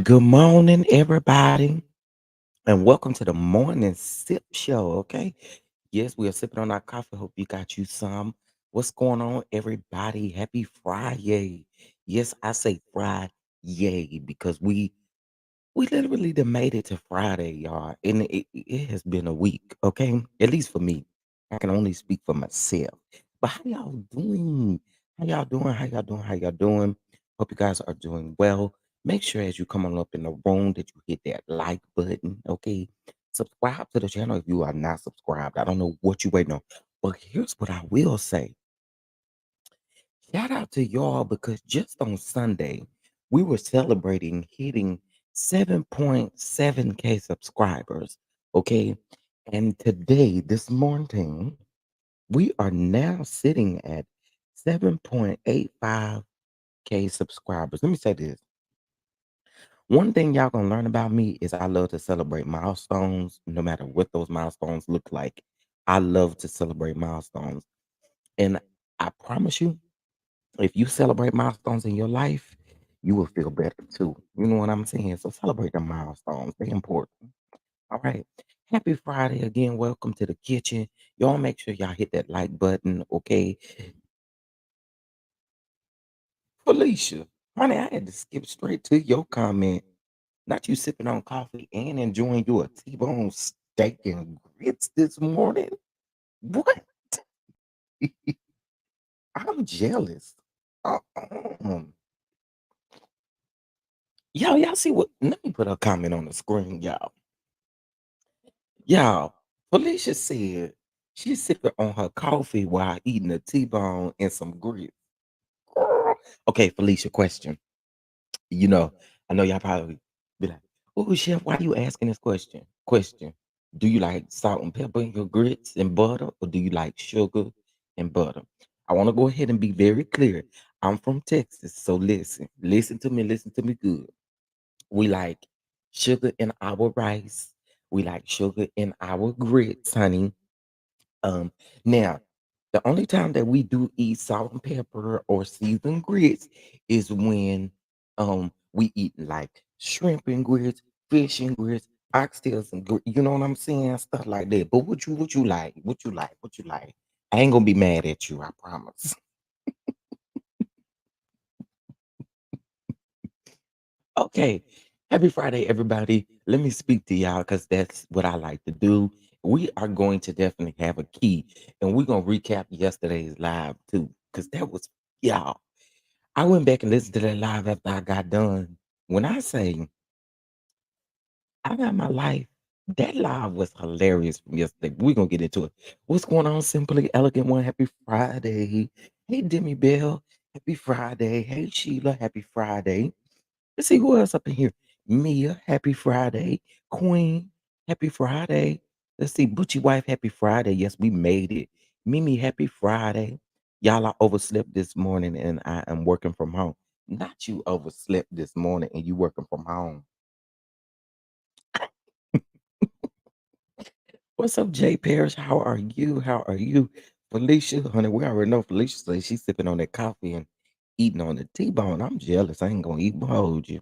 Good morning, everybody, and welcome to the morning sip show. Okay, yes, we are sipping on our coffee. Hope you got you some. What's going on, everybody? Happy Friday! Yes, I say Friday because we literally done made it to Friday, y'all, and it has been a week. Okay, at least for me, I can only speak for myself. But how y'all doing? How y'all doing? How y'all doing? How y'all doing? Hope you guys are doing well. Make sure as you come on up in the room that you hit that like button. Okay, subscribe to the channel if you are not subscribed. I don't know what you waiting on, but here's what I will say. Shout out to y'all because just on Sunday, we were celebrating hitting 7.7K subscribers. Okay. And today, this morning, we are now sitting at 7.85K subscribers. Let me say this. One thing y'all gonna learn about me is I love to celebrate milestones, no matter what those milestones look like. I love to celebrate milestones. And I promise you, if you celebrate milestones in your life, you will feel better too. You know what I'm saying? So celebrate the milestones. They're important. All right. Happy Friday again. Welcome to the kitchen. Y'all make sure y'all hit that like button. Okay. Felicia, honey, I had to skip straight to your comment. Not you sipping on coffee and enjoying your T-bone steak and grits this morning. What? I'm jealous. Uh-uh. Y'all see what? Let me put a comment on the screen, y'all. Y'all, Felicia said she's sipping on her coffee while eating a T-bone and some grits. Girl. Okay, Felicia, question. You know, I know y'all probably be like, "Oh, chef, why you asking this question?" Question: do you like salt and pepper in your grits and butter, or do you like sugar and butter? I want to go ahead and be very clear. I'm from Texas, so listen to me good. We like sugar in our rice. We like sugar in our grits, honey. Now, the only time that we do eat salt and pepper or seasoned grits is when we eat like shrimp and grits, fish and grits, oxtails and grits, you know what I'm saying? Stuff like that. But what you like? What you like? What you like? I ain't gonna be mad at you, I promise. Okay. Happy Friday, everybody. Let me speak to y'all because that's what I like to do. We are going to definitely have a key and we're going to recap yesterday's live too because that was, y'all. I went back and listened to that live after I got done. When I say I got my life, that live was hilarious from yesterday. We're going to get into it. What's going on, Simply Elegant One? Happy Friday. Hey, Demi Bell. Happy Friday. Hey, Sheila. Happy Friday. Let's see who else up in here. Mia, happy Friday. Queen, happy Friday. Let's see, Butchie Wife, happy Friday. Yes, we made it. Mimi, happy Friday. Y'all, I overslept this morning and I am working from home. Not you overslept this morning and you working from home. What's up, Jay Parrish? How are you? How are you? Felicia, honey, we already know Felicia says she's sipping on that coffee and eating on the T-bone. I'm jealous. I ain't gonna eat but hold you.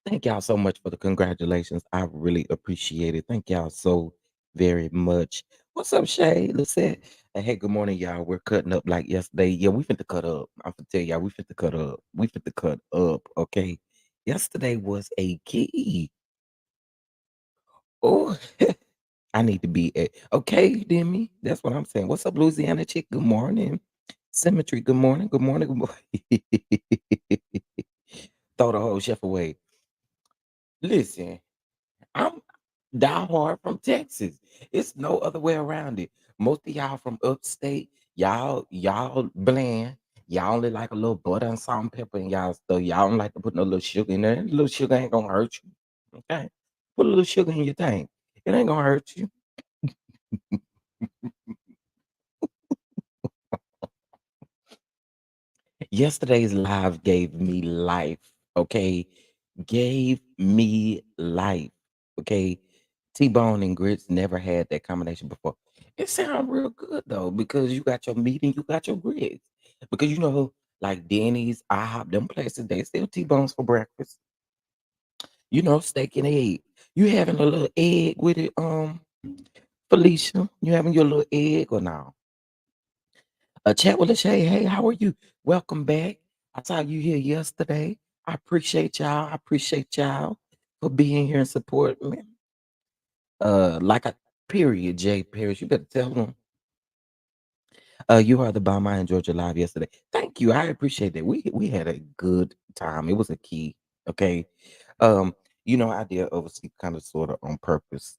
Thank y'all so much for the congratulations. I really appreciate it. Thank y'all so very much. What's up, Shay? Lisette. Hey, good morning, y'all. We're cutting up like yesterday. Yeah, we finna cut up. I'm finna tell y'all, we finna cut up. We finna cut up, okay? Yesterday was a key. Oh, I need to be at okay, Demi. That's what I'm saying. What's up, Louisiana chick? Good morning. Symmetry, good morning. Good morning. Good morning. Throw the whole chef away. Listen, I'm diehard from Texas. It's no other way around it. Most of y'all from upstate, y'all bland. Y'all only like a little butter and salt and pepper in y'all stuff. Y'all don't like to put no little sugar in there. A little sugar ain't gonna hurt you. Okay. Put a little sugar in your tank. It ain't gonna hurt you. Yesterday's live gave me life. Okay. Gave me life. Okay. T-bone and grits never had that combination before. It sounds real good though, because you got your meat and you got your grits. Because like Denny's, IHOP, them places, they sell T-bones for breakfast. steak and egg. You having a little egg with it, Felicia? You having your little egg or no? Chat with Lachey. Hey, how are you? Welcome back. I saw you here yesterday. I appreciate y'all. I appreciate y'all for being here and supporting me. Like a period, Jay Parrish. You better tell them. You are the bomb. I enjoyed your live yesterday. Thank you. I appreciate that. We had a good time. It was a key. Okay. Um, I did oversleep kind of sort of on purpose.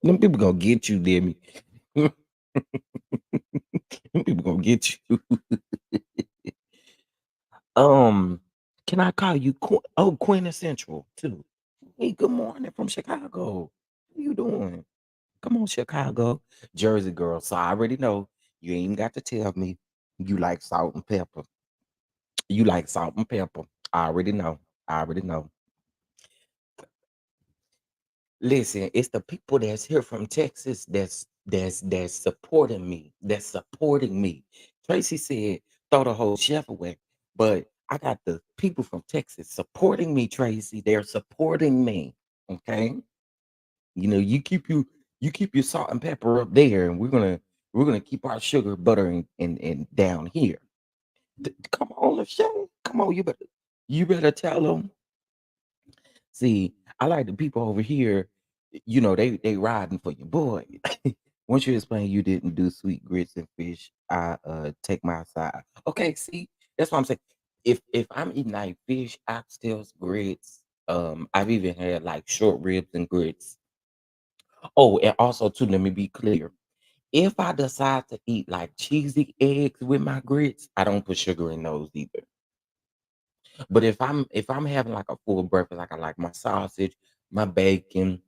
Them people gonna get you, Demi. Them people gonna get you. Um, can I call you Quintessential too? Hey, good morning from Chicago. How you doing? Come on, Chicago, Jersey girl. So I already know you ain't even got to tell me you like salt and pepper. You like salt and pepper. I already know. I already know. Listen, it's the people that's here from Texas that's supporting me. That's supporting me. Tracy said throw the whole chef away. But I got the people from Texas supporting me, Tracy. They're supporting me. Okay. You keep your salt and pepper up there, and we're gonna keep our sugar, butter, and down here. Come on, Lachey. Come on, you better tell them. See, I like the people over here, they riding for your boy. Once you explain you didn't do sweet grits and fish, I take my side. Okay, see, that's what I'm saying. If I'm eating like fish, oxtails, grits, I've even had like short ribs and grits. Oh, and also too, let me be clear. If I decide to eat like cheesy eggs with my grits, I don't put sugar in those either. But if I'm having like a full breakfast, like I like my sausage, my bacon,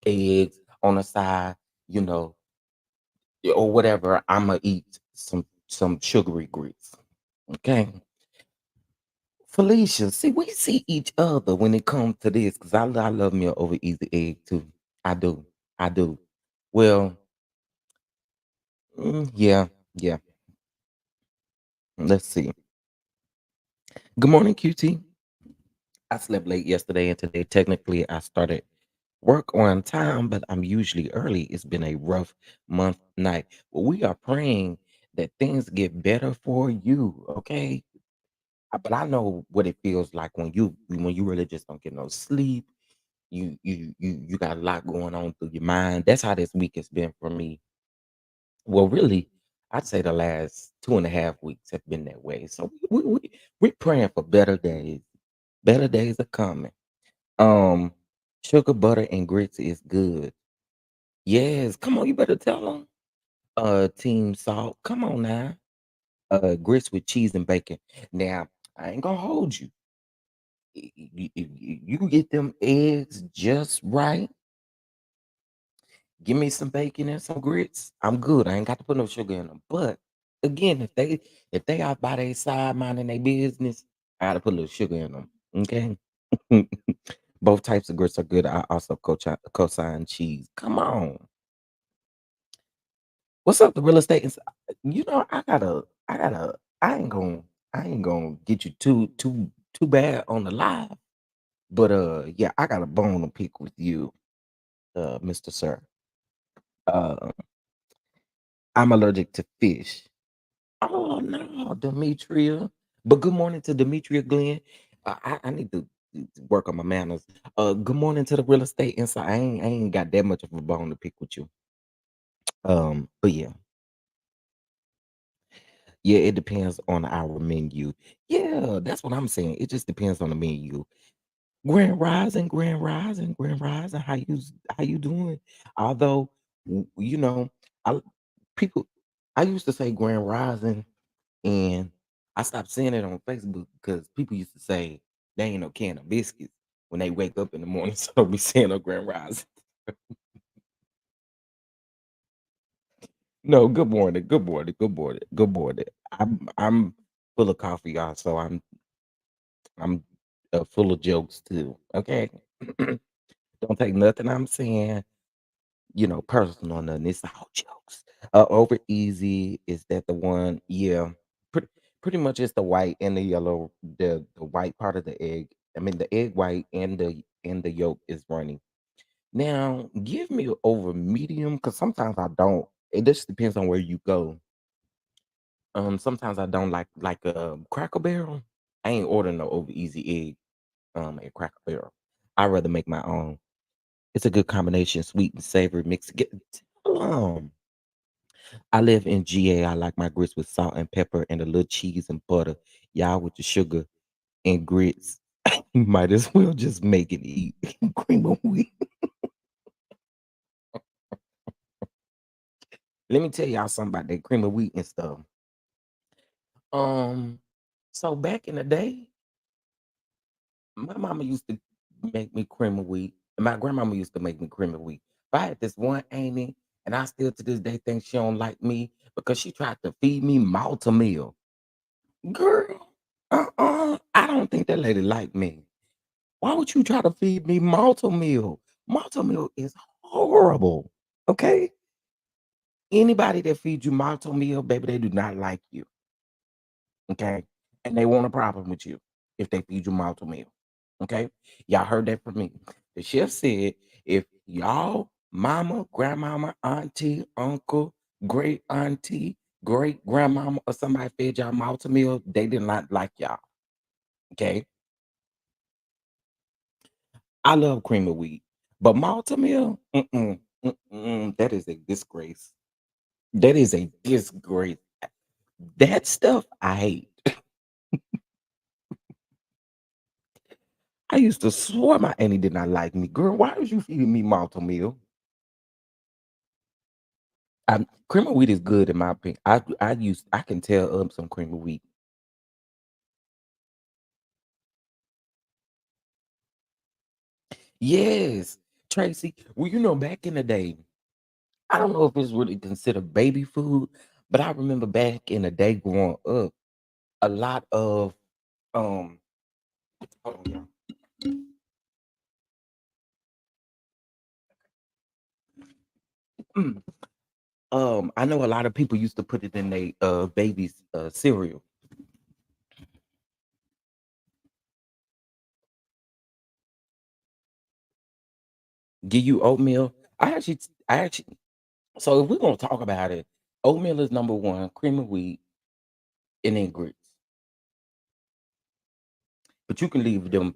eggs on the side, you know, or whatever, I'ma eat some sugary grits. Okay. Felicia, see, we see each other when it comes to this because I love me a over easy egg too. I do. I do. Well, yeah, yeah. Let's see. Good morning, QT. I slept late yesterday and today. Technically, I started work on time, but I'm usually early. It's been a rough month night. Well, we are praying that things get better for you, okay? But I know what it feels like when you really just don't get no sleep. You got a lot going on through your mind. That's how this week has been for me. Well, really, I'd say the last 2.5 weeks have been that way. So we're praying for better days. Better days are coming. Um, Sugar, butter, and grits is good. Yes, come on, you better tell them. Team Salt, come on now. Grits with cheese and bacon. Now, I ain't gonna hold you. You can get them eggs just right. Give me some bacon and some grits. I'm good. I ain't got to put no sugar in them. But again, if they out by their side minding their business, I gotta put a little sugar in them. Okay. Both types of grits are good. I also co-sign cheese. Come on. What's up, the real estate? I ain't gonna get you too bad on the live, but yeah, I got a bone to pick with you, Mr. Sir. Uh, I'm allergic to fish. Oh no, Demetria. But good morning to Demetria Glenn. I need to work on my manners. Good morning to the real estate inside. I ain't got that much of a bone to pick with you. But yeah. Yeah, it depends on our menu. Yeah, that's what I'm saying. It just depends on the menu. Grand rising, grand rising. How you doing? Although I people I used to say grand rising and I stopped saying it on Facebook because people used to say they ain't no can of biscuits when they wake up in the morning, so don't be saying no grand rising. No, good morning, good morning, good morning, good morning. I'm full of coffee, y'all, so I'm full of jokes too. Okay. Don't take nothing I'm saying, personal or nothing. It's all jokes. Over easy, is that the one? Yeah. Pretty pretty much it's the white and the yellow, the white part of the egg I mean, the egg white and the yolk is runny. Now, give me over medium because sometimes I don't. It just depends on where you go. Sometimes I don't like a Cracker Barrel. I ain't ordering no over easy egg at Cracker Barrel. I rather make my own. It's a good combination, sweet and savory mix. I live in GA. I like my grits with salt and pepper and a little cheese and butter. Y'all with the sugar and grits. You might as well just make it eat cream of wheat. Let me tell y'all something about that cream of wheat and stuff. Um, so back in the day, my mama used to make me cream of wheat, and my grandmama used to make me cream of wheat. But I had this one Amy, and I still to this day think she don't like me because she tried to feed me malta meal. Girl, I don't think that lady like me. Why would you try to feed me malta meal? Malta meal is horrible. Okay, anybody that feeds you malto meal, baby, they do not like you. Okay, and they want a problem with you if they feed you malto meal. Okay, y'all heard that from me. The chef said if y'all mama, grandmama, auntie, uncle, great auntie, great grandmama, or somebody fed y'all malto meal, they did not like y'all. Okay, I love cream of wheat, but malto meal, that is a disgrace. That is a disgrace. That stuff I hate. I used to swear my auntie did not like me. Girl, why was you feeding me malto meal? Cream of wheat is good in my opinion. I can tell some cream of wheat. Yes, Tracy. Well, back in the day, I don't know if it's really considered baby food, but I remember back in the day growing up, a lot of um hold on, y'all. Mm, I know a lot of people used to put it in their baby's cereal. Give you oatmeal. I actually so if we're gonna talk about it, oatmeal is number one, cream of wheat, and then grits. But you can leave that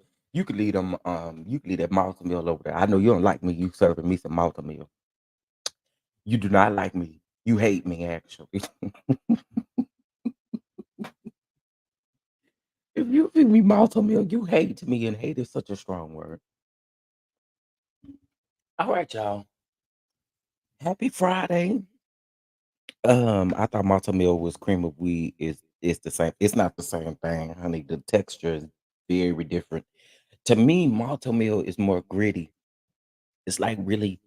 malto meal over there. I know you don't like me, you serving me some malto meal. You do not like me. You hate me actually. If you feed me malto meal, you hate me, and hate is such a strong word. All right, y'all. Happy Friday. I thought malto meal was cream of wheat is the same. It's not the same thing, honey. The texture is very different. To me, malto meal is more gritty. It's like really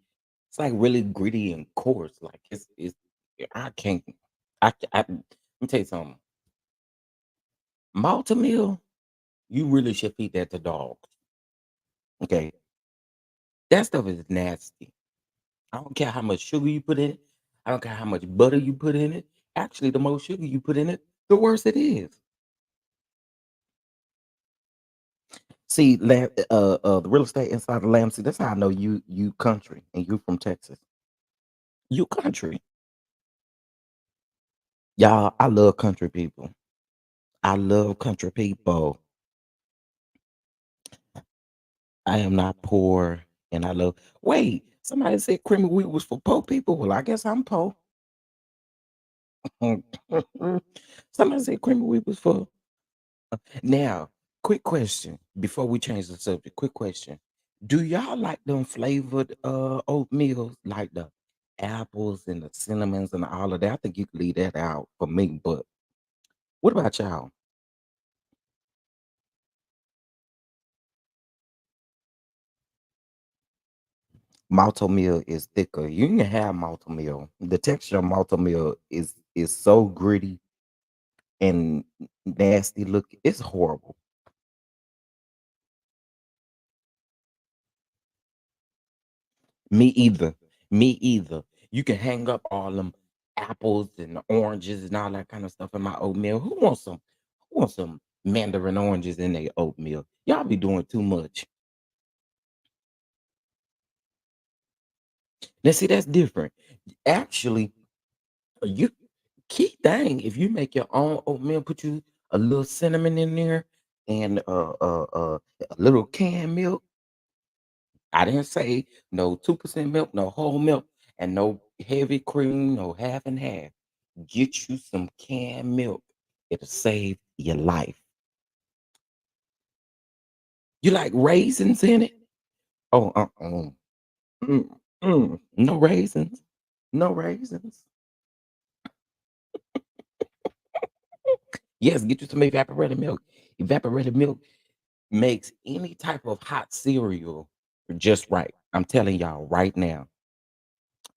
It's like really gritty and coarse. Like it's I can't let me tell you something. Malta meal, you really should feed that to dogs. Okay. That stuff is nasty. I don't care how much sugar you put in it. I don't care how much butter you put in it. Actually, the more sugar you put in it, the worse it is. See, the real estate inside of Lamb, see, that's how I know you country and you from Texas. You country. Y'all, I love country people. I love country people. I am not poor, and I love. Wait, somebody said cream of wheat was for poor people. Well, I guess I'm poor. Somebody said cream of wheat was for. Now, quick question before we change the subject. Quick question: do y'all like them flavored oatmeals, like the apples and the cinnamons and all of that? I think you could leave that out for me. But what about y'all? Malto meal is thicker. You can have malto meal. The texture of malto meal is so gritty and nasty look. It's horrible. Me either. Me either. You can hang up all them apples and oranges and all that kind of stuff in my oatmeal. Who wants some mandarin oranges in their oatmeal. Y'all be doing too much. Now, see, that's different. Actually, you key thing, if you make your own oatmeal, put you a little cinnamon in there and a little canned milk. I didn't say no 2% milk, no whole milk, and no heavy cream, no half and half. Get you some canned milk. It'll save your life. You like raisins in it? Oh, mm, no raisins. No raisins. Yes, get you some evaporated milk. Evaporated milk makes any type of hot cereal just right. I'm telling y'all right now,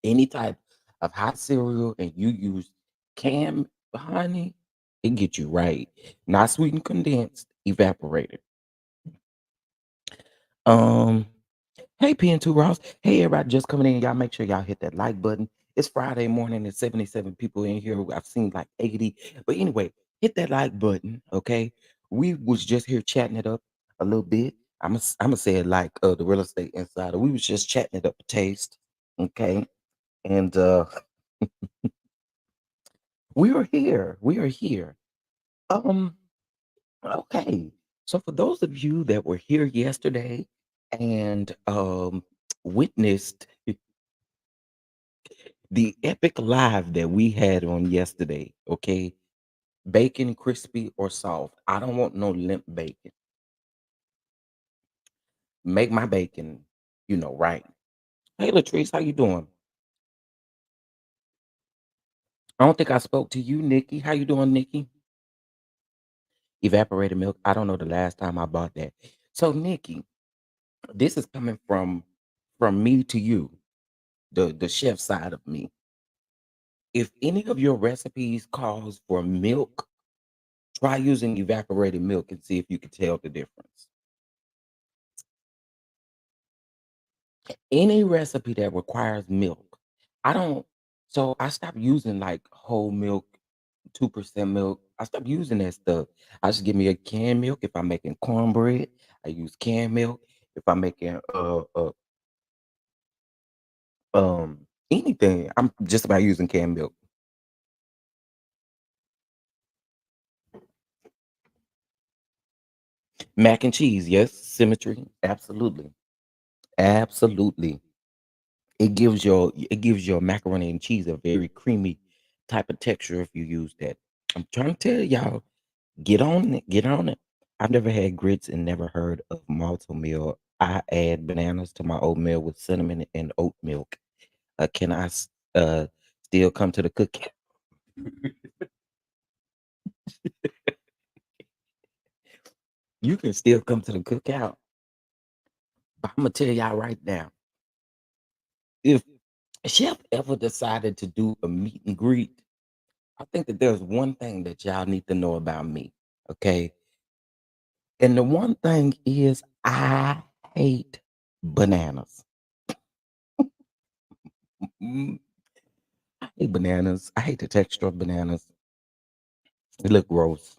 any type of hot cereal and you use canned honey, it get you right. Not sweetened, condensed, evaporated. Um, hey PN2 Ross. Hey everybody just coming in. Y'all make sure y'all hit that like button. It's Friday morning. There's 77 people in here. I've seen like 80. But anyway, hit that like button. Okay. We was just here chatting it up a little bit. I'm gonna say it like the real estate insider. We was just chatting it up a taste. Okay. And we are here. We are here. Um, okay. So for those of you that were here yesterday and witnessed the epic live that we had on yesterday, okay? Bacon, crispy or soft. I don't want no limp bacon. Make my bacon, right. Hey Latrice, how you doing? I don't think I spoke to you, Nikki. How you doing, Nikki? Evaporated milk. I don't know the last time I bought that. So, Nikki, this is coming from me to you, the chef side of me. If any of your recipes calls for milk, try using evaporated milk and see if you can tell the difference. Any recipe that requires milk, I don't so I stopped using like whole milk, 2% milk. I stopped using that stuff. I just give me a canned milk if I'm making cornbread. I use canned milk. If I'm making anything, I'm just about using canned milk. Mac and cheese, yes, symmetry, absolutely. Absolutely. It gives your macaroni and cheese a very creamy type of texture if you use that. I'm trying to tell y'all, get on it, get on it. I've never had grits and never heard of malto meal. I add bananas to my oatmeal with cinnamon and oat milk. Can I still come to the cookout? You can still come to the cookout. But I'm gonna tell y'all right now, if Chef ever decided to do a meet and greet, I think that there's one thing that y'all need to know about me. Okay. And the one thing is I hate bananas. Mm, I hate bananas. I hate the texture of bananas. They look gross.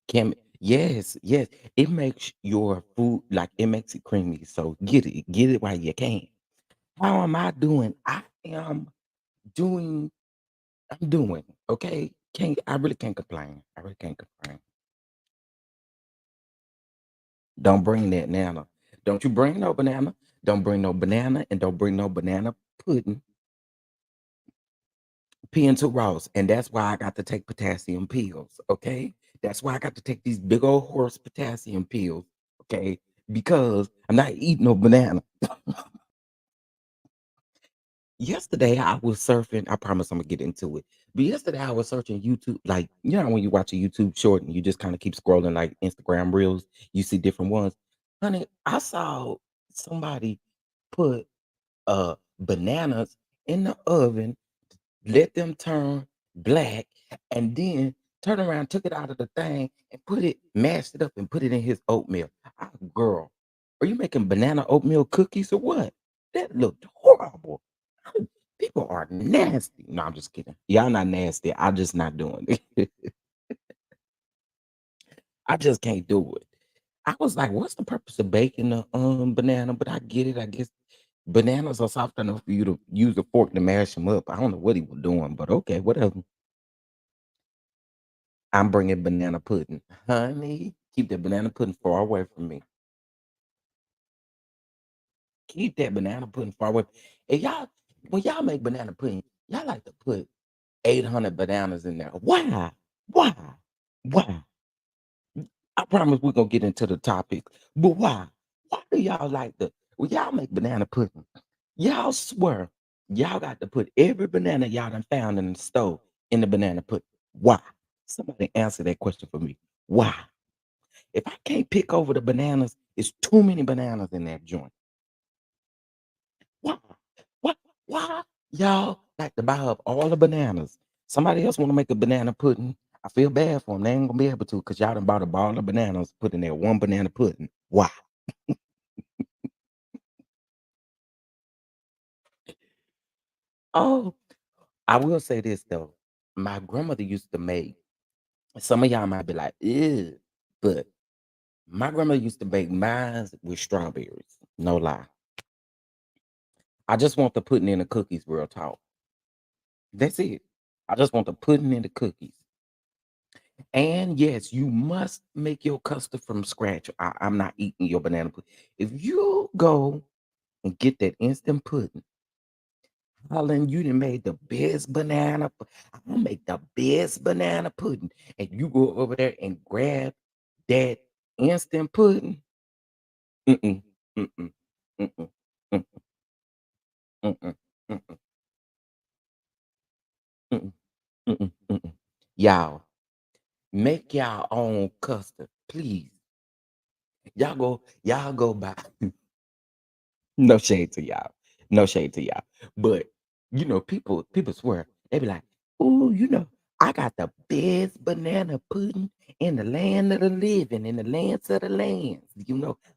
Can yes, yes. It makes your food like it makes it creamy. So get it while you can. How am I doing? Doing, I'm doing okay. Can't I really can't complain. I really can't complain. Don't bring that nana. Don't you bring no banana. Don't bring no banana and don't bring no banana pudding. P Ross. And that's why I got to take potassium pills. Okay. That's why I got to take these big old horse potassium pills. Okay. Because I'm not eating no banana. Yesterday I was surfing. I promise I'm gonna get into it. But yesterday I was searching YouTube, like when you watch a YouTube short and you just kind of keep scrolling like Instagram reels, you see different ones. Honey, I saw somebody put bananas in the oven, let them turn black, and then turn around, took it out of the thing and mashed it up and put it in his oatmeal. Girl, are you making banana oatmeal cookies or what? That looked horrible. People are nasty. No, I'm just kidding. Y'all not nasty. I'm just not doing it. I just can't do it. I was like, "What's the purpose of baking the, banana?" But I get it, I guess bananas are soft enough for you to use a fork to mash them up. I don't know what he was doing, but okay, whatever. I'm bringing banana pudding. Honey, keep the banana pudding far away from me. Keep that banana pudding far away. And y'all, when y'all make banana pudding, y'all like to put 800 bananas in there. Why? Why? Why? I promise we're gonna get into the topic, but why? Why do y'all like to when y'all make banana pudding? Y'all swear y'all got to put every banana y'all done found in the stove in the banana pudding. Why? Somebody answer that question for me. Why? If I can't pick over the bananas, it's too many bananas in that joint. Why? Why? Why? Y'all like to buy up all the bananas. Somebody else want to make a banana pudding. I feel bad for them. They ain't gonna be able to because y'all done bought a ball of bananas, put in there one banana pudding. Why? Oh, I will say this though. My grandmother used to make, some of y'all might be like, ew, but my grandmother used to bake mine with strawberries. No lie. I just want the pudding in the cookies, real talk. That's it. I just want the pudding in the cookies. And yes, you must make your custard from scratch. I'm not eating your banana pudding. If you go and get that instant pudding, Holland, you done made the best I make the best banana pudding. And you go over there and grab that instant pudding. Mm-mm, mm-mm, mm-mm, mm-mm, mm-mm, mm-mm, mm-mm, mm-mm, mm-mm. Y'all, make y'all own custard, please. Y'all go buy. No shade to y'all. No shade to y'all. But people swear. They be like, "Ooh, I got the best banana pudding in the land of the living, in the lands of the lands.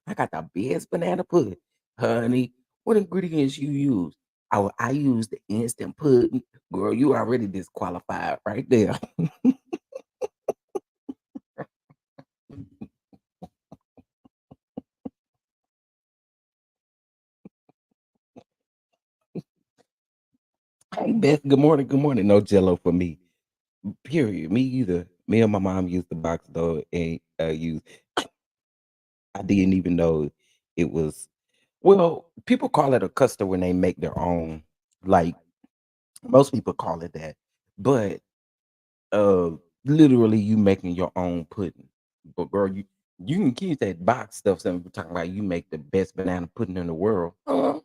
I got the best banana pudding. Honey, what ingredients you use? Oh, I use the instant pudding. Girl, you already disqualified right there. Hey Beth, good morning, good morning. No jello for me. Period. Me either. Me and my mom used the box though, and use I didn't even know it was well, people call it a custard when they make their own. Like most people call it that. But uh literally you making your own pudding. But girl, you can keep that box stuff. Something we're talking about you make the best banana pudding in the world. Oh,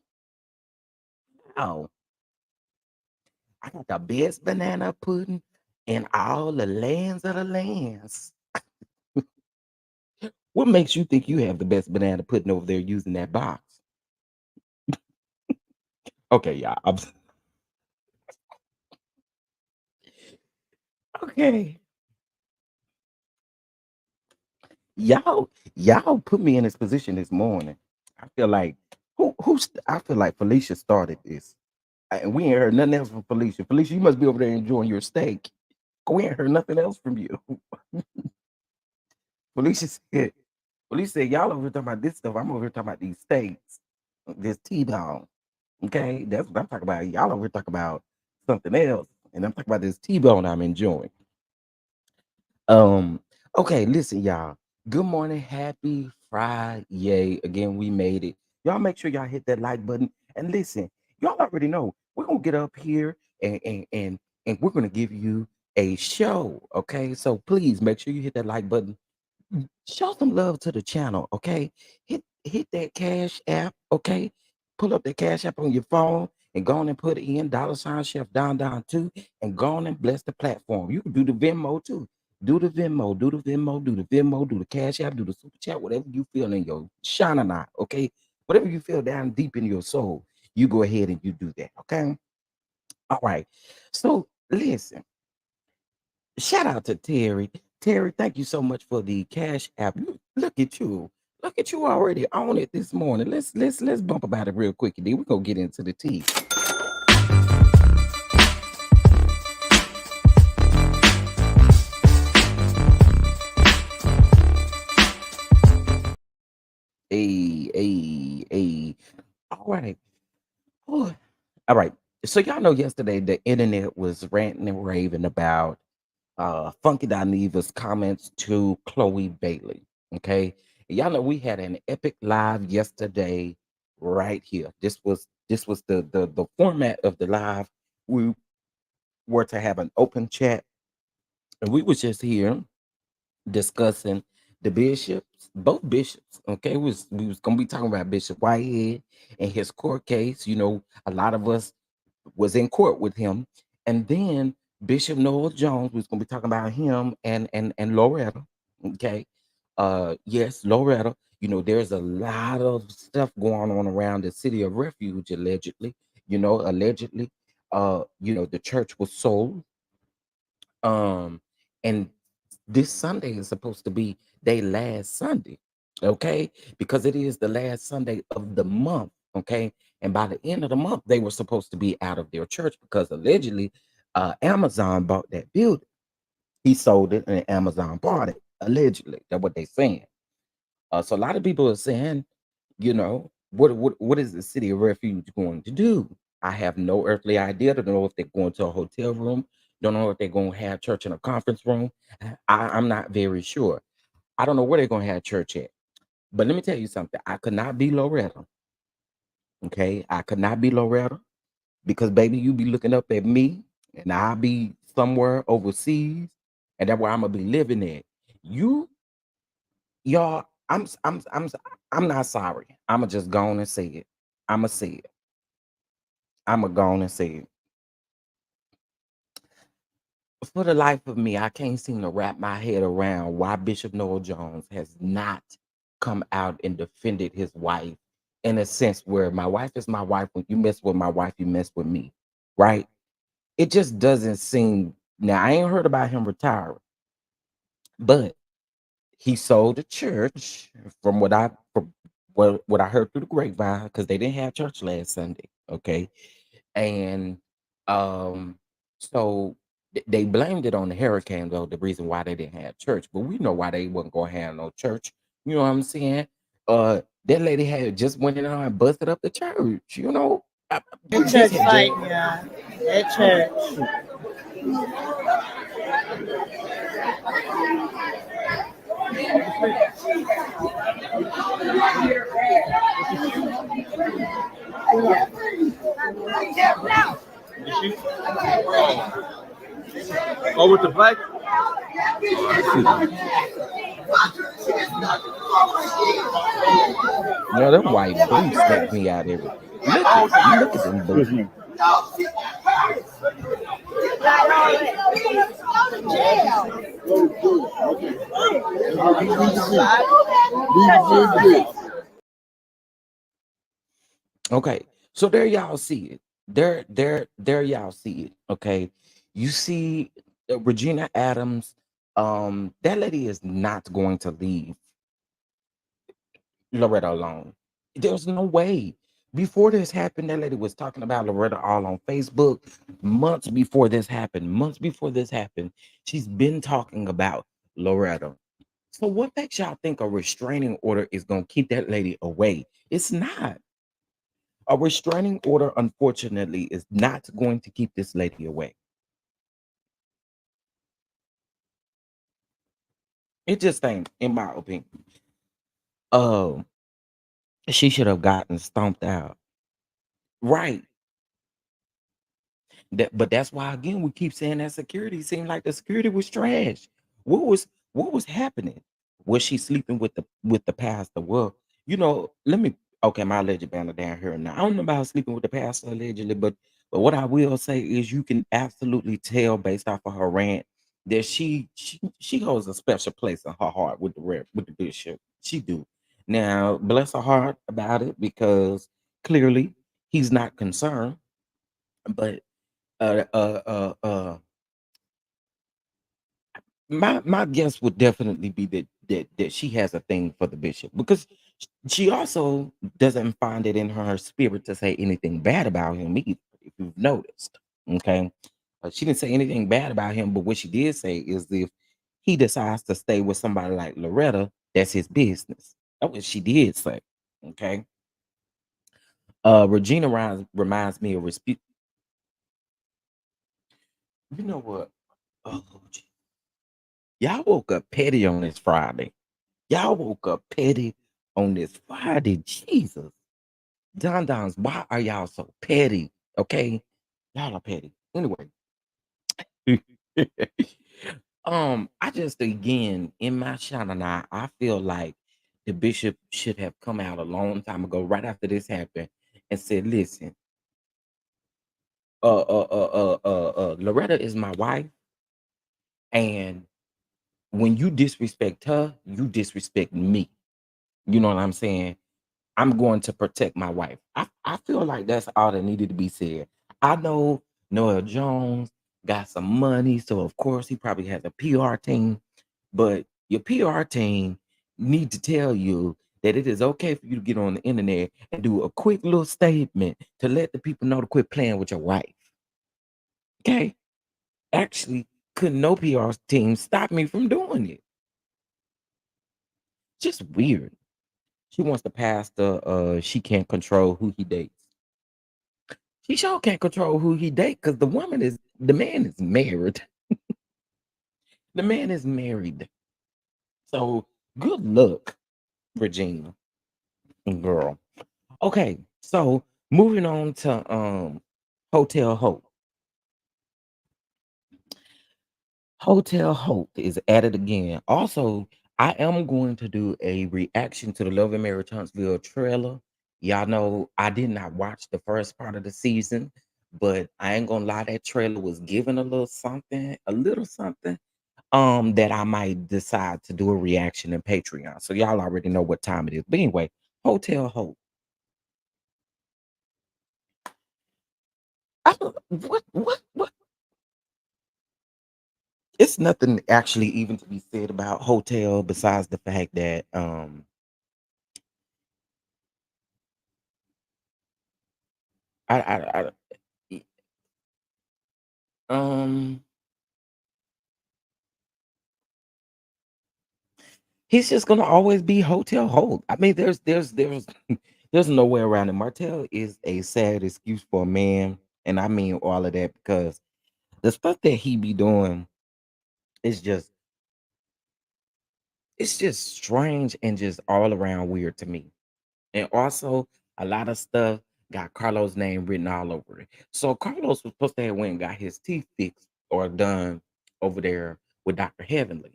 I got the best banana pudding in all the lands of the lands. What makes you think you have the best banana pudding over there using that box? Okay, yeah. Okay. Y'all put me in this position this morning. I feel like I feel like Felicia started this. And we ain't heard nothing else from Felicia. Felicia, you must be over there enjoying your steak. We ain't heard nothing else from you. Felicia said, Felicia said, y'all over here talking about this stuff. I'm over here talking about these steaks. This T-bone. Okay. That's what I'm talking about. Y'all over here talking about something else. And I'm talking about this T-bone I'm enjoying. Um, okay, listen, y'all. Good morning, happy Friday. Again, we made it. Y'all make sure y'all hit that like button. And listen, y'all already know we're gonna get up here and we're gonna give you a show. Okay. So please make sure you hit that like button. Show some love to the channel, okay? Hit that cash app, okay? Pull up the cash app on your phone and go on and put in $ chef down too and go on and bless the platform. You can do the Venmo too. Do the Venmo, do the Venmo, do the Venmo, do the cash app, do the super chat, whatever you feel in your shanana, okay? Whatever you feel down deep in your soul, you go ahead and you do that, okay? All right. So listen. Shout out to Terry. Terry, thank you so much for the cash app. Look at you. Look at you already on it this morning. Let's bump about it real quick, and then we're gonna get into the tea. All right. Whew. All right. So y'all know yesterday the internet was ranting and raving about Funky Dineva's comments to Chloe Bailey. Okay. Y'all know we had an epic live yesterday right here. This was the format of the live. We were to have an open chat, and we was just here discussing the bishops, both bishops. Okay, we was gonna be talking about Bishop Whitehead and his court case. A lot of us was in court with him, and then Bishop Noel Jones was gonna be talking about him and Loretta. Okay, yes, Loretta. There's a lot of stuff going on around the city of refuge allegedly. Allegedly, the church was sold, um, and this Sunday is supposed to be their last Sunday, okay? Because it is the last Sunday of the month, okay? And by the end of the month, they were supposed to be out of their church because allegedly Amazon bought that building. He sold it and Amazon bought it. Allegedly. That's what they're saying. So a lot of people are saying, what is the city of refuge going to do? I have no earthly idea. Don't know if they're going to a hotel room. Don't know if they're going to have church in a conference room. I'm not very sure. I don't know where they're going to have church at. But let me tell you something. I could not be Loretta. Okay, I could not be Loretta because baby, you be looking up at me, and I'll be somewhere overseas, and that's where I'm gonna be living at. You Y'all, I'm not sorry. I'ma just go on and say it. I'ma say it. I'ma go on and say it. For the life of me, I can't seem to wrap my head around why Bishop Noel Jones has not come out and defended his wife in a sense where my wife is my wife. When you mess with my wife, you mess with me. Right? It just doesn't seem now. I ain't heard about him retiring, but he sold the church from what I heard through the grapevine because they didn't have church last Sunday. Okay, and um, so they blamed it on the hurricane though. The reason why they didn't have church, but we know why they wasn't gonna have no church. You know what I'm saying? That lady had just went in there and busted up the church. That This church had just fighting, yeah. That church. Oh, with the black? excuse me. Them white boots snatch me out every day. Look at them boots. Excuse me. Okay, so there y'all see it. There y'all see it. Okay, you see Regina Adams. That lady is not going to leave Loretta alone. There's no way. Before this happened, that lady was talking about Loretta all on Facebook. Months before this happened, she's been talking about Loretta. So what makes y'all think a restraining order is gonna keep that lady away? It's not. A restraining order, unfortunately, is not going to keep this lady away. It just ain't, in my opinion. Um, she should have gotten stomped out. Right. But that's why again we keep saying that security seemed like the security was trash. What was happening? Was she sleeping with the pastor? Well, let me okay, my alleged banner down here now. I don't know about sleeping with the pastor allegedly, but what I will say is you can absolutely tell based off of her rant that she holds a special place in her heart with with the bishop. She do. Now, bless her heart about it because clearly he's not concerned, but uh, uh, uh, uh, my guess would definitely be that she has a thing for the bishop because she also doesn't find it in her spirit to say anything bad about him either. If you've noticed, okay, she didn't say anything bad about him, but what she did say is if he decides to stay with somebody like Loretta, that's his business. That's what she did say. Okay, Regina reminds me of respect. You know what? Oh, y'all woke up petty on this Friday. Y'all woke up petty on this Friday. Jesus. Don Dons, why are y'all so petty? Okay. Y'all are petty. Anyway. I just again in my Shanana, I feel like the bishop should have come out a long time ago, right after this happened, and said, listen, Loretta is my wife, and when you disrespect her, you disrespect me. You know what I'm saying? I'm going to protect my wife. I feel like that's all that needed to be said. I know Noel Jones got some money, so of course he probably has a PR team, but your PR team need to tell you that it is okay for you to get on the internet and do a quick little statement to let the people know to quit playing with your wife. Okay? Actually, couldn't no PR team stop me from doing it. Just weird. She wants to pass the she can't control who he dates. She sure can't control who he date because the man is married. The man is married. So good luck, Regina, girl. Okay, so moving on to Hotel Hope. Hotel Hope is at it again. Also, I am going to do a reaction to the Love and Marriage Huntsville trailer. Y'all know I did not watch the first part of the season, but I ain't gonna lie, that trailer was giving a little something that I might decide to do a reaction in Patreon. So y'all already know what time it is. But anyway, Hotel Hope. What? It's nothing actually even to be said about Hotel besides the fact that I um he's just gonna always be Hotel Hope. I mean, there's there's no way around it. Martell is a sad excuse for a man, and I mean all of that because the stuff that he be doing is just it's just strange and just all around weird to me. And also, a lot of stuff got Carlos' name written all over it. So Carlos was supposed to have went and got his teeth fixed or done over there with Dr. Heavenly.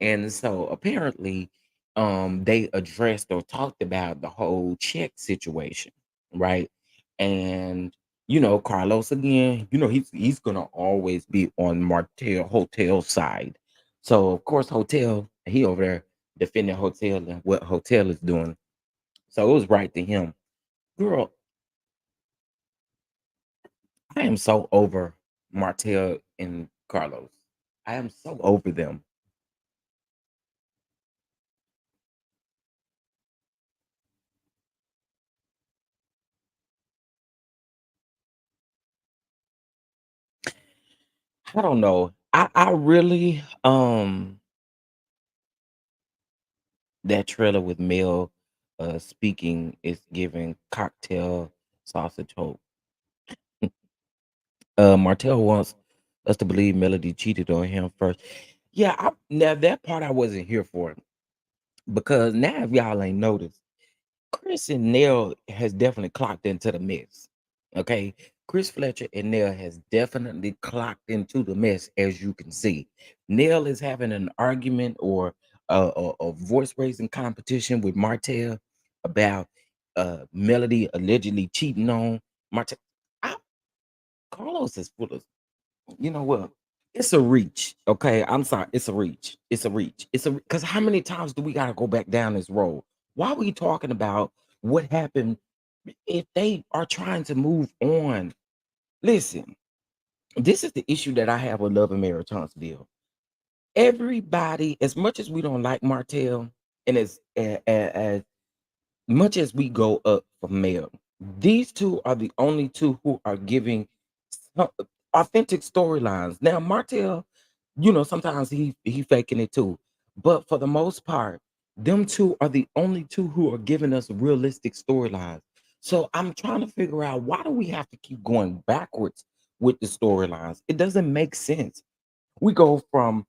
And so apparently, they addressed or talked about the whole check situation, right? And Carlos again, he's gonna always be on Martel Hotel side. So of course, Hotel, he over there defending Hotel and what Hotel is doing. So it was right to him. Girl, I am so over Martel and Carlos. I am so over them. I don't know. I really that trailer with Mel speaking is giving cocktail sausage hope. Martell wants us to believe Melody cheated on him first. Yeah, now that part I wasn't here for because now if y'all ain't noticed, Chris and Nell has definitely clocked into the mess. Okay. Chris Fletcher and Nell has definitely clocked into the mess, as you can see. Nell is having an argument or a voice raising competition with Martell about Melody allegedly cheating on Martell. I, Carlos is full of, you know what? It's a reach. Okay. I'm sorry. It's a reach. It's a reach. Because how many times do we got to go back down this road? Why are we talking about what happened if they are trying to move on? Listen, this is the issue that I have with Love and Marriage Huntsville. Everybody, as much as we don't like Martell, and as much as we go up for male, these two are the only two who are giving some authentic storylines. Now, Martell, sometimes he faking it too, but for the most part, them two are the only two who are giving us realistic storylines. So I'm trying to figure out, why do we have to keep going backwards with the storylines? It doesn't make sense. We go from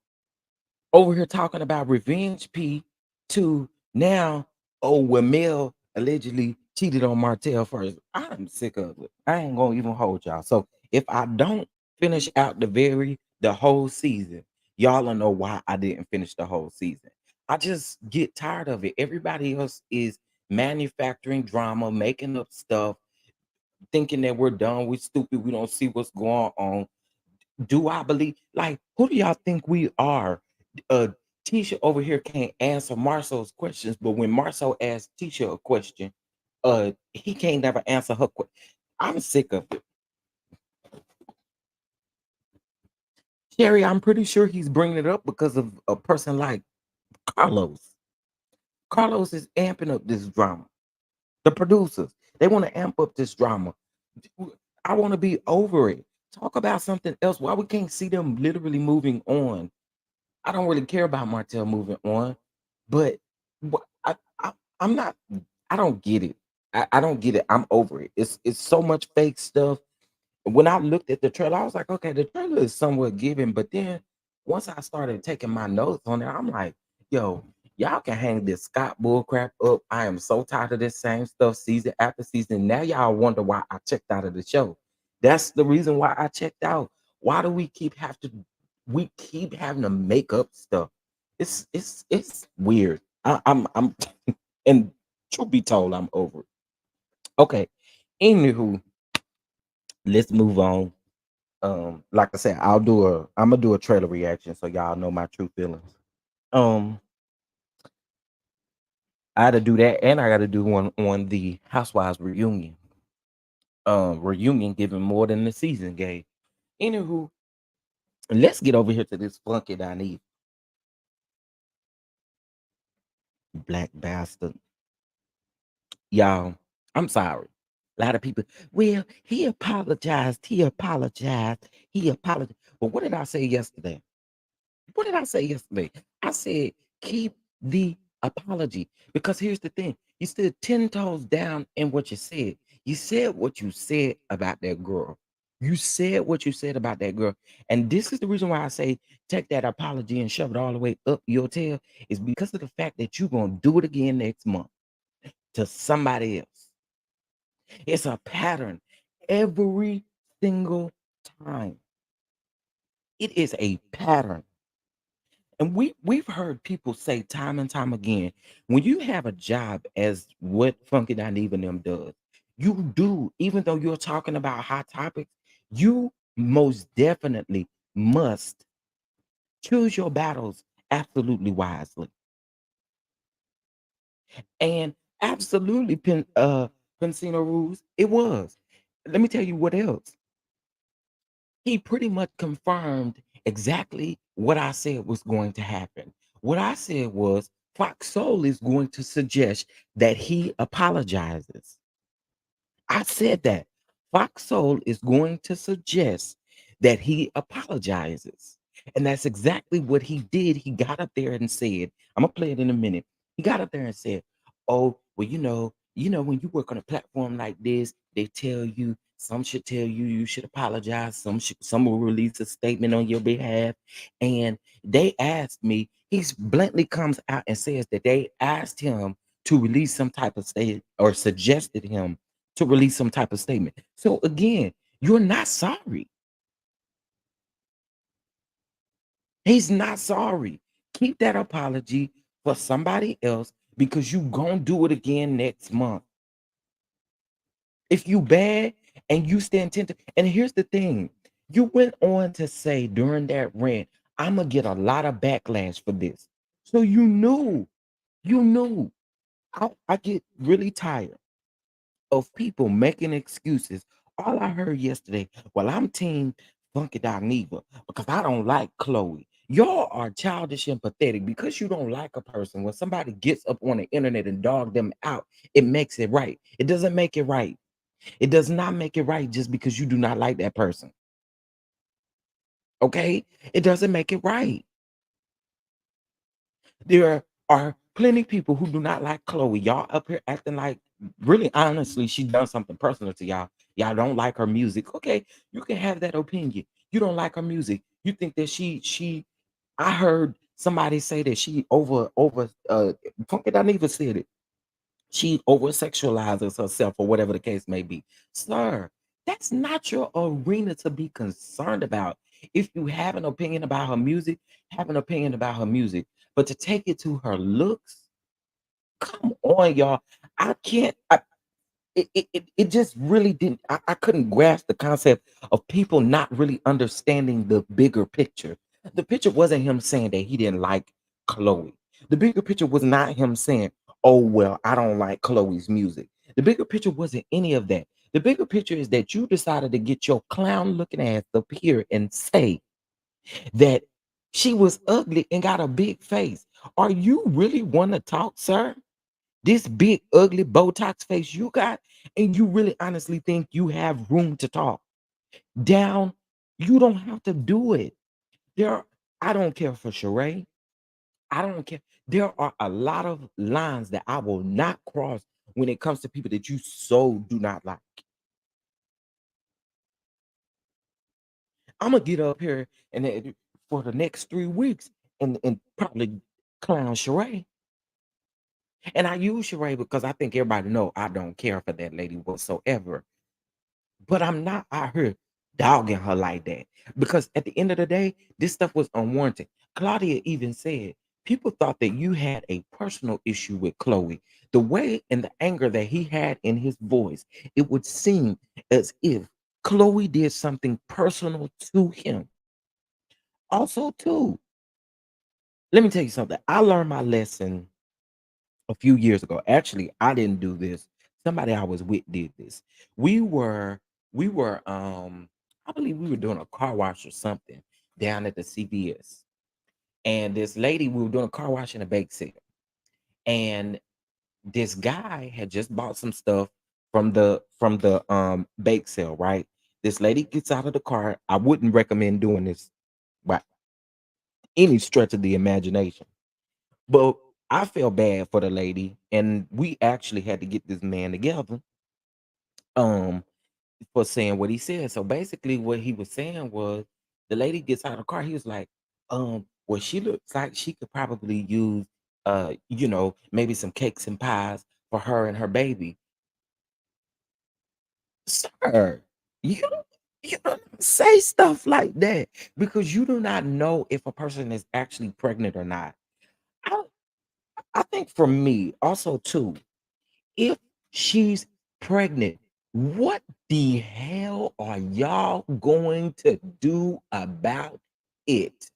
over here talking about revenge P to now, oh, well, Mel allegedly cheated on Martell first. I'm sick of it. I ain't gonna even hold y'all. So if I don't finish out the whole season, y'all will know why I didn't finish the whole season. I just get tired of it. Everybody else is manufacturing drama, making up stuff, thinking that we're done, we're stupid, we don't see what's going on. Do I believe, like, who do y'all think we are? Uh Tisha over here can't answer Marcel's questions, but when Marcel asks Tisha a question, he can't never answer her question. I'm sick of it. Sherry, I'm pretty sure he's bringing it up because of a person like Carlos. Carlos is amping up this drama. The producers, they want to amp up this drama. I want to be over it. Talk about something else. Why we can't see them literally moving on? I don't really care about Martell moving on, but I'm not. I don't get it. I don't get it. I'm over it. It's so much fake stuff. When I looked at the trailer, I was like, okay, the trailer is somewhat giving, but then once I started taking my notes on it, I'm like, yo, y'all can hang this Scott bull crap up. I am so tired of this same stuff season after season. Now y'all wonder why I checked out of the show. That's the reason why I checked out. Why do we keep having to make up stuff? It's weird. I'm and truth be told, I'm over it. Okay. Anywho, let's move on. Like I said, I'm gonna do a trailer reaction so y'all know my true feelings. Um, I had to do that, and I got to do one on the Housewives reunion. Reunion giving more than the season gave. Anywho, let's get over here to this funky Dineva black bastard, y'all. I'm sorry. A lot of people, well, he apologized. He apologized. He apologized. But what did I say yesterday? What did I say yesterday? I said, keep the apology. Because here's the thing, you stood 10 toes down in what you said. You said what you said about that girl. You said what you said about that girl. And this is the reason why I say take that apology and shove it all the way up your tail, is because of the fact that you're going to do it again next month to somebody else. It's a pattern every single time. It is a pattern. And we've heard people say time and time again, when you have a job as what Funky Dineva and them does, you do, even though you're talking about hot topics, you most definitely must choose your battles absolutely wisely. And absolutely, Pensino rules, it was. Let me tell you what else. He pretty much confirmed exactly what I said was going to happen. What I said was Fox Soul is going to suggest that he apologizes. I said that. Fox Soul is going to suggest that he apologizes. And that's exactly what he did. He got up there and said, I'm gonna play it in a minute. He got up there and said, oh, well, when you work on a platform like this, they tell you, some should tell you you should apologize, some will release a statement on your behalf. And they asked me, he bluntly comes out and says that they asked him to release some type of state, or suggested him to release some type of statement. So again, you're not sorry. He's not sorry. Keep that apology for somebody else, because you gonna do it again next month. If you bad and you stand 10 to, and here's the thing, you went on to say during that rant, I'm gonna get a lot of backlash for this. So you knew. I get really tired of people making excuses. All I heard yesterday, well, I'm team Funky Dineva because I don't like Chloe. Y'all are childish and pathetic because you don't like a person. When somebody gets up on the internet and dog them out, it makes it right. It doesn't make it right. It does not make it right just because you do not like that person. Okay? It doesn't make it right. There are plenty of people who do not like Chloe. Y'all up here acting like really honestly, she done something personal to y'all. Y'all don't like her music. Okay, you can have that opinion. You don't like her music. You think that I heard somebody say that she over Funky Dineva said it. She over sexualizes herself or whatever the case may be. Sir, that's not your arena to be concerned about. If you have an opinion about her music, have an opinion about her music. But to take it to her looks, come on, y'all. I can't. It just really didn't. I couldn't grasp the concept of people not really understanding the bigger picture. The picture wasn't him saying that he didn't like Chloe. The bigger picture was not him saying, "Oh well, I don't like Chloe's music." The bigger picture wasn't any of that. The bigger picture is that you decided to get your clown looking ass up here and say that she was ugly and got a big face. Are you really want to talk, sir? This big, ugly Botox face you got, and you really honestly think you have room to talk down, you don't have to do it. There, I don't care for Sheree. I don't care. There are a lot of lines that I will not cross when it comes to people that you so do not like. I'm gonna get up here and for the next 3 weeks and probably clown Sheree. And I use Sheree because I think everybody know I don't care for that lady whatsoever. But I'm not out here dogging her like that because at the end of the day, this stuff was unwarranted. Claudia even said people thought that you had a personal issue with Chloe. The way and the anger that he had in his voice, it would seem as if Chloe did something personal to him. Also, too, let me tell you something. I learned my lesson a few years ago. Actually, I didn't do this. Somebody I was with did this. We were we were I believe we were doing a car wash or something down at the CVS. And this lady, we were doing a car wash and a bake sale. And this guy had just bought some stuff from the bake sale, right? This lady gets out of the car. I wouldn't recommend doing this by any stretch of the imagination. But I felt bad for the lady, and we actually had to get this man together um for saying what he said. So basically what he was saying was the lady gets out of the car, he was like, well, she looks like she could probably use maybe some cakes and pies for her and her baby. Sir, you you don't say stuff like that because you do not know if a person is actually pregnant or not. I, I think for me also too, if she's pregnant, what the hell are y'all going to do about it?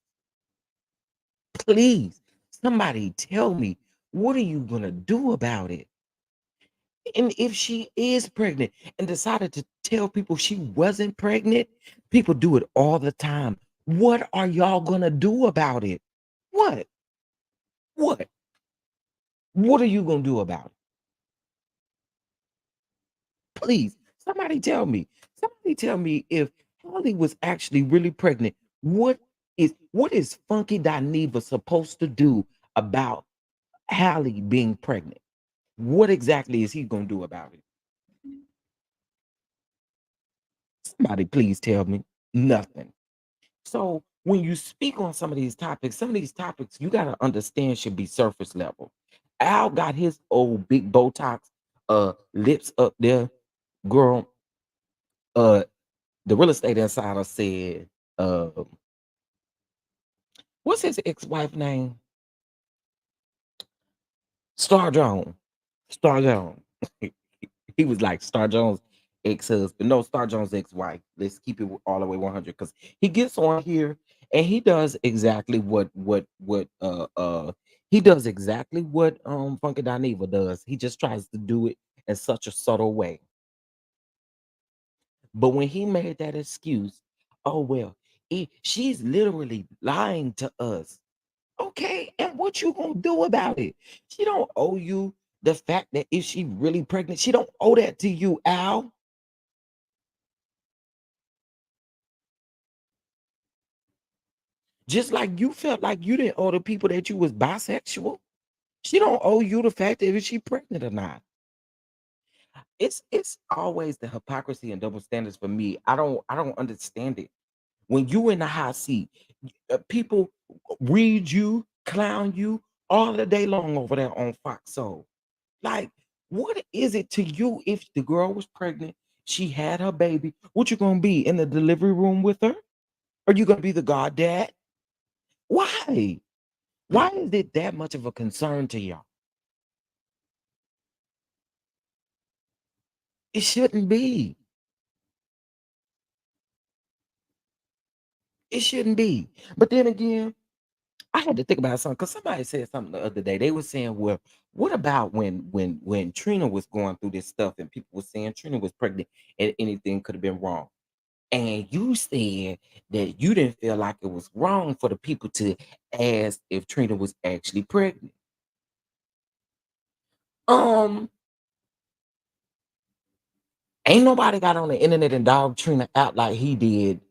Please, somebody tell me, what are you going to do about it? And if she is pregnant and decided to tell people she wasn't pregnant, people do it all the time. What are y'all going to do about it? What? What? What are you going to do about it? Please, somebody tell me. Somebody tell me if Holly was actually really pregnant. What is Funky Dineva supposed to do about Hallie being pregnant? What exactly is he gonna do about it? Somebody please tell me. Nothing. So when you speak on some of these topics you gotta understand should be surface level. Al got his old big Botox lips up there, girl. Uh the real estate insider said, uh, what's his ex-wife name? Star Jones. Star Jones. He was like Star Jones' ex-husband. No, Star Jones' ex-wife. Let's keep it all the way 100 because he gets on here and he does exactly what Funky Dineva does. He just tries to do it in such a subtle way. But when he made that excuse, oh well, she's literally lying to us. Okay, and what you gonna do about it? She don't owe you the fact that if she really pregnant, she don't owe that to you, Al. Just like you felt like you didn't owe the people that you was bisexual. She don't owe you the fact that if she pregnant or not. It's always the hypocrisy and double standards for me. I don't understand it. When you in the hot seat, people read you, clown you all the day long over there on Fox Soul. Like, what is it to you if the girl was pregnant, she had her baby? What you gonna be in the delivery room with her? Are you gonna be the goddad? Why? Why is it that much of a concern to y'all? It shouldn't be. It shouldn't be. But then again, I had to think about something because somebody said something the other day. They were saying, "Well, what about when Trina was going through this stuff and people were saying Trina was pregnant and anything could have been wrong?" And you said that you didn't feel like it was wrong for the people to ask if Trina was actually pregnant. Um, ain't nobody got on the internet and dog Trina out like he did.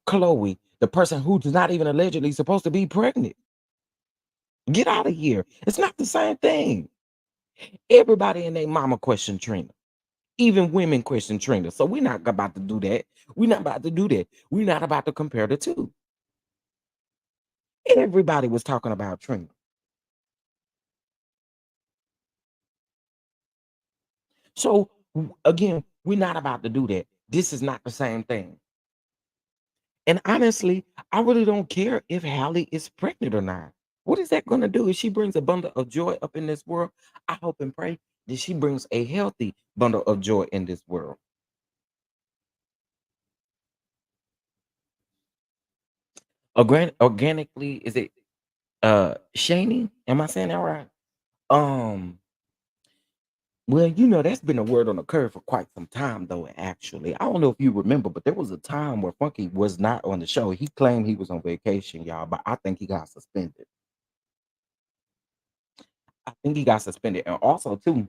Chloe, the person who's not even allegedly supposed to be pregnant. Get out of here. It's not the same thing. Everybody and their mama question Trina. Even women question Trina. So we're not about to do that. We're not about to do that. We're not about to compare the two. Everybody was talking about Trina. So again, we're not about to do that. This is not the same thing. And honestly, I really don't care if Hallie is pregnant or not. What is that going to do? If she brings a bundle of joy up in this world, I hope and pray that she brings a healthy bundle of joy in this world. Organically, is it Shani? Am I saying that right? Um, well, that's been a word on the curve for quite some time, though, actually. I don't know if you remember, but there was a time where Funky was not on the show. He claimed he was on vacation, y'all, but I think he got suspended. I think he got suspended. And also, too,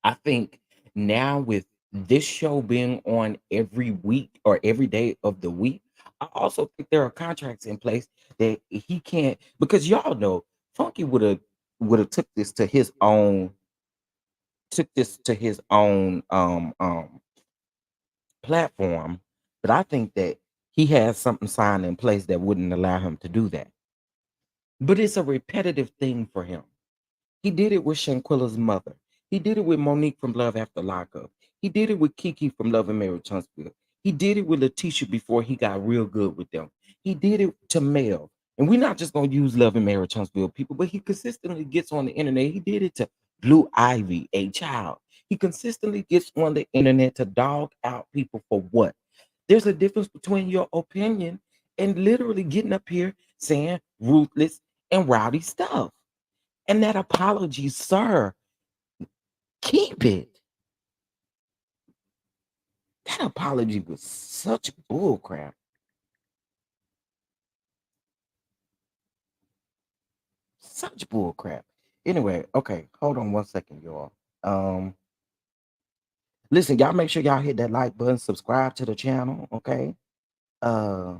I think now with this show being on every week or every day of the week, I also think there are contracts in place that he can't, because y'all know Funky would have took this to his own platform, but I think that he has something signed in place that wouldn't allow him to do that. But it's a repetitive thing for him. He did it with Shanquilla's mother. He did it with Monique from Love After Lockup. He did it with Kiki from Love and Marriage Huntsville. He did it with Letitia before he got real good with them. He did it to Mel. And we're not just going to use Love and Marriage Huntsville people, but he consistently gets on the internet. He did it to Blue Ivy, a child. He consistently gets on the internet to dog out people for what? There's a difference between your opinion and literally getting up here saying ruthless and rowdy stuff. And that apology, sir, keep it. That apology was such bull crap. Such bull crap. Anyway, okay, hold on one second, y'all. Um, listen, y'all make sure y'all hit that like button, subscribe to the channel, okay? Uh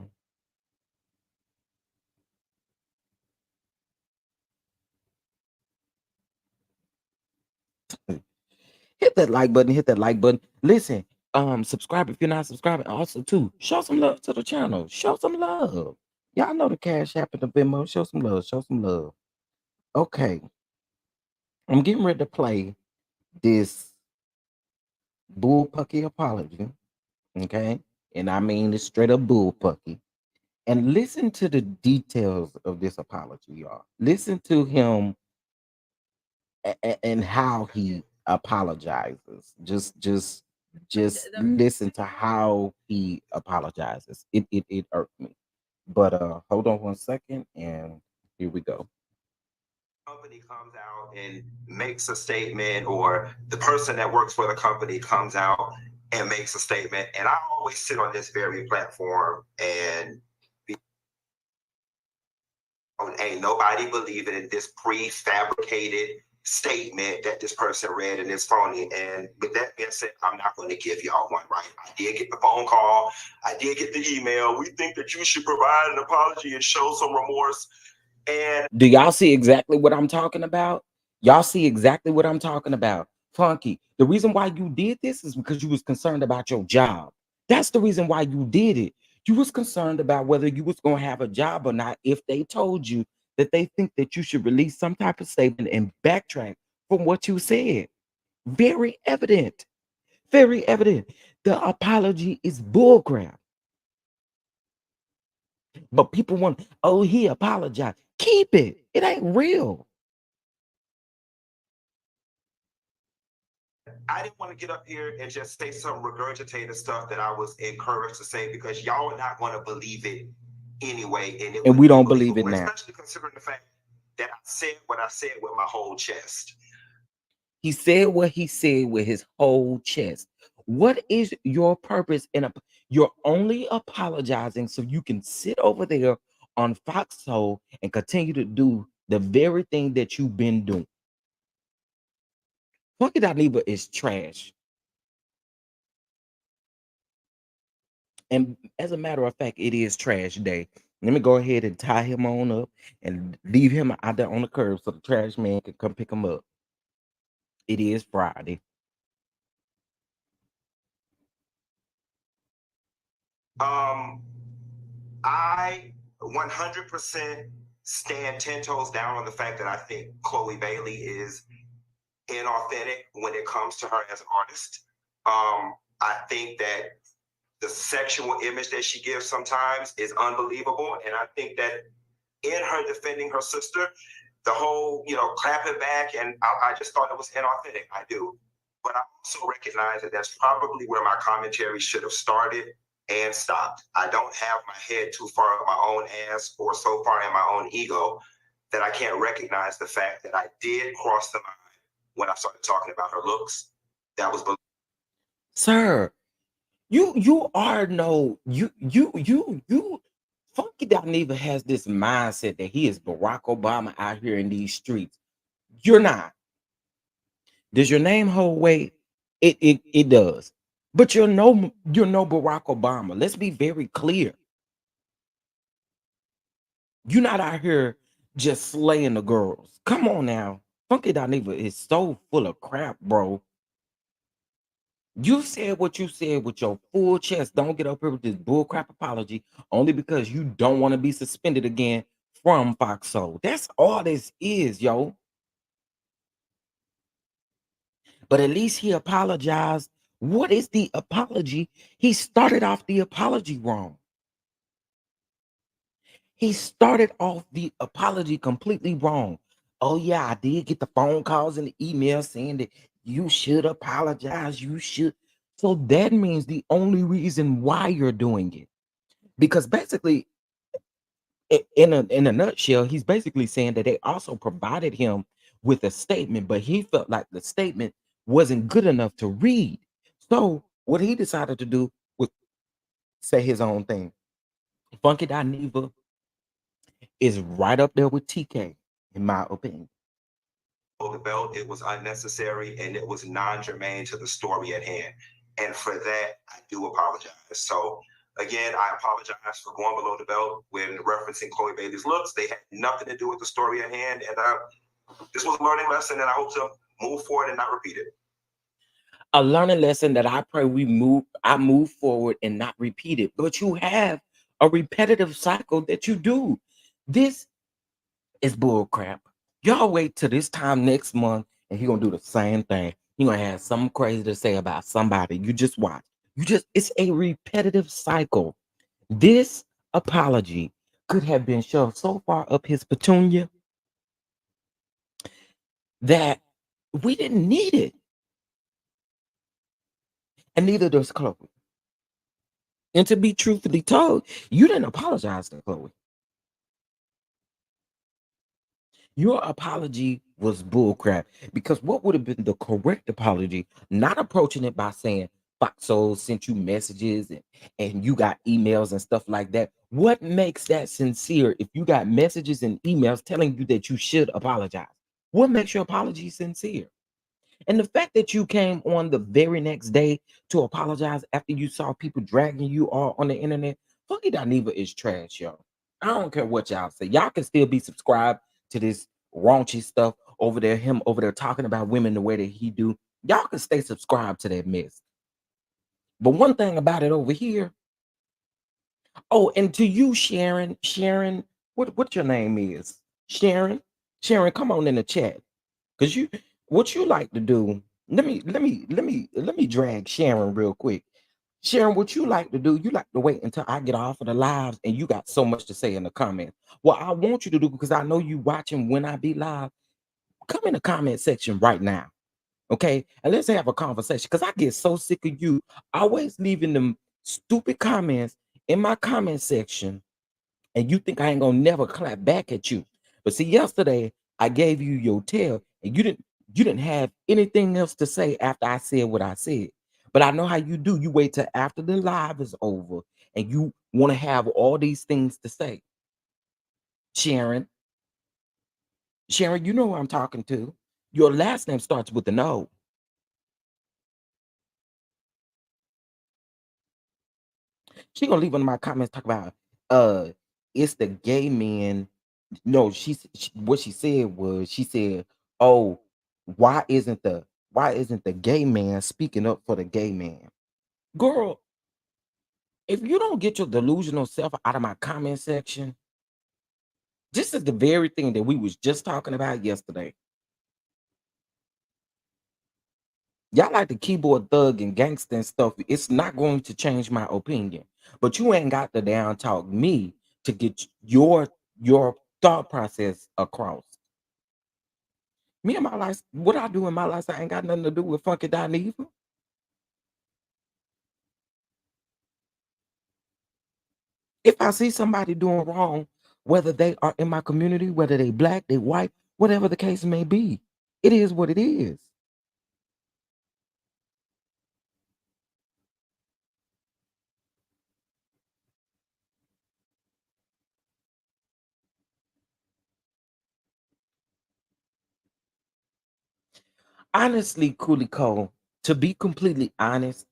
hit that like button, hit that like button. Listen, subscribe if you're not subscribing. Also, too, show some love to the channel. Show some love. Y'all know the Cash App and the Venmo. Show some love. Show some love. Okay, I'm getting ready to play this bullpucky apology, okay? And I mean it's straight up bullpucky. And listen to the details of this apology, y'all. Listen to him and how he apologizes. Just listen to how he apologizes. It irked me. But hold on one second and here we go. Company comes out and makes a statement, or the person that works for the company comes out and makes a statement. And I always sit on this very platform and ain't nobody believing in this prefabricated statement that this person read and it's phony. And with that being said, I'm not going to give y'all one, right? I did get the phone call, I did get the email. We think that you should provide an apology and show some remorse. And do y'all see exactly what I'm talking about? Y'all see exactly what I'm talking about. Funky, the reason why you did this is because you was concerned about your job. That's the reason why you did it. You was concerned about whether you was going to have a job or not if they told you that they think that you should release some type of statement and backtrack from what you said. Very evident. Very evident. The apology is bullcrap. But people want, oh, he apologized. Keep it. It ain't real. I didn't want to get up here and just say some regurgitated stuff that I was encouraged to say because y'all are not going to believe it anyway, and it And would we be don't believe it believable, now. especially considering the fact that I said what I said with my whole chest. He said what he said with his whole chest. What is your purpose in a you're only apologizing so you can sit over there on Foxhole and continue to do the very thing that you've been doing. Funky Dineva is trash. And as a matter of fact, it is trash day. Let me go ahead and tie him on up and leave him out there on the curb so the trash man can come pick him up. It is Friday. I 100% stand 10 toes down on the fact that I think Chloe Bailey is inauthentic when it comes to her as an artist. I think that the sexual image that she gives sometimes is unbelievable. And I think that in her defending her sister, the whole, clapping back, and I just thought it was inauthentic. I do. But I also recognize that that's probably where my commentary should have started and stopped. I don't have my head too far up my own ass or so far in my own ego that I can't recognize the fact that I did cross the line when I started talking about her looks. That was Sir, you are no you Funky Dineva has this mindset that he is Barack Obama out here in these streets. You're not. Does your name hold weight? It does. But you're no Barack Obama. Let's be very clear. You're not out here just slaying the girls. Come on now. Funky Dineva is so full of crap, bro. You said what you said with your full chest. Don't get up here with this bullcrap apology only because you don't want to be suspended again from Fox Soul. That's all this is, yo. But at least he apologized. What is the apology? He started off the apology wrong. He started off the apology completely wrong. Oh, yeah, I did get the phone calls and the emails saying that you should apologize. You should. So that means the only reason why you're doing it. Because basically, in a nutshell, he's basically saying that they also provided him with a statement, but he felt like the statement wasn't good enough to read. So what he decided to do was say his own thing. Funky Dineva is right up there with TK, in my opinion. the belt. It was unnecessary and it was non-germane to the story at hand. And for that, I do apologize. So again, I apologize for going below the belt when referencing Chloe Bailey's looks. They had nothing to do with the story at hand. And this was a learning lesson, and I hope to move forward and not repeat it. A learning lesson that I pray I move forward and not repeat it. But you have a repetitive cycle that you do. This is bull crap. Y'all wait till this time next month and he gonna do the same thing. He gonna have something crazy to say about somebody. You just watch. It's a repetitive cycle. This apology could have been shoved so far up his petunia that we didn't need it. And neither does Chloe. And to be truthfully told, you didn't apologize to Chloe. Your apology was bullcrap because what would have been the correct apology? Not approaching it by saying Foxo sent you messages and you got emails and stuff like that. What makes that sincere if you got messages and emails telling you that you should apologize? What makes your apology sincere? And the fact that you came on the very next day to apologize after you saw people dragging you all on the internet, Funky Dineva is trash, yo. I don't care what y'all say. Y'all can still be subscribed to this raunchy stuff over there, him over there talking about women the way that he do. Y'all can stay subscribed to that mess. But one thing about it over here, oh, and to you, Sharon, what your name is? Sharon, Sharon, come on in the chat. Cause you what you like to do. Let me drag Sharon real quick. Sharon, what you like to do, you like to wait until I get off of the lives and you got so much to say in the comments. What I want you to do, because I know you watching when I be live, come in the comment section right now. Okay. And let's have a conversation. Cause I get so sick of you always leaving them stupid comments in my comment section, and you think I ain't gonna never clap back at you. But see, yesterday I gave you your tail, and you didn't have anything else to say after I said what I said. But I know how you do. You wait till after the live is over, and you want to have all these things to say. Sharon, Sharon, you know who I'm talking to. Your last name starts with an O. She gonna leave one of my comments talk about uh it's the gay men. No, what she said was she said, "Oh, why isn't the gay man speaking up for the gay man?" Girl, if you don't get your delusional self out of my comment section, this is the very thing that we was just talking about yesterday. Y'all like the keyboard thug and gangster and stuff. It's not going to change my opinion. But you ain't got to down talk me to get your thought process across. Me and my life, what I do in my life, I ain't got nothing to do with Funky Dineva. If I see somebody doing wrong, whether they are in my community, whether they black, they white, whatever the case may be, it is what it is. Honestly, Cooley Cole, to be completely honest,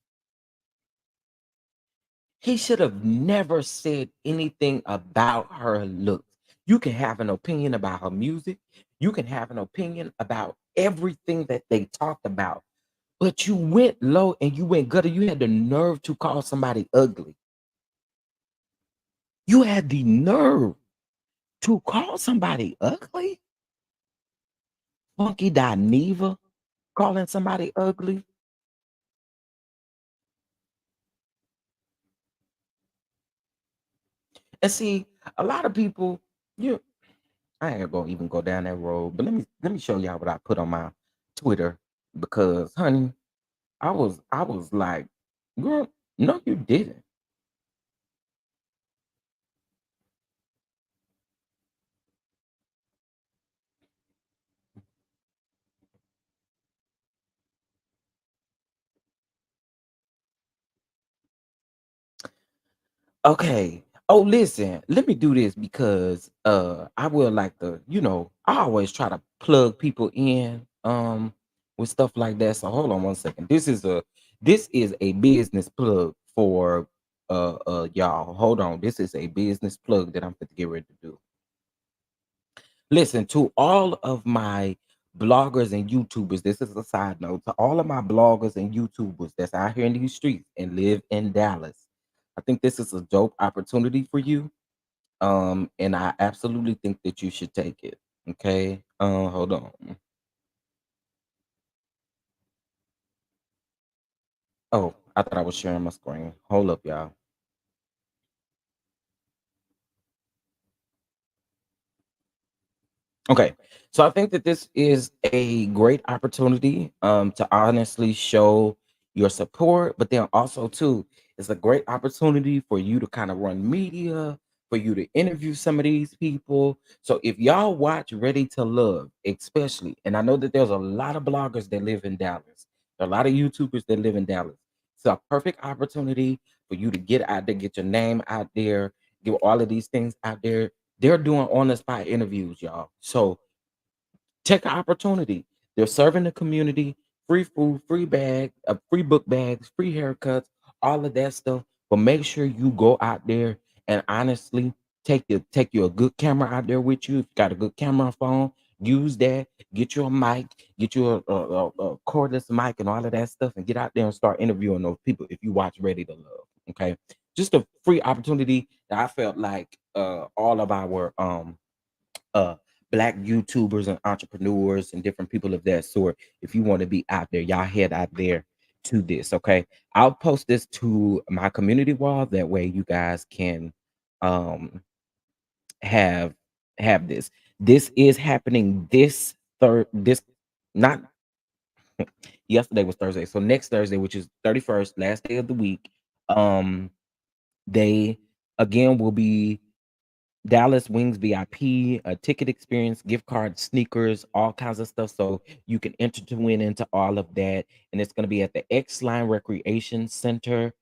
he should have never said anything about her looks. You can have an opinion about her music. You can have an opinion about everything that they talked about. But you went low and you went gutter. You had the nerve to call somebody ugly. You had the nerve to call somebody ugly? Funky Dineva calling somebody ugly? And see, a lot of people, you I ain't gonna even go down that road, but let me show y'all what I put on my Twitter because honey, I was like, girl, no, you didn't. Okay. Oh, listen, let me do this because I will like to, I always try to plug people in with stuff like that. So hold on one second. This is a business plug for y'all. Hold on. This is a business plug that I'm going to get ready to do. Listen, to all of my bloggers and YouTubers, this is a side note. To all of my bloggers and YouTubers that's out here in these streets and live in Dallas, I think this is a dope opportunity for you. And I absolutely think that you should take it. Okay. Hold on. Oh, I thought I was sharing my screen. Hold up, y'all. Okay. So I think that this is a great opportunity to honestly show your support, but then also too, it's a great opportunity for you to kind of run media, for you to interview some of these people. So if y'all watch Ready to Love, especially, and I know that there's a lot of bloggers that live in Dallas, there are a lot of YouTubers that live in Dallas. It's a perfect opportunity for you to get out there, get your name out there, get all of these things out there. They're doing on the spot interviews, y'all. So take an opportunity. They're serving the community free food, free bag, free book bags, free haircuts, all of that stuff. But make sure you go out there and honestly take you a good camera out there with you. If you got a good camera phone, Use that. Get you a mic. Get you a cordless mic and all of that stuff, and get out there and start interviewing those people. If you watch Ready to Love, okay, just a free opportunity that I felt like all of our uh black YouTubers and entrepreneurs and different people of that sort. If you want to be out there, y'all head out there to this. Okay. I'll post this to my community wall. That way you guys can um have this. This is happening this not yesterday was Thursday. So next Thursday, which is 31st, last day of the week, um, they again will be Dallas Wings VIP, a ticket experience, gift card, sneakers, all kinds of stuff. So you can enter to win into all of that. And it's going to be at the X Line Recreation Center,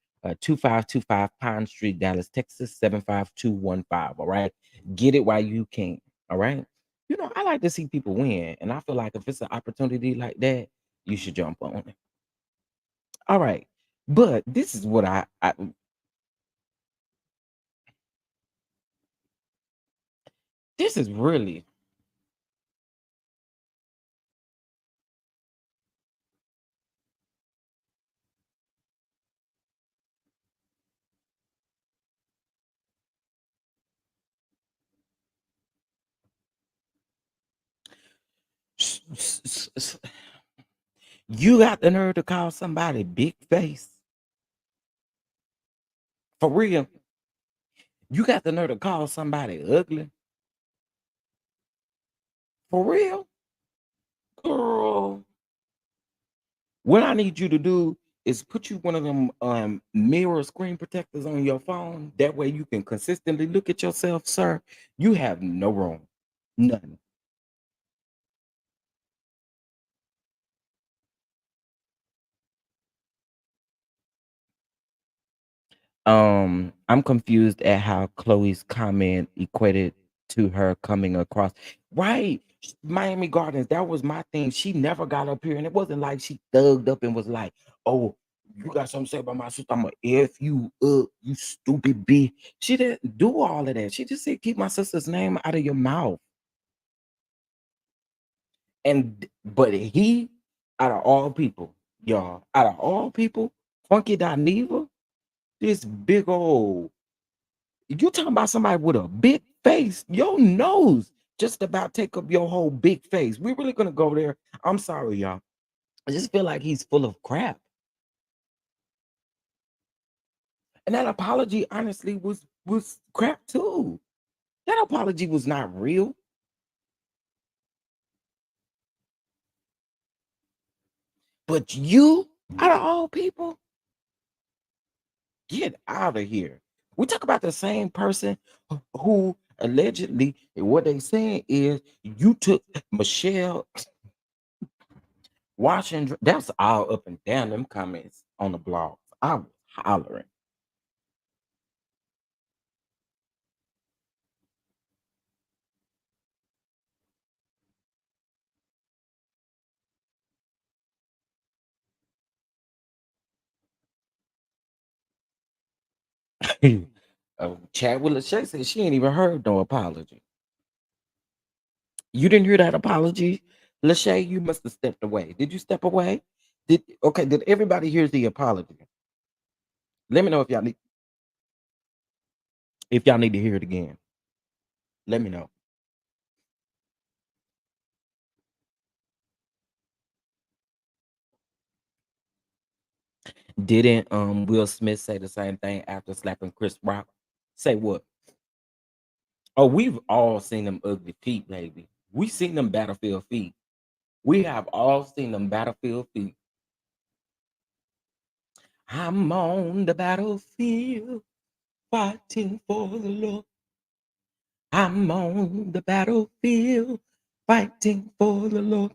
2525 Pine Street, Dallas, Texas, 75215. All right. Get it while you can. All right. You know, I like to see people win. And I feel like if it's an opportunity like that, you should jump on it. All right. But this is what I this is really you got the nerve to call somebody big face. For real. You got the nerve to call somebody ugly. For real. Girl. What I need you to do is put you one of them mirror screen protectors on your phone. That way you can consistently look at yourself, sir. You have no room. None. I'm confused at how Chloe's comment equated to her coming across. Right. Miami Gardens, that was my thing. She never got up here, and it wasn't like she thugged up and was like, oh, you got something to say about my sister? I'm gonna F you up, you stupid B. She didn't do all of that. She just said, keep my sister's name out of your mouth. And but he, out of all people, y'all, out of all people, Funky Dineva, this big old you talking about somebody with a big face, your nose just about take up your whole big face. We really gonna go there. I'm sorry, y'all. I just feel like he's full of crap. And that apology, honestly, was crap too. That apology was not real. But you, out of all people, get out of here. We talk about the same person who allegedly, what they saying is you took Michelle watching that's all up and down them comments on the blogs. I was hollering. Chad with Lachey said she ain't even heard no apology. You didn't hear that apology, Lachey? You must have stepped away. Did you step away? Did everybody hear the apology? Let me know if y'all need to hear it again. Let me know. Didn't Will Smith say the same thing after slapping Chris Rock? Say what? Oh, we've all seen them ugly feet, baby. We seen them battlefield feet. We have all seen them battlefield feet. I'm on the battlefield fighting for the Lord. I'm on the battlefield fighting for the Lord.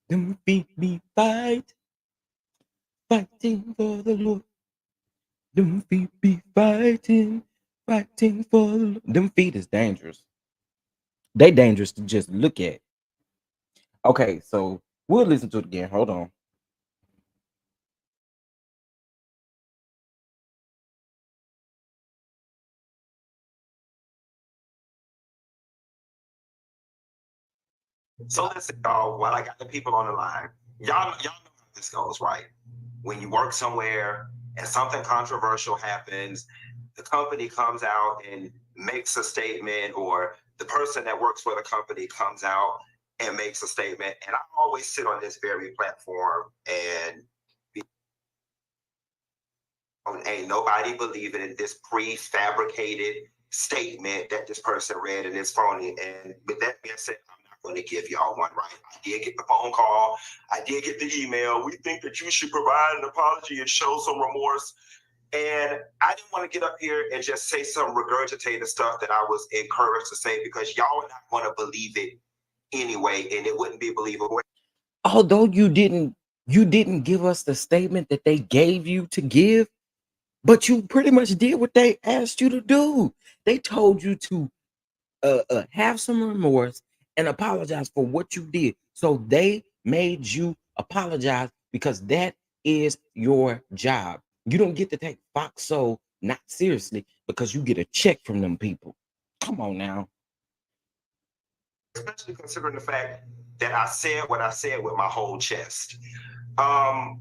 Them feet be fighting for the Lord. Them feet be fighting for the Lord. Them feet is dangerous. They dangerous to just look at. Okay, so we'll listen to it again. Hold on. So listen, y'all, while I got the people on the line, y'all know how this goes, right? When you work somewhere and something controversial happens, the company comes out and makes a statement, or the person that works for the company comes out and makes a statement. And I always sit on this very platform and ain't nobody believing in this prefabricated statement that this person read and it's phony. And with that being said, I'm not going to give y'all one, right? I did get the phone call. I did get the email. We think that you should provide an apology and show some remorse. And I didn't want to get up here and just say some regurgitated stuff that I was encouraged to say, because y'all are not going to believe it anyway, and it wouldn't be believable. Although you didn't give us the statement that they gave you to give, but you pretty much did what they asked you to do. They told you to have some remorse and apologize for what you did. So they made you apologize because that is your job. You don't get to take Fox Soul not seriously because you get a check from them people. Come on now. Especially considering the fact that I said what I said with my whole chest. I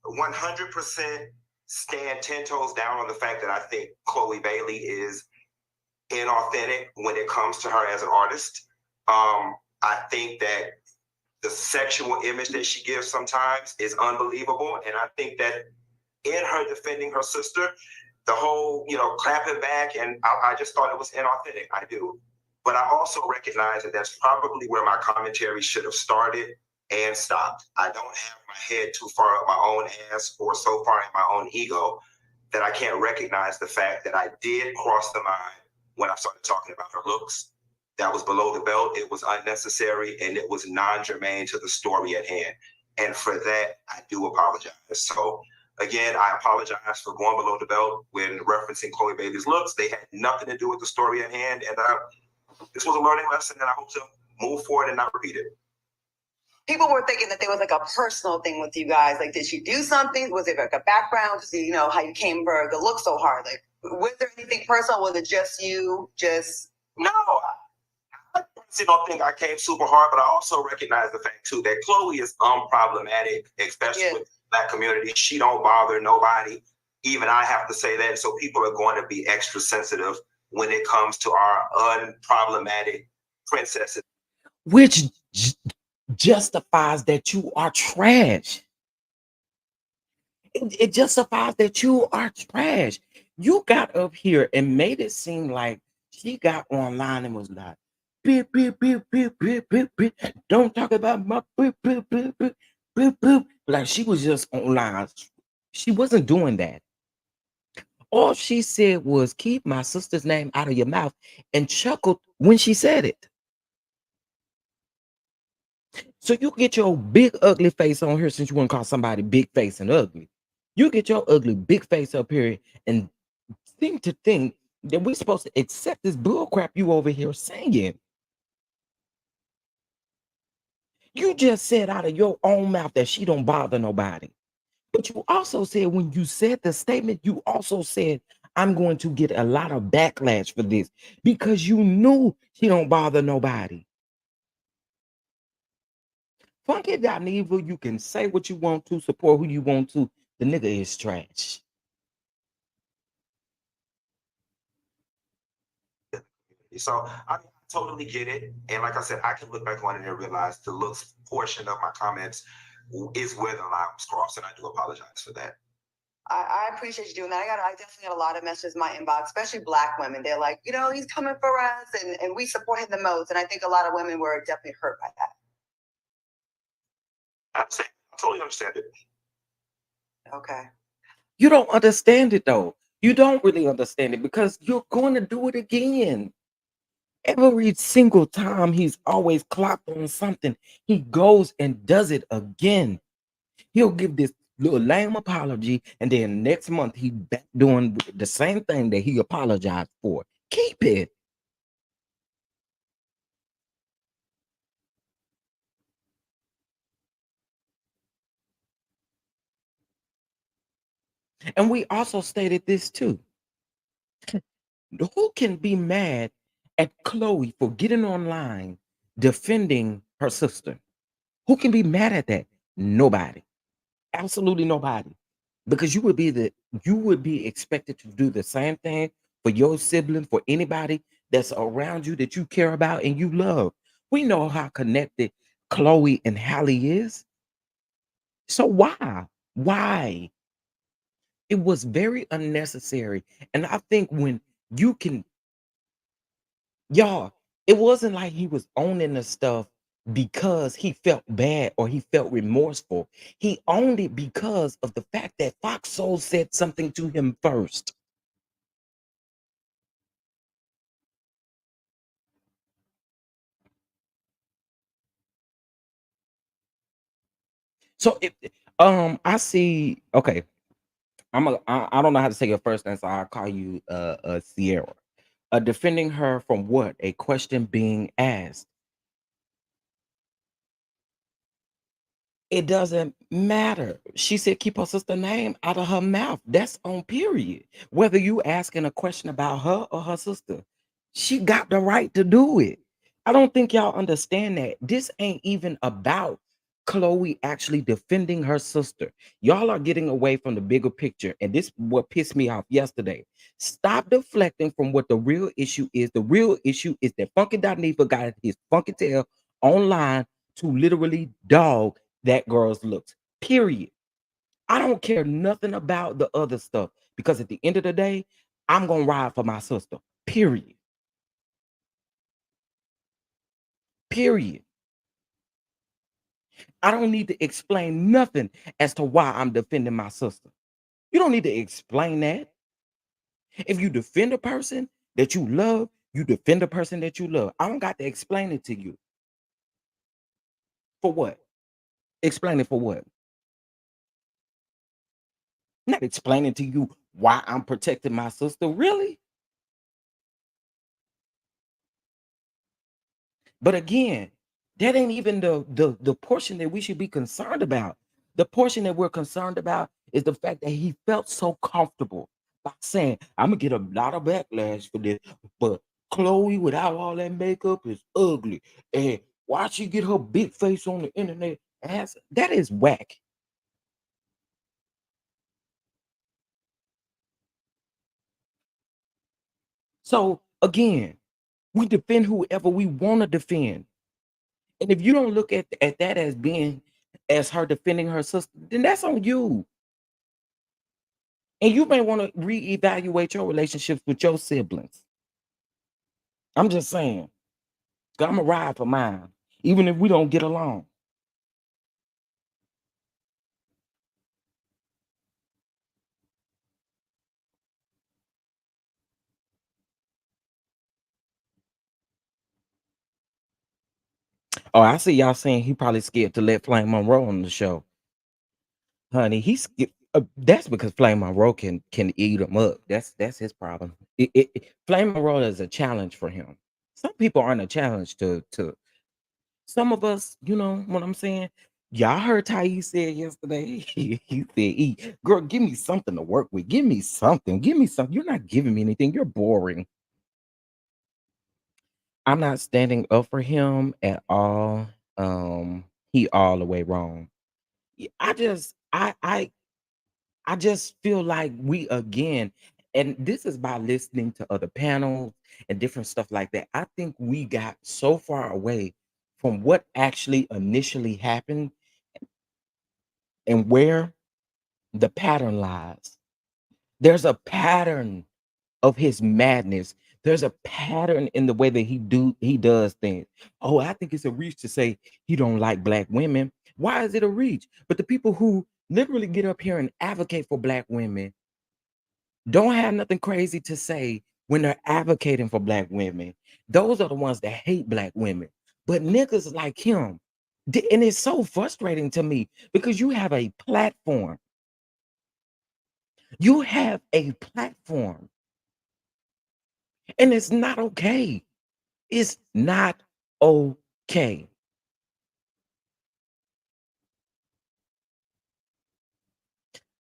100% stand 10 toes down on the fact that I think Chloe Bailey is inauthentic when it comes to her as an artist. I think that the sexual image that she gives sometimes is unbelievable. And I think that in her defending her sister, the whole, clapping back, and I just thought it was inauthentic. I do. But I also recognize that that's probably where my commentary should have started and stopped. I don't have my head too far up my own ass or so far in my own ego that I can't recognize the fact that I did cross the line when I started talking about her looks. That was below the belt. It was unnecessary, and it was non-germane to the story at hand. And for that, I do apologize. So again, I apologize for going below the belt when referencing Chloe Bailey's looks. They had nothing to do with the story at hand. And this was a learning lesson, and I hope to move forward and not repeat it. People were thinking that there was like a personal thing with you guys. Like, did she do something? Was it like a background? Just, how you came for the look so hard? Like, was there anything personal? Was it just you? No, I honestly don't think I came super hard, but I also recognize the fact too that Chloe is unproblematic, especially with the Black community. She don't bother nobody. Even I have to say that. So people are going to be extra sensitive when it comes to our unproblematic princesses. Which justifies that you are trash. It justifies that you are trash. You got up here and made it seem like she got online and was like, beep, beep, beep, beep, beep, beep, beep. Don't talk about my beep, beep, beep, beep, beep, beep. Like she was just online. She wasn't doing that. All she said was keep my sister's name out of your mouth and chuckled when she said it. So you get your big ugly face on here, since you want to call somebody big face and ugly. You get your ugly big face up here and think that we're supposed to accept this bull crap you over here saying. You just said out of your own mouth that she don't bother nobody. But you also said, when you said the statement, you also said, I'm going to get a lot of backlash for this because you knew she don't bother nobody. Funky Dineva, you can say what you want to, support who you want to. The nigga is trash. So I totally get it. And like I said, I can look back on it and realize the looks portion of my comments is where the line was crossed. And I do apologize for that. I appreciate you doing that. I definitely got a lot of messages in my inbox, especially Black women. They're like, he's coming for us, and we support him the most. And I think a lot of women were definitely hurt by that. I totally understand it. Okay. You don't understand it though. You don't really understand it because you're going to do it again. Every single time he's always clocked on something, he goes and does it again. He'll give this little lame apology, and then next month he back doing the same thing that he apologized for. Keep it. And we also stated this too. Who can be mad at Chloe for getting online defending her sister. Who can be mad at that? Nobody. Absolutely nobody. Because you would be expected to do the same thing for your sibling, for anybody that's around you that you care about and you love. We know how connected Chloe and Halle is. So why? Why? It was very unnecessary. And I think when you can, y'all, it wasn't like he was owning the stuff because he felt bad or he felt remorseful. He owned it because of the fact that Fox Soul said something to him first. So I see, okay, I don't know how to say your first name, so I'll call you Sierra. Defending her from what? A question being asked. It doesn't matter. She said keep her sister name out of her mouth. That's on period. Whether you asking a question about her or her sister, she got the right to do it. I don't think y'all understand that. This ain't even about Chloe actually defending her sister. Y'all are getting away from the bigger picture, and this what pissed me off yesterday. Stop deflecting from what the real issue is. The real issue is that Funky Dineva got his funky tail online to literally dog that girl's looks. Period. I don't care nothing about the other stuff because at the end of the day, I'm gonna ride for my sister. Period. Period. I don't need to explain nothing as to why I'm defending my sister. You don't need to explain that. If you defend a person that you love, you defend a person that you love. I don't got to explain it to you. For what? Explain it for what? Not explaining to you why I'm protecting my sister. Really? But again, that ain't even the portion that we should be concerned about. The portion that we're concerned about is the fact that he felt so comfortable by saying, I'm gonna get a lot of backlash for this, but Chloe without all that makeup is ugly. And why she get her big face on the internet? That is whack. So again, we defend whoever we want to defend. And if you don't look at that as being as her defending her sister, then that's on you. And you may want to reevaluate your relationships with your siblings. I'm just saying, 'cause I'm a ride for mine, even if we don't get along. Oh, I see y'all saying he probably scared to let Flame Monroe on the show. Honey, that's because Flame Monroe can eat him up. That's his problem. Flame Monroe is a challenge for him. Some people aren't a challenge to some of us, you know what I'm saying? Y'all heard Ty said yesterday. He said, girl, give me something to work with. Give me something. Give me something. You're not giving me anything. You're boring. I'm not standing up for him at all. He all the way wrong. I just feel like we again, and this is by listening to other panels and different stuff like that. I think we got so far away from what actually initially happened and where the pattern lies. There's a pattern of his madness. There's a pattern in the way that he does things. Oh, I think it's a reach to say he don't like black women. Why is it a reach? But the people who literally get up here and advocate for black women don't have nothing crazy to say when they're advocating for black women. Those are the ones that hate black women. But niggas like him, and it's so frustrating to me because you have a platform. You have a platform, and it's not okay. It's not okay.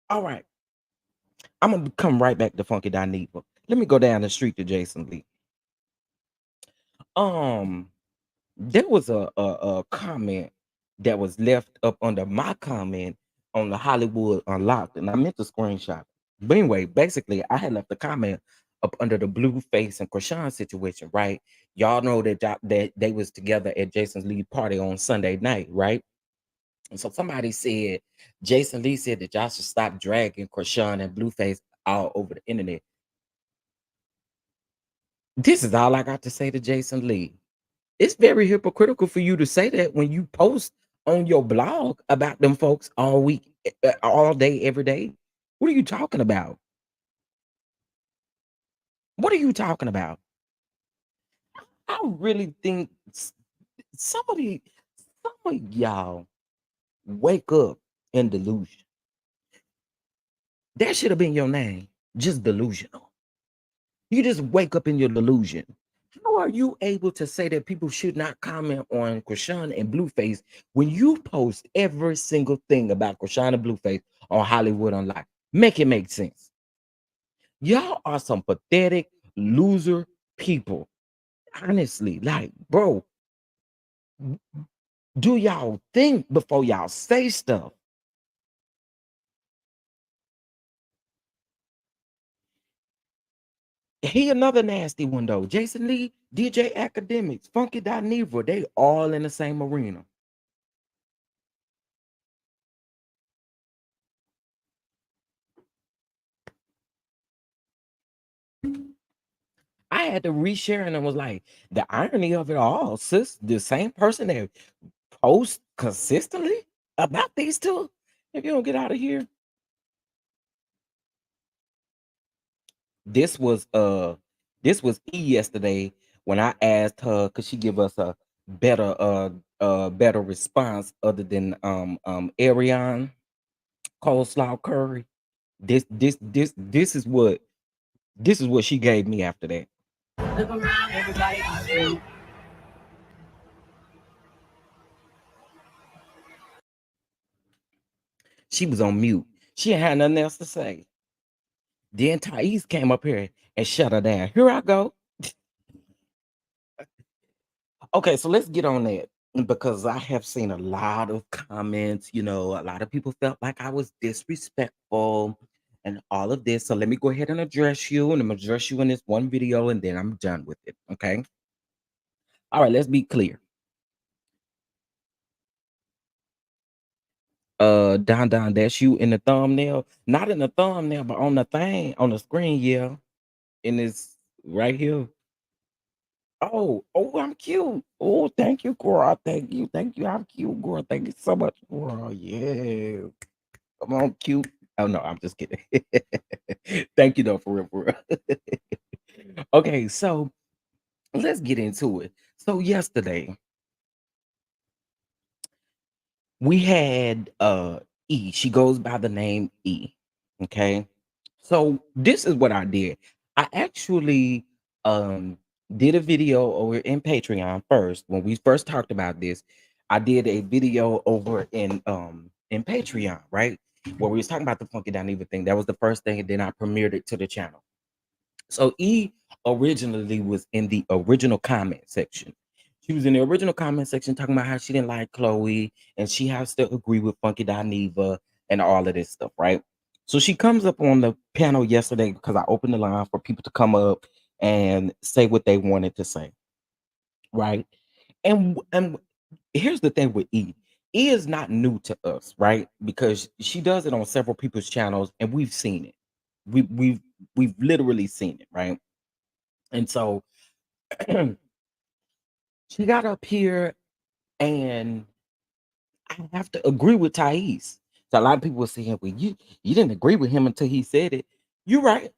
All right, I'm gonna come right back to Funky Dineva. Let me go down the street to Jason Lee. Um, There was a comment that was left up under my comment on the Hollywood Unlocked, and I meant to screenshot it. But anyway, basically, I had left a comment up under the Blueface and Krishan situation, right? Y'all know that they was together at Jason Lee's party on Sunday night, right? And so somebody said, Jason Lee said that y'all should stop dragging Krishan and Blueface all over the internet. This is all I got to say to Jason Lee. It's very hypocritical for you to say that when you post on your blog about them folks all week, all day, every day. What are you talking about? What are you talking about? I really think somebody, some of y'all wake up in delusion. That should have been your name, just delusional. You just wake up in your delusion. How are you able to say that people should not comment on Krishan and Blueface when you post every single thing about Krishan and Blueface on Hollywood Unlocked? Make it make sense. Y'all are some pathetic loser people. Honestly, like, bro, do y'all think before y'all say stuff? He another nasty one though. Jason Lee, DJ Academics, Funky Dineva, they all in the same arena. I had to reshare and I was like, the irony of it all, sis, the same person that posts consistently about these two. If you don't get out of here, this was E yesterday when I asked her could she give us a better response other than Ariane coleslaw curry. This is what she gave me after that. Look around, everybody. She was on mute. She ain't had nothing else to say. Then Thais came up here and shut her down. Here I go. Okay, so let's get on that because I have seen a lot of comments. You know, a lot of people felt like I was disrespectful and all of this. So let me go ahead and address you, and I'm gonna address you in this one video, and then I'm done with it. Okay. All right, let's be clear. Don, that's you in the thumbnail. Not in the thumbnail, but on the thing, on the screen, yeah. In this right here. Oh, I'm cute. Oh, thank you, girl. Thank you. I'm cute, girl. Thank you so much, girl. Yeah, come on, cute. Oh no, I'm just kidding. Thank you though, for real, for real. Okay, so let's get into it. So yesterday we had E. She goes by the name E. Okay. So this is what I did. I actually did a video over in Patreon first. When we first talked about this, I did a video over in Patreon, right? Where we was talking about the Funky Dineva thing. That was the first thing, and then I premiered it to the channel. So E originally was in the original comment section. She was in the original comment section talking about how she didn't like Chloe and she has to agree with Funky Dineva and all of this stuff, right? So she comes up on the panel yesterday because I opened the line for people to come up and say what they wanted to say, right? And here's the thing with E. E is not new to us, right? Because she does it on several people's channels and we've seen it. We've literally seen it, right? And so she got up here, and I have to agree with Thais. So a lot of people were saying, "Well, you didn't agree with him until he said it." You're right.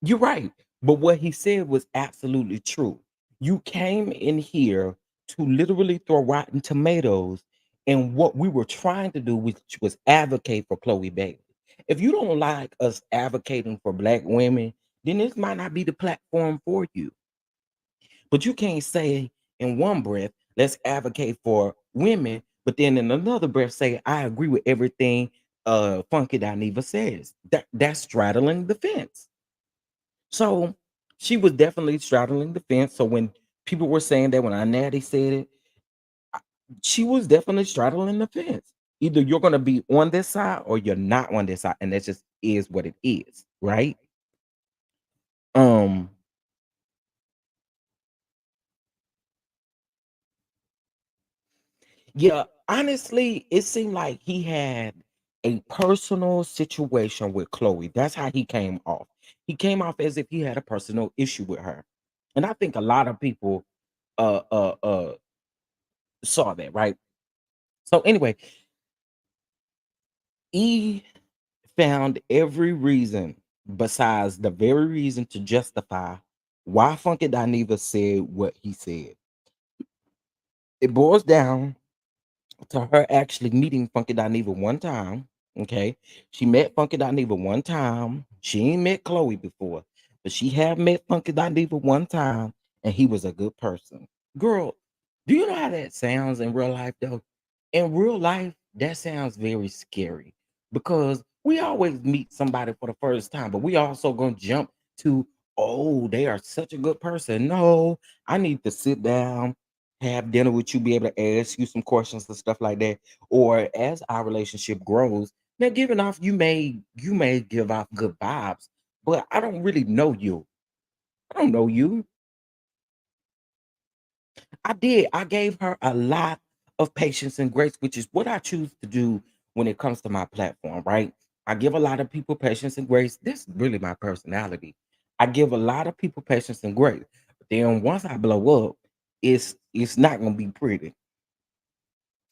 You're right. But what he said was absolutely true. You came in here to literally throw rotten tomatoes in what we were trying to do, which was advocate for Chloe Bailey. If you don't like us advocating for Black women, then this might not be the platform for you. But you can't say in one breath, let's advocate for women, but then in another breath say, I agree with everything Funky Dineva says. That's straddling the fence. So she was definitely straddling the fence. So when people were saying that, when I Natty said it, she was definitely straddling the fence. Either you're gonna be on this side or you're not on this side, and that just is what it is, right? Um, yeah, honestly, it seemed like he had a personal situation with Chloe. That's how he came off. He came off as if he had a personal issue with her. And I think a lot of people saw that, right? So anyway, E found every reason besides the very reason to justify why Funky Dineva said what he said. It boils down to her actually meeting Funky Dineva one time. Okay. She met Funky Dineva one time. She ain't met Chloe before, but she have met Funky Dineva one time, and he was a good person. Girl, do you know how that sounds in real life though? In real life, that sounds very scary because we always meet somebody for the first time, but we also gonna jump to, oh, they are such a good person. No, I need to sit down, have dinner with you, be able to ask you some questions and stuff like that. Or as our relationship grows, now giving off you may give off good vibes, but I don't really know you. I don't know you. I did. I gave her a lot of patience and grace, which is what I choose to do when it comes to my platform, right? I give a lot of people patience and grace. This is really my personality. I give a lot of people patience and grace. But then once I blow up, it's not gonna be pretty.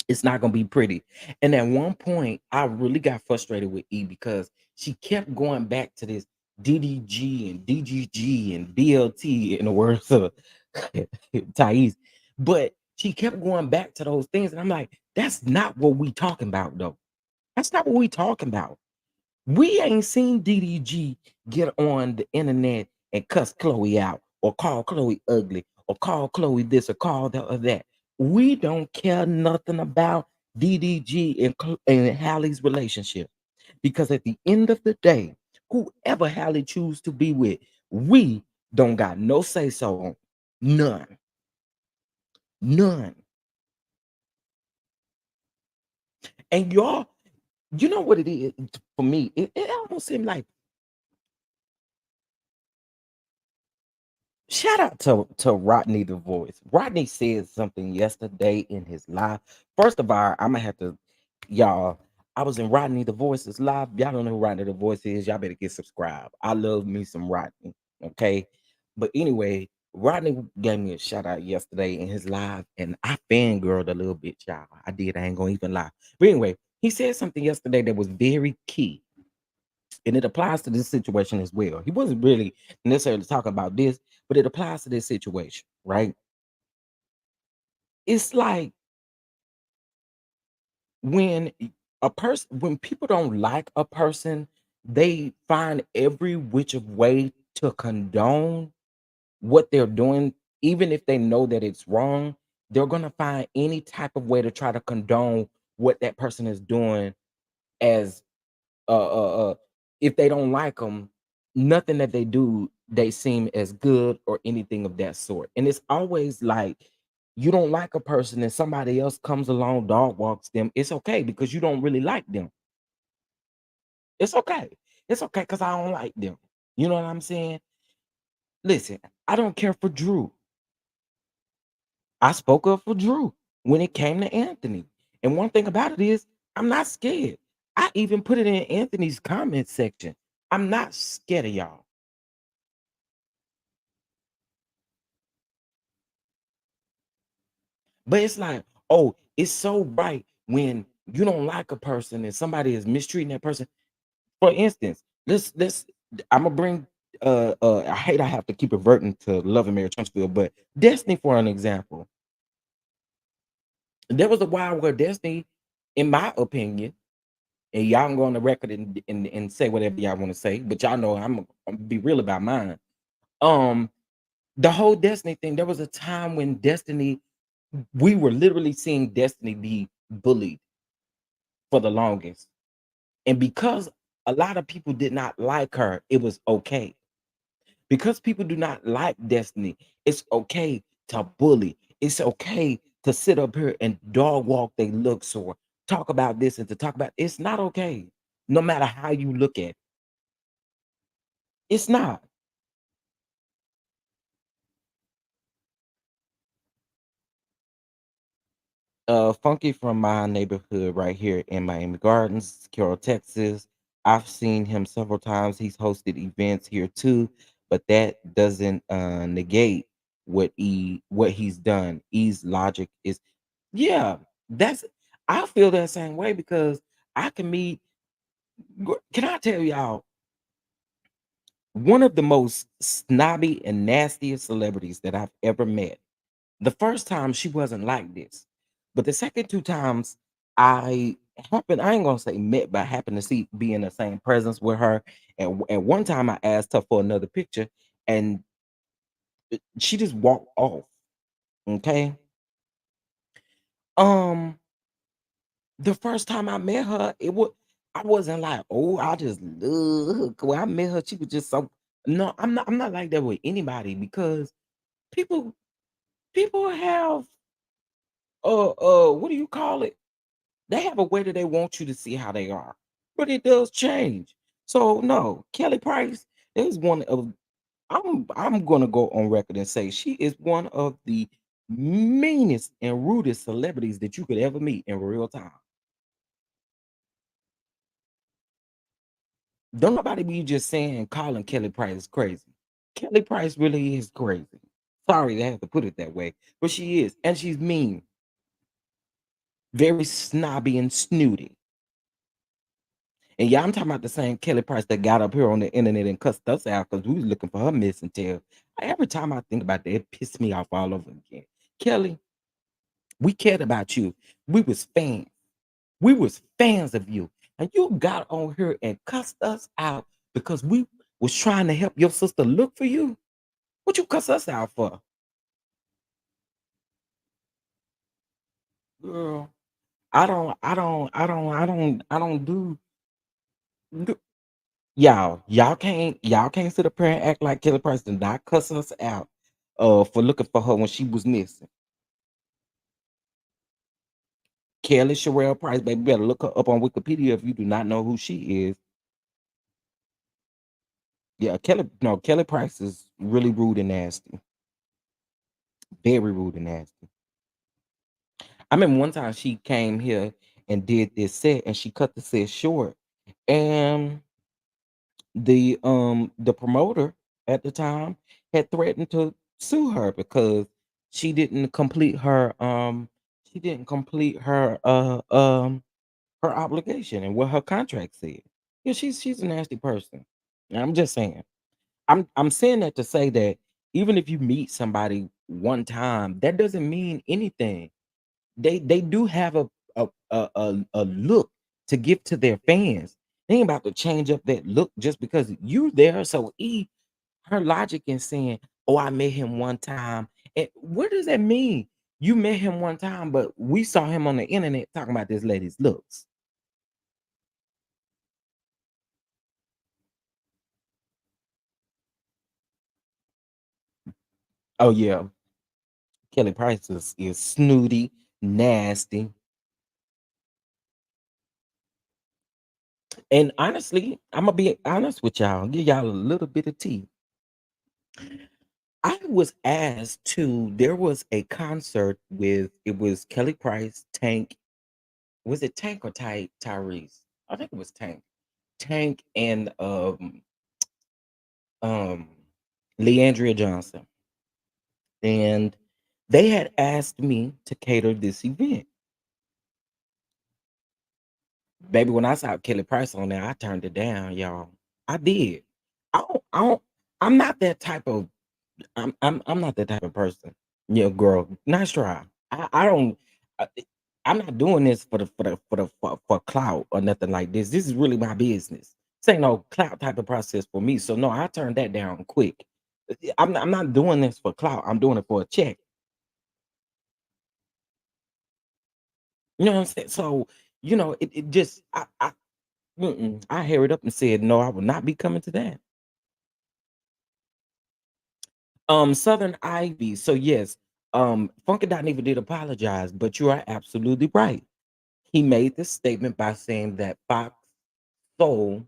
It's not gonna be pretty. And at one point, I really got frustrated with E because she kept going back to this DDG and DGG and BLT in the words of Thais. But she kept going back to those things, and I'm like, that's not what we talking about, though. That's not what we talking about. We ain't seen DDG get on the internet and cuss Chloe out or call Chloe ugly or call Chloe this or call that or that. We don't care nothing about DDG and Hallie's relationship because at the end of the day, whoever Hallie choose to be with, we don't got no say so on. None. None. And y'all, you know what it is for me? It almost seemed like shout out to Rodney the Voice. Rodney said something yesterday in his live. First of all, I'm gonna have to, y'all. I was in Rodney the Voice's live. Y'all don't know who Rodney the Voice is. Y'all better get subscribed. I love me some Rodney. Okay, but anyway, Rodney gave me a shout out yesterday in his live, and I fangirled a little bit, y'all. I did. I ain't gonna even lie. But anyway, he said something yesterday that was very key, and it applies to this situation as well. He wasn't really necessarily talking about this, but it applies to this situation, right? It's like when when people don't like a person, they find every which of way to condone what they're doing, even if they know that it's wrong. They're gonna find any type of way to try to condone what that person is doing as if they don't like them, nothing that they do, they seem as good or anything of that sort. And it's always like you don't like a person and somebody else comes along, dog walks them. It's okay because you don't really like them. It's okay. It's okay because I don't like them. You know what I'm saying? Listen, I don't care for Drew. I spoke up for Drew when it came to Anthony. And one thing about it is, I'm not scared. I even put it in Anthony's comment section. I'm not scared of y'all. But it's like, oh, it's so right when you don't like a person and somebody is mistreating that person. For instance, let's I'm gonna bring I hate I have to keep reverting to Love and Mary Trunchville, but Destiny for an example. There was a while where Destiny, in my opinion, and y'all can go on the record and say whatever y'all want to say, but y'all know I'm gonna be real about mine. Um, the whole Destiny thing, there was a time when Destiny, we were literally seeing Destiny be bullied for the longest. And because a lot of people did not like her, it was okay. Because people do not like Destiny, it's okay to bully. It's okay to sit up here and dog walk they looks or talk about this and to talk about it's not okay. No matter how you look at it, it's not. Funky from my neighborhood right here in Miami Gardens, Carroll, Texas. I've seen him several times. He's hosted events here too, but that doesn't negate what he's done. E's logic is, yeah, that's I feel that same way because I can meet. Can I tell y'all one of the most snobby and nastiest celebrities that I've ever met? The first time she wasn't like this, but the second 2 times I ain't gonna say met, but I happened to see be in the same presence with her. And at one time I asked her for another picture and she just walked off. Okay. Um, the first time I met her, I wasn't like, oh, I just love her. When I met her, she was just so no, I'm not like that with anybody because people people have what do you call it? They have a way that they want you to see how they are, but it does change. So no, Kelly Price is one of I'm gonna go on record and say she is one of the meanest and rudest celebrities that you could ever meet in real time. Don't nobody be just saying calling Kelly Price crazy. Kelly Price really is crazy. Sorry to have to put it that way, but she is, and she's mean, very snobby and snooty. And yeah, I'm talking about the same Kelly Price that got up here on the internet and cussed us out because we was looking for her missing tail. Every time I think about that, it pisses me off all over again. Kelly, we cared about you. We was fans. We was fans of you. And you got on here and cussed us out because we was trying to help your sister look for you. What you cuss us out for? Girl, I don't do y'all can't sit up here and act like Kelly Price did not cuss us out for looking for her when she was missing. Kelly Sherelle Price, baby, better look her up on Wikipedia if you do not know who she is. Yeah, Kelly, no, Kelly Price is really rude and nasty. Very rude and nasty. I remember one time she came here and did this set and she cut the set short. And the promoter at the time had threatened to sue her because she didn't complete her obligation and what her contract said. Yeah, she's a nasty person. And I'm just saying. I'm saying that to say that even if you meet somebody one time, that doesn't mean anything. They do have a look to give to their fans. They ain't about to change up that look just because you there. So her logic in saying, "Oh, I met him one time," and what does that mean? You met him one time, but we saw him on the internet talking about this lady's looks. Oh yeah, Kelly Price is snooty, nasty, and honestly, I'm gonna be honest with y'all. Give y'all a little bit of tea. I was asked to there was a concert with it was Kelly Price, Tank. Was it Tank or Tyrese? I think it was Tank. Tank and um Leandria Johnson. And they had asked me to cater this event. Baby, when I saw Kelly Price on there, I turned it down, y'all. I did. I don't I'm not that type of I'm not that type of person. Yeah, girl, nice try. I don't. I, I'm not doing this for clout or nothing like this. This is really my business. This ain't no clout type of process for me. So no, I turned that down quick. I'm not doing this for clout. I'm doing it for a check. You know what I'm saying? So it just I hear it up and said no. I will not be coming to that. Southern Ivy. So yes. Funky Dineva did apologize, but you are absolutely right. He made this statement by saying that Fox Soul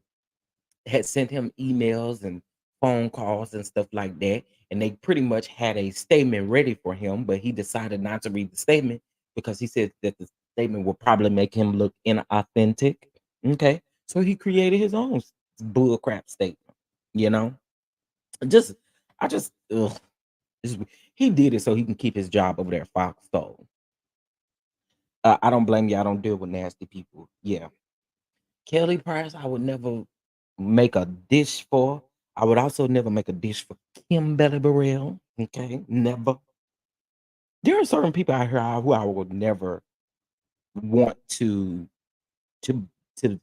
had sent him emails and phone calls and stuff like that, and they pretty much had a statement ready for him, but he decided not to read the statement because he said that the statement would probably make him look inauthentic. Okay, so he created his own bull crap statement. You know, just I just ugh, he did it so he can keep his job over there at Fox Soul. I don't blame you. I don't deal with nasty people. Yeah, Kelly Price, I would never make a dish for. I would also never make a dish for Kimberly Burrell. Okay, never. There are certain people out here who I would never want to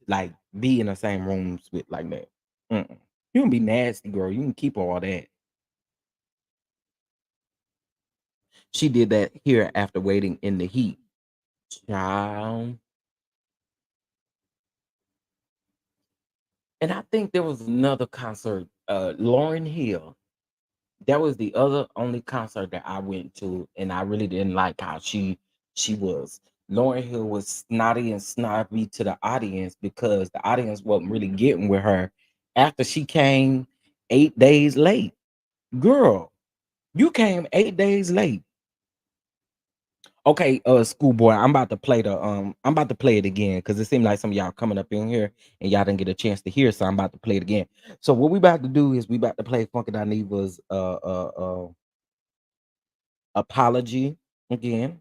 like be in the same rooms with like that. Mm-mm. You can be nasty, girl. You can keep all that. She did that here after waiting in the heat. Child. And I think there was another concert, Lauren Hill. That was the other only concert that I went to, and I really didn't like how she was. Lauren Hill was snotty and snobby to the audience because the audience wasn't really getting with her after she came 8 days late. Girl, you came 8 days late. Okay, schoolboy, I'm about to play it again because it seemed like some of y'all coming up in here and y'all didn't get a chance to hear, so I'm about to play it again. So what we about to do is we about to play Funky Dineva's apology again,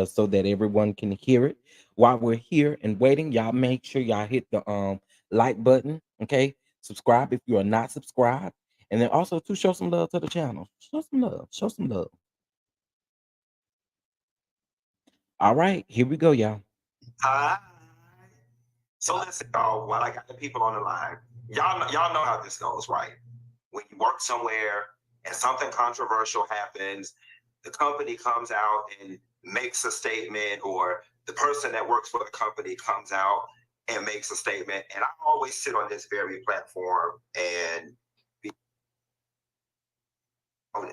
so that everyone can hear it. While we're here and waiting, y'all make sure y'all hit the like button, okay? Subscribe if you are not subscribed, and then also to show some love to the channel. Show some love. Show some love. All right, here we go, y'all. Hi. So listen, y'all, while I got the people on the line, y'all know how this goes, right? When you work somewhere and something controversial happens, the company comes out and makes a statement, or the person that works for the company comes out and makes a statement. And I always sit on this very platform and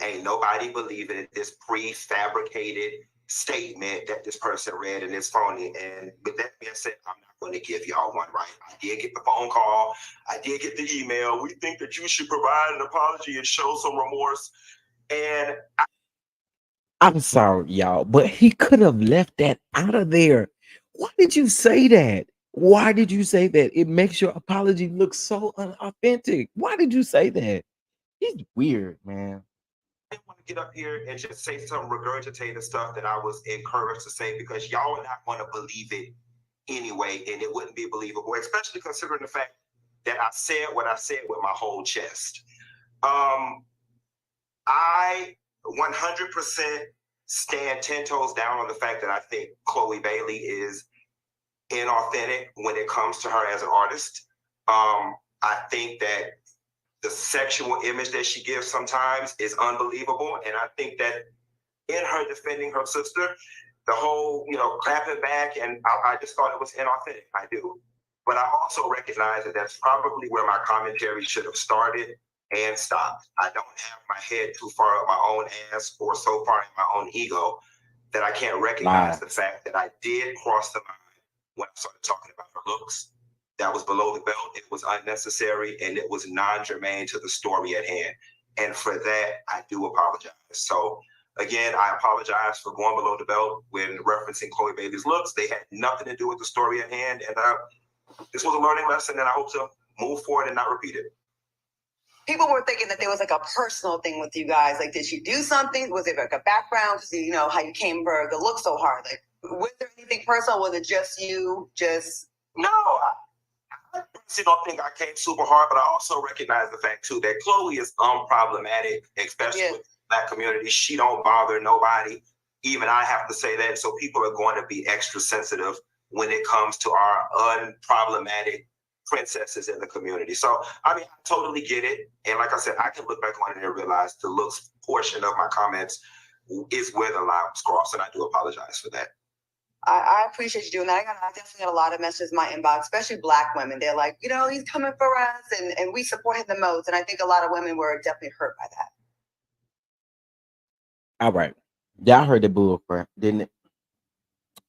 ain't nobody believing this prefabricated statement that this person read and it's phony. And with that being said, I'm not going to give y'all one, right? I did get the phone call. I did get the email. We think that you should provide an apology and show some remorse. And I'm sorry, y'all, but he could have left that out of there. Why did you say that? Why did you say that? It makes your apology look so unauthentic. Why did you say that? He's weird, man. I didn't want to get up here and just say some regurgitated stuff that I was encouraged to say, because y'all are not going to believe it anyway, and it wouldn't be believable, especially considering the fact that I said what I said with my whole chest. I 100% stand 10 toes down on the fact that I think Chloe Bailey is inauthentic when it comes to her as an artist. I think that the sexual image that she gives sometimes is unbelievable. And I think that in her defending her sister, the whole, clapping back, and I just thought it was inauthentic. I do. But I also recognize that that's probably where my commentary should have started and stopped. I don't have my head too far up my own ass or so far in my own ego that I can't recognize the fact that I did cross the line when I started talking about her looks. That was below the belt. It was unnecessary, and it was non-germane to the story at hand. And for that, I do apologize. So again, I apologize for going below the belt when referencing Chloe Bailey's looks. They had nothing to do with the story at hand. And this was a learning lesson, and I hope to move forward and not repeat it. People were thinking that there was like a personal thing with you guys. Like, did she do something? Was it like a background? How you came for the look so hard? Like, was there anything personal? Was it just you? No, I honestly don't think I came super hard, but I also recognize the fact too that Chloe is unproblematic, especially with the Black community. She don't bother nobody. Even I have to say that. So people are going to be extra sensitive when it comes to our unproblematic princesses in the community. So I totally get it. And like I said, I can look back on it and realize the looks portion of my comments is where the line was crossed, and I do apologize for that. I appreciate you doing that. I definitely got a lot of messages in my inbox, especially Black women. They're like, he's coming for us, and we support him the most. And I think a lot of women were definitely hurt by that. All right. Y'all heard the bull crap, didn't it?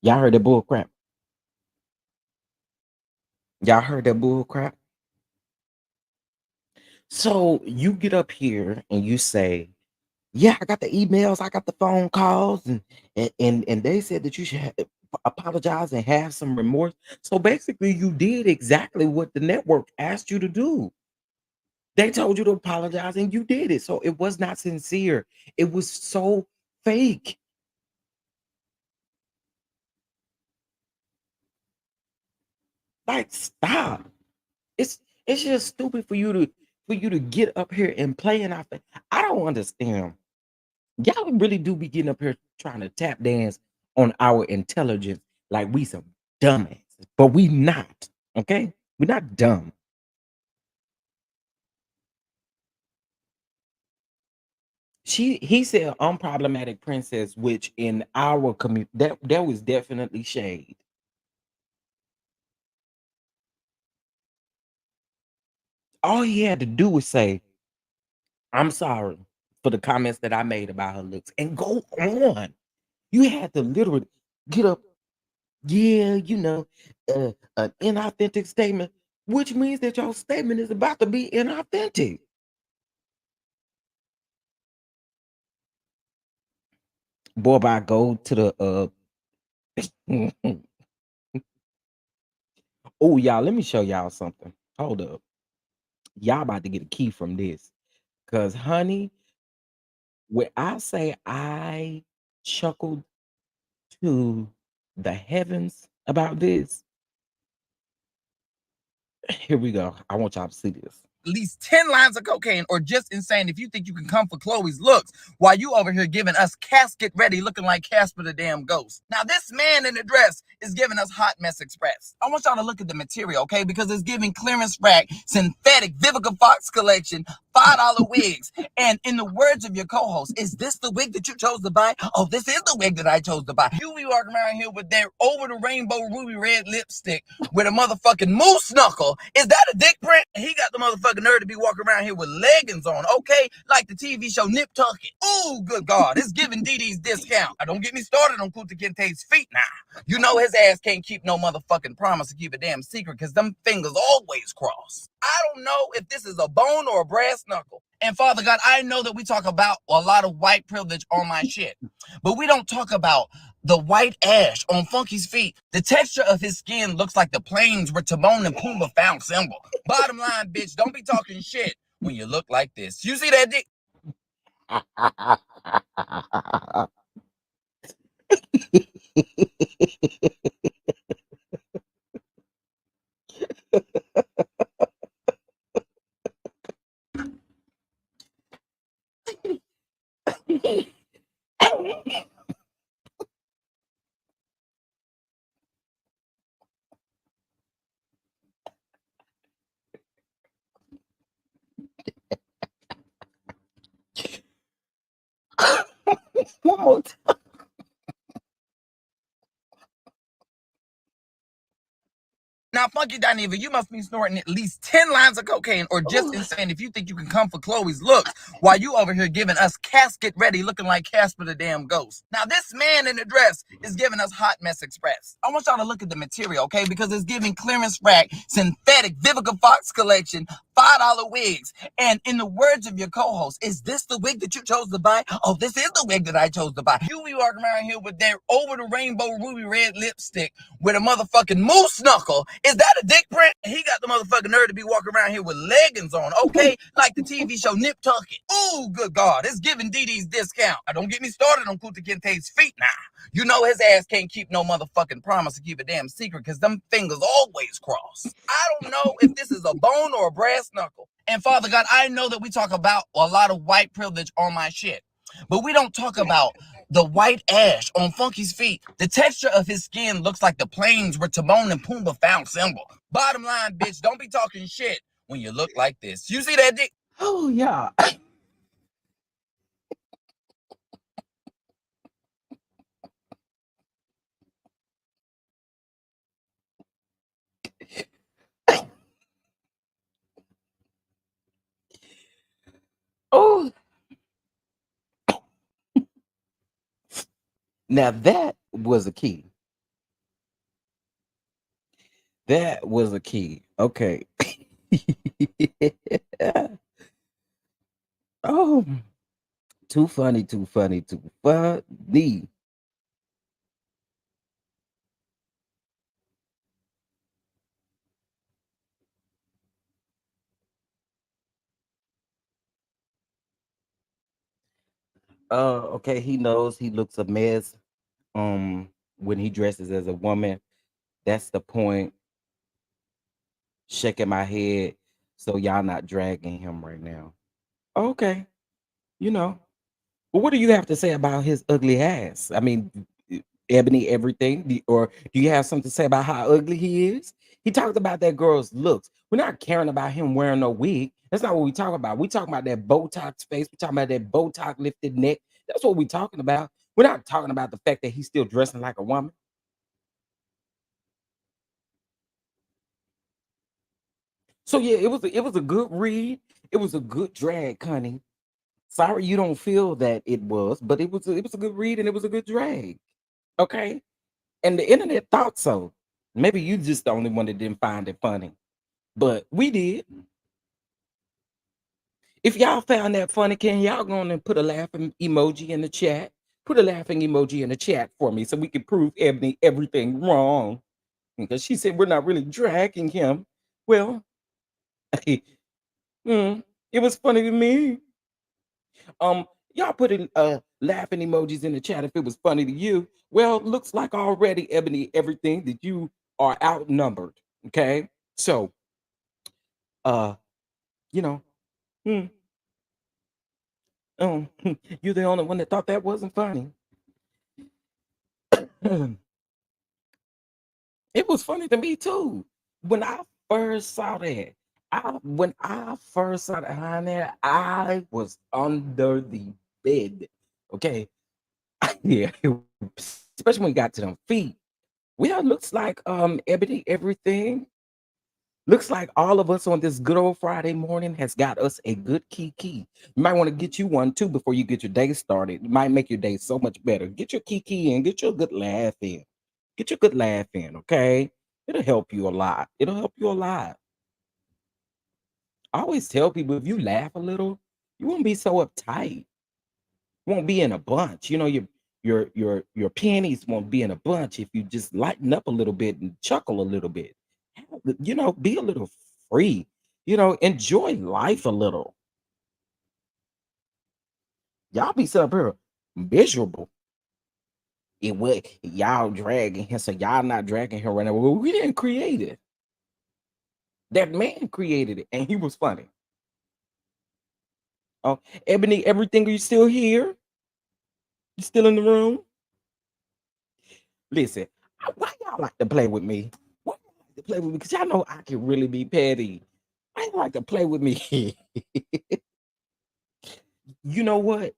Y'all heard the bull crap. Y'all heard that bull crap. So you get up here and you say, "Yeah, I got the emails, I got the phone calls, and they said that you should apologize and have some remorse." So basically, you did exactly what the network asked you to do. They told you to apologize, and you did it. So it was not sincere. It was so fake. Like, stop. It's just stupid for you to get up here and play in our face. I don't understand. Y'all really do be getting up here trying to tap dance on our intelligence like we some dumbasses, but we not. Okay, we're not dumb. He said unproblematic princess, which in our community that was definitely shade. All he had to do was say, "I'm sorry for the comments that I made about her looks," and go on. You had to literally get up. Yeah, an inauthentic statement, which means that your statement is about to be inauthentic. Boy, I go to the oh, y'all, let me show y'all something. Hold up. Y'all about to get a key from this. Cause honey, when I say I chuckled to the heavens about this, here we go. I want y'all to see this. At least 10 lines of cocaine, or just insane if you think you can come for Chloe's looks while you over here giving us casket ready looking like Casper the damn ghost. Now this man in the dress is giving us Hot Mess Express. I want y'all to look at the material, okay? Because it's giving clearance rack, synthetic Vivica Fox collection, $5 wigs. And in the words of your co-host, is this the wig that you chose to buy? Oh, this is the wig that I chose to buy. You be walking around here with their over the rainbow ruby red lipstick with a motherfucking moose knuckle. Is that a dick print? He got the motherfucking nerve to be walking around here with leggings on, okay? Like the TV show Nip Tuck It. Ooh, good God, it's giving Dee Dee's discount. Don't get me started on Kunta Kinte's feet now. You know his ass can't keep no motherfucking promise to keep a damn secret because them fingers always cross. I don't know if this is a bone or a brass knuckle. And Father God, I know that we talk about a lot of white privilege on my shit, but we don't talk about the white ash on Funky's feet. The texture of his skin looks like the plains where Timon and Pumbaa found symbol. Bottom line, bitch, don't be talking shit when you look like this. You see that dick? One more time. Now, Funky Dineva, you must be snorting at least 10 lines of cocaine, or just insane if you think you can come for Chloe's looks while you over here giving us casket ready looking like Casper the damn ghost. Now, this man in the dress is giving us Hot Mess Express. I want y'all to look at the material, okay? Because it's giving clearance rack, synthetic Vivica Fox collection, $5 wigs. And in the words of your co-host, is this the wig that you chose to buy? Oh, this is the wig that I chose to buy. You be walking around here with their over the rainbow ruby red lipstick with a motherfucking moose knuckle. Is that a dick print? He got the motherfucking nerve to be walking around here with leggings on, okay? Like the TV show Nip Tuck It. Ooh, good God, it's giving Dee Dee's discount. Don't get me started on Kunta Kinte's feet now. You know his ass can't keep no motherfucking promise to keep a damn secret because them fingers always cross. I don't know if this is a bone or a brass knuckle. And Father God, I know that we talk about a lot of white privilege on my shit, but we don't talk about the white ash on Funky's feet. The texture of his skin looks like the plains where Timon and Pumbaa found symbol. Bottom line, bitch, don't be talking shit when you look like this. You see that dick? Oh, yeah. Oh, Now that was a key. That was a key. Okay. Oh, too funny, too funny, too funny. Okay, he knows he looks a mess. When he dresses as a woman, that's the point. Shaking my head, so y'all not dragging him right now. Okay, you know. But what do you have to say about his ugly ass? I mean, Ebony, everything. Or do you have something to say about how ugly he is? He talked about that girl's looks. We're not caring about him wearing no wig. That's not what we talk about. We talking about that Botox face. We talking about that Botox lifted neck. That's what we talking about. We're not talking about the fact that he's still dressing like a woman. So yeah, it was a good read. It was a good drag, honey. Sorry you don't feel that it was, but it was a good read and it was a good drag. Okay? And the internet thought so. Maybe you just the only one that didn't find it funny. But we did. If y'all found that funny, can y'all go on and put a laughing emoji in the chat? Put a laughing emoji in the chat for me so we can prove Ebony everything wrong. Because she said we're not really dragging him. Well, it was funny to me. Y'all put in laughing emojis in the chat if it was funny to you. Well, looks like already, Ebony, everything that you are outnumbered. Okay. So uh, you know, hmm, you're the only one that thought that wasn't funny. It was funny to me too. When I first saw that, when I first saw that on there, I was under the bed. Okay. Yeah, especially when you got to them feet. Well, looks like Ebony, everything. Looks like all of us on this good old Friday morning has got us a good kiki. You might want to get you one too before you get your day started. It might make your day so much better. Get your kiki in, get your good laugh in. Get your good laugh in, okay? It'll help you a lot. It'll help you a lot. I always tell people if you laugh a little, you won't be so uptight. Won't be in a bunch. You know, your panties won't be in a bunch if you just lighten up a little bit and chuckle a little bit. You know, be a little free. You know, enjoy life a little. Y'all be sitting up here miserable. It would y'all dragging him, so y'all not dragging him right now. Well, we didn't create it. That man created it, and he was funny. Oh, Ebony, everything, are you still here? You still in the room? Listen, why y'all like to play with me? Why y'all like to play with me? Because y'all know I can really be petty. Why you like to play with me? You know what?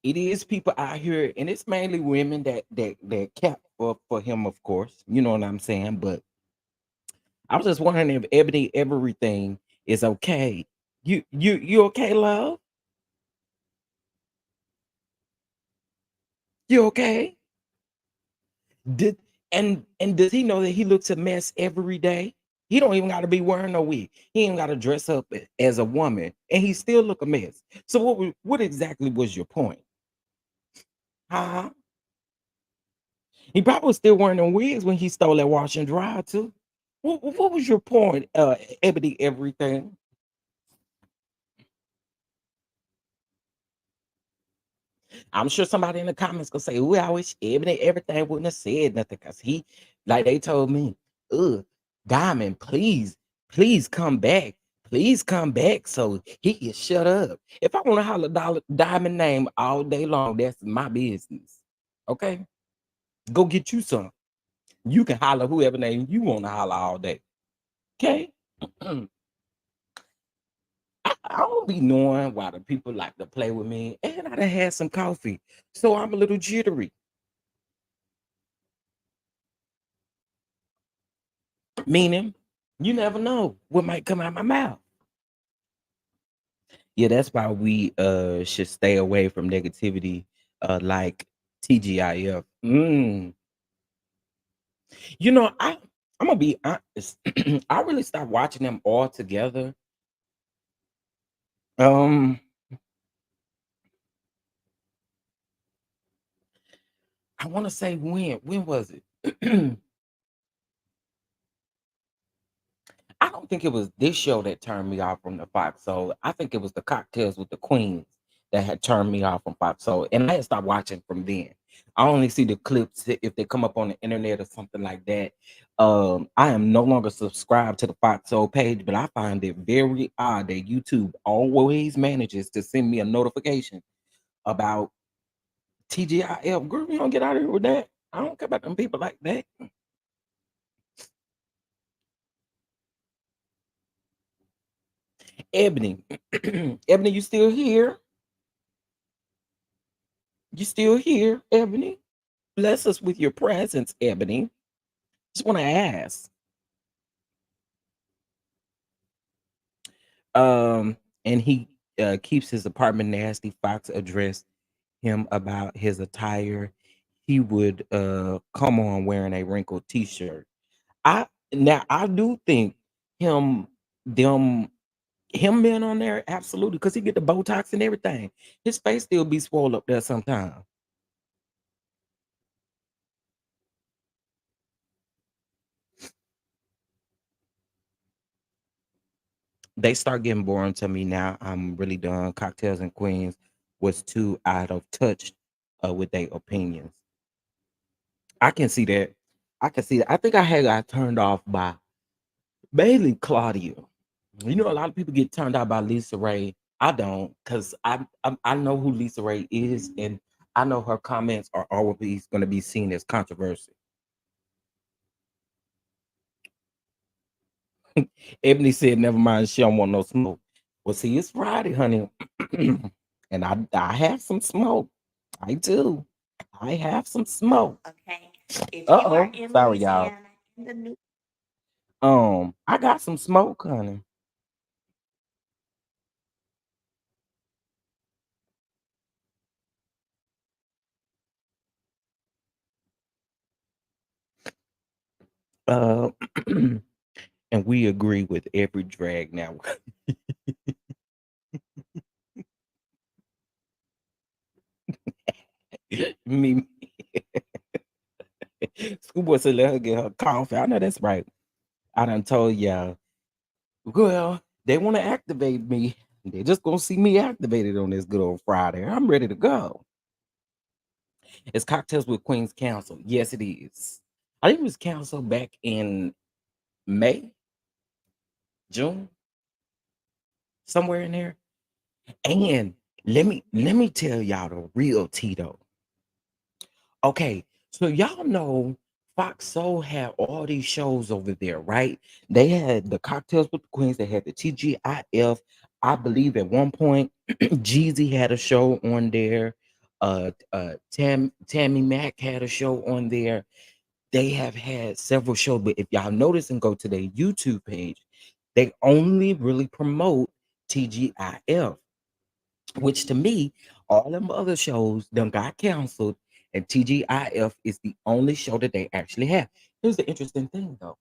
It is people out here, and it's mainly women that cap for him, of course. You know what I'm saying? But I was just wondering if Ebony everything is okay. You okay, love? You okay? Did and does he know that he looks a mess every day? He don't even got to be wearing no wig. He ain't got to dress up as a woman, and he still look a mess. So what exactly was your point? Huh? He probably was still wearing them wigs when he stole that wash and dry too. What was your point, Ebony everything? I'm sure somebody in the comments gonna say, "Ooh, I wish Ebony everything wouldn't have said nothing," because he, like they told me, "Ugh, Diamond, please come back. Please come back so he can shut up. If I want to holler Diamond name all day long, that's my business. Okay, go get you some. You can holler whoever name you want to holler all day. Okay." I don't be knowing why the people like to play with me, and I done had some coffee, so I'm a little jittery. Meaning, you never know what might come out my mouth. Yeah, that's why we should stay away from negativity, like TGIF. You know, I'm gonna be honest. I really stopped watching them all together. Um, I want to say when. When was it? I don't think it was this show that turned me off from the Fox. So I think it was the Cocktails with the Queens that had turned me off from Fox. So and I had stopped watching from then. I only see the clips if they come up on the internet or something like that. I am no longer subscribed to the Fox Soul page, but I find it very odd that YouTube always manages to send me a notification about TGIF. Girl, you don't get out of here with that. I don't care about them people like that. Ebony, Ebony, you still here? You still here, Ebony? Bless us with your presence, Ebony. Just want to ask. And he keeps his apartment nasty. Fox addressed him about his attire. He would come on wearing a wrinkled t-shirt. I do think him them him being on there absolutely because he get the Botox and everything. His face still be swole up there sometimes. They start getting boring to me now. I'm really done. Cocktails and Queens was too out of touch with their opinions. I can see that. I can see that. I think I had got turned off by mainly Claudia. You know, a lot of people get turned off by Lisa Ray. I don't, because I know who Lisa Ray is, and I know her comments are always going to be seen as controversial. Ebony said, "Never mind, she don't want no smoke." Well, see, it's Friday, honey, and I have some smoke. I do. I have some smoke. Okay. If you Uh are oh, in sorry, y'all. Louisiana, in the new I got some smoke, honey. Uh, and we agree with every drag now. Me, Schoolboy said, "Let her get her coffee." I know that's right. I done told y'all. Well, they want to activate me. They're just gonna see me activated on this good old Friday. I'm ready to go. It's Cocktails with Queens Council. Yes, it is. I think it was canceled back in May, June, somewhere in there. And let me tell y'all the real Tito. Okay, so y'all know Fox Soul had all these shows over there, right? They had the Cocktails with the Queens, they had the TGIF. I believe at one point Jeezy had a show on there. Tammy Mack had a show on there. They have had several shows, but if y'all notice and go to their YouTube page, they only really promote TGIF, which to me, all them other shows done got canceled, and TGIF is the only show that they actually have. Here's the interesting thing though.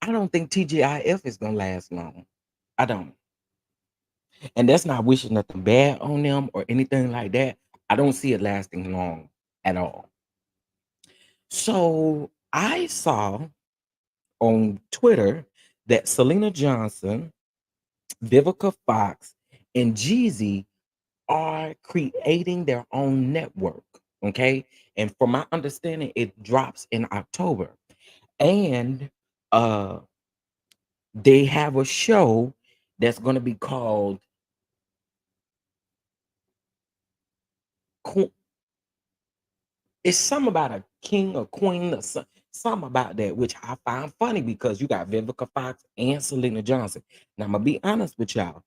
I don't think TGIF is gonna last long. I don't. And that's not wishing nothing bad on them or anything like that. I don't see it lasting long at all. So I saw on Twitter that Selena Johnson, Vivica Fox, and Jeezy are creating their own network. Okay. And from my understanding, it drops in October. And uh they have a show that's gonna be called Que- it's something about a king or queen or something about that, which I find funny because you got Vivica Fox and Selena Johnson. Now I'm gonna be honest with y'all.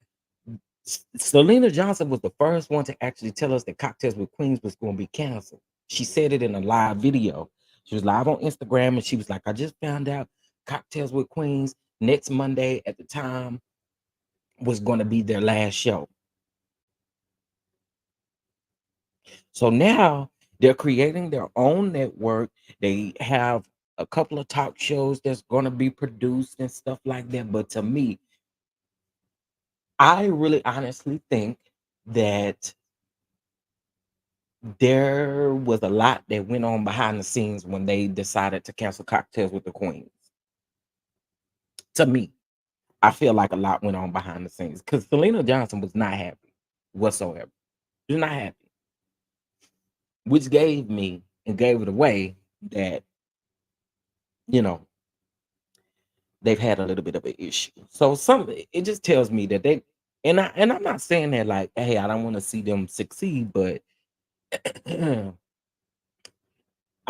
Selena Johnson was the first one to actually tell us that Cocktails with Queens was going to be canceled. She said it in a live video. She was live on Instagram and she was like, "I just found out Cocktails with Queens next Monday at the time was going to be their last show." So now they're creating their own network. They have a couple of talk shows that's going to be produced and stuff like that. But to me, I really honestly think that there was a lot that went on behind the scenes when they decided to cancel Cocktails with the Queens. To me, I feel like a lot went on behind the scenes because Selena Johnson was not happy whatsoever. She was not happy, which gave me and gave it away that, you know, they've had a little bit of an issue. So some it just tells me that they and I'm not saying that like, hey, I don't want to see them succeed, but I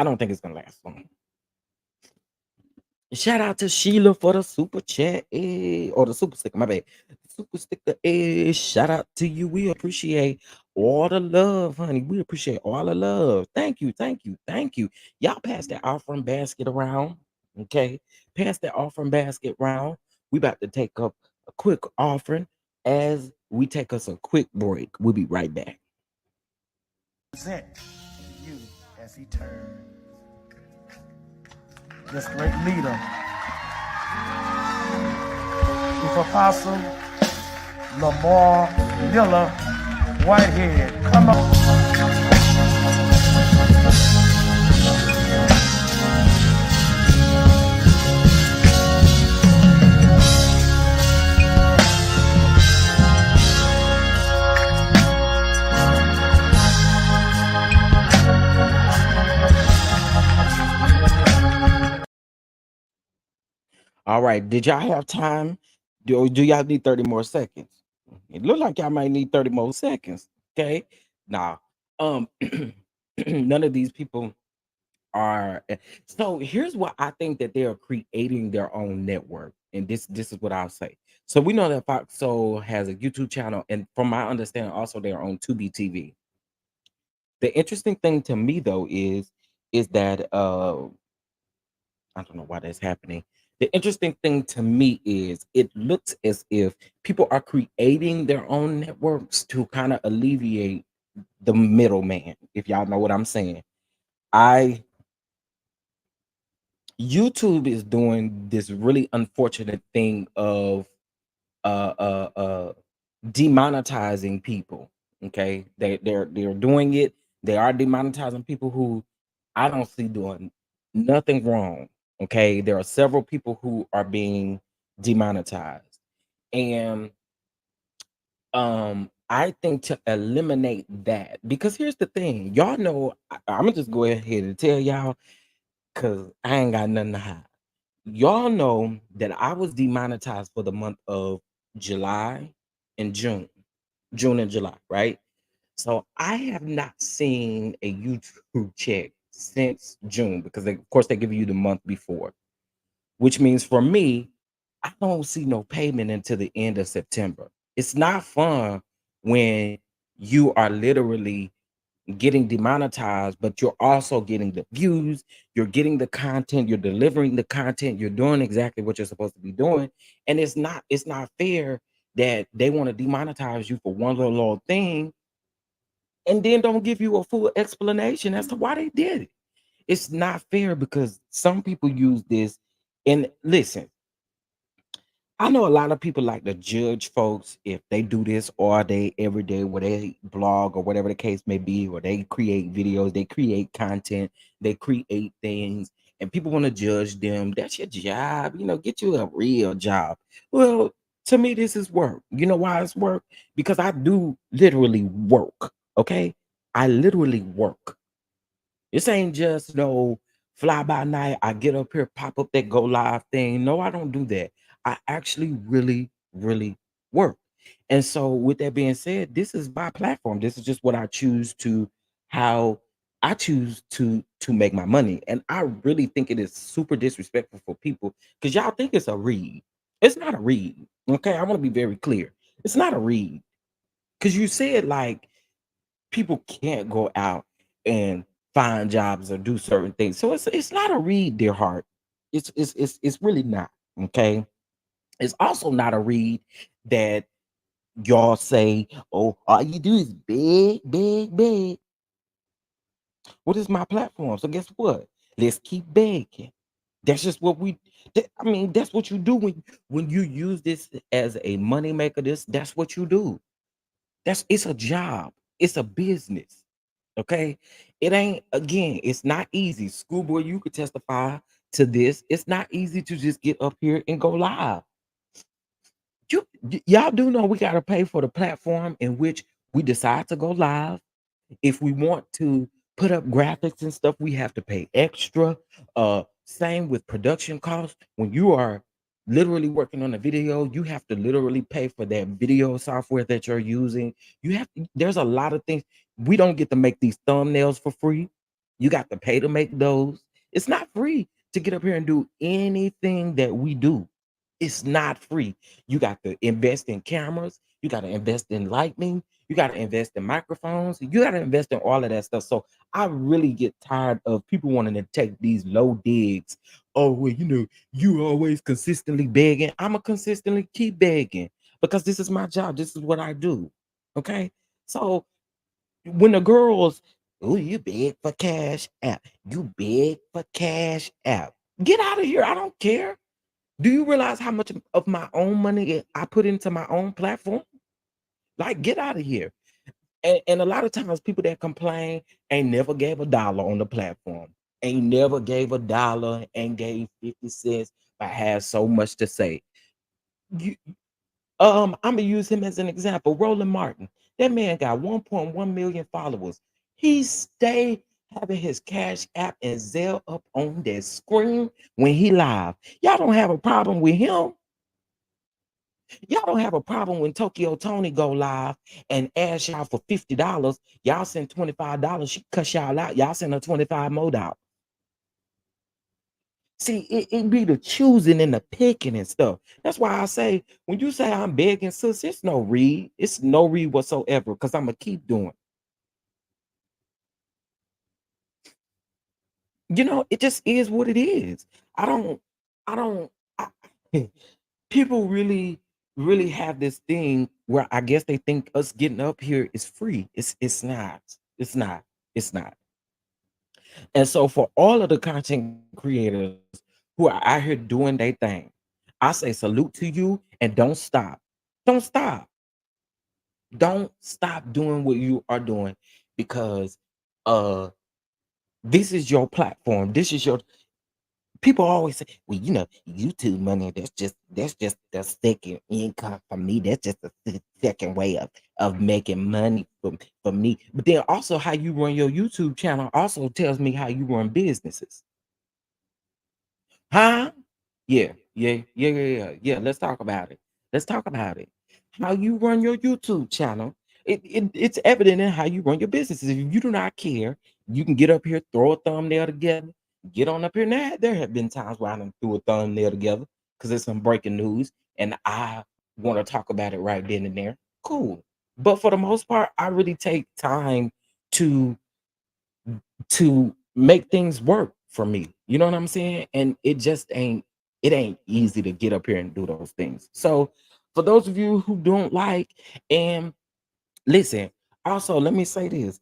don't think it's gonna last long. Shout out to Sheila for the super chat, or the super sticker. My bad, super sticker. Shout out to you. We appreciate all the love, honey. We appreciate all the love. Thank you, thank you, thank you. Y'all pass that offering basket around, okay? Pass that offering basket around. We about to take up a quick offering as we take us a quick break. We'll be right back. Present you as he turns. This great leader, Chief Apostle Lamar Miller Whitehead. Come on. All right. Did y'all have time? Do y'all need 30 more seconds? It looked like y'all might need 30 more seconds. Okay. Nah. Um none of these people are so here's what I think that they are creating their own network. And this is what I'll say. So we know that Fox Soul has a YouTube channel, and from my understanding, also their own 2B TV. The interesting thing to me though is that I don't know why that's happening. The interesting thing to me is it looks as if people are creating their own networks to kind of alleviate the middleman, if y'all know what I'm saying. I YouTube is doing this really unfortunate thing of uh uh uh demonetizing people. Okay. They're doing it. They are demonetizing people who I don't see doing nothing wrong. Okay. There are several people who are being demonetized. And I think to eliminate that, because here's the thing, y'all know, I'm gonna just go ahead and tell y'all because I ain't got nothing to hide. Y'all know that I was demonetized for the month of July and June and July, right? So I have not seen a YouTube check since June because of course they give you the month before, which means for me, I don't see no payment until the end of September. It's not fun when you are literally getting demonetized, but you're also getting the views, you're getting the content, you're delivering the content, you're doing exactly what you're supposed to be doing. And it's not fair that they want to demonetize you for one little thing and then don't give you a full explanation as to why they did it. It's not fair because some people use this. And listen, I know a lot of people like to judge folks if they do this all day, every day, where they blog or whatever the case may be, or they create videos, they create content, they create things, and people want to judge them. That's your job, get you a real job. Well, to me, this is work. You know why it's work? Because I do literally work. Okay. I literally work. This ain't just no fly by night. I get up here, pop up that go live thing. No, I don't do that. I actually really, really work. And so, with that being said, this is my platform. This is just what I choose to, how I choose to make my money. And I really think it is super disrespectful for people because y'all think it's a read. It's not a read. Okay, I want to be very clear. It's not a read because you said like people can't go out and find jobs or do certain things. So it's not a read, dear heart. It's really not. Okay. It's also not a read that y'all say, oh, all you do is big, big, big. What is my platform? So guess what? Let's keep begging. That's just what I mean, that's what you do when you use this as a money maker. That's what you do. It's a job. It's a business. Okay. It ain't again, it's not easy. Schoolboy, you could testify to this. It's not easy to just get up here and go live. Y'all do know we gotta pay for the platform in which we decide to go live. If we want to put up graphics and stuff, we have to pay extra. Same with production costs. When you are literally working on a video, you have to literally pay for that video software that you're using. There's a lot of things. We don't get to make these thumbnails for free. You got to pay to make those. It's not free to get up here and do anything that we do. It's not free. You got to invest in cameras. You got to invest in lighting. You got to invest in microphones. You got to invest in all of that stuff. So I really get tired of people wanting to take these low digs. Oh, well, you always consistently begging. I'm a consistently keep begging because this is my job. This is what I do. Okay. So when the girls, oh, you beg for cash app. You beg for cash app. Get out of here. I don't care. Do you realize how much of my own money I put into my own platform? Like, get out of here. And a lot of times people that complain ain't never gave a dollar on the platform, ain't never gave a dollar, and gave 50 cents, but has so much to say. You, I'm gonna use him as an example. Roland Martin. That man got 1.1 million followers. He stay having his Cash App and Zelle up on that screen when he live. Y'all don't have a problem with him. Y'all don't have a problem when Tokyo Tony go live and ask y'all for $50. Y'all send $25. She cuss y'all out. Y'all send her 25 more dollars. See, it be the choosing and the picking and stuff. That's why I say, when you say I'm begging, sis, it's no read. It's no read whatsoever because I'm going to keep doing. It just is what it is. I don't, I don't, I, people really have this thing where I guess they think us getting up here is free. It's not. It's not. It's not. And so for all of the content creators who are out here doing their thing, I say salute to you and don't stop. Don't stop. Don't stop doing what you are doing because uh this is your platform. This is your people always say, well, YouTube money, that's just the second income for me. That's just the second way of making money for me. But then also how you run your YouTube channel also tells me how you run businesses. Huh? Yeah. Let's talk about it. Let's talk about it. How you run your YouTube channel. It's evident in how you run your businesses. If you do not care, you can get up here, throw a thumbnail together, get on up here. Now, there have been times where I done threw a thumbnail together because it's some breaking news and I want to talk about it right then and there. Cool. But for the most part, I really take time to make things work for me. You know what I'm saying? And it ain't easy to get up here and do those things. So for those of you who don't like, and listen, also let me say this.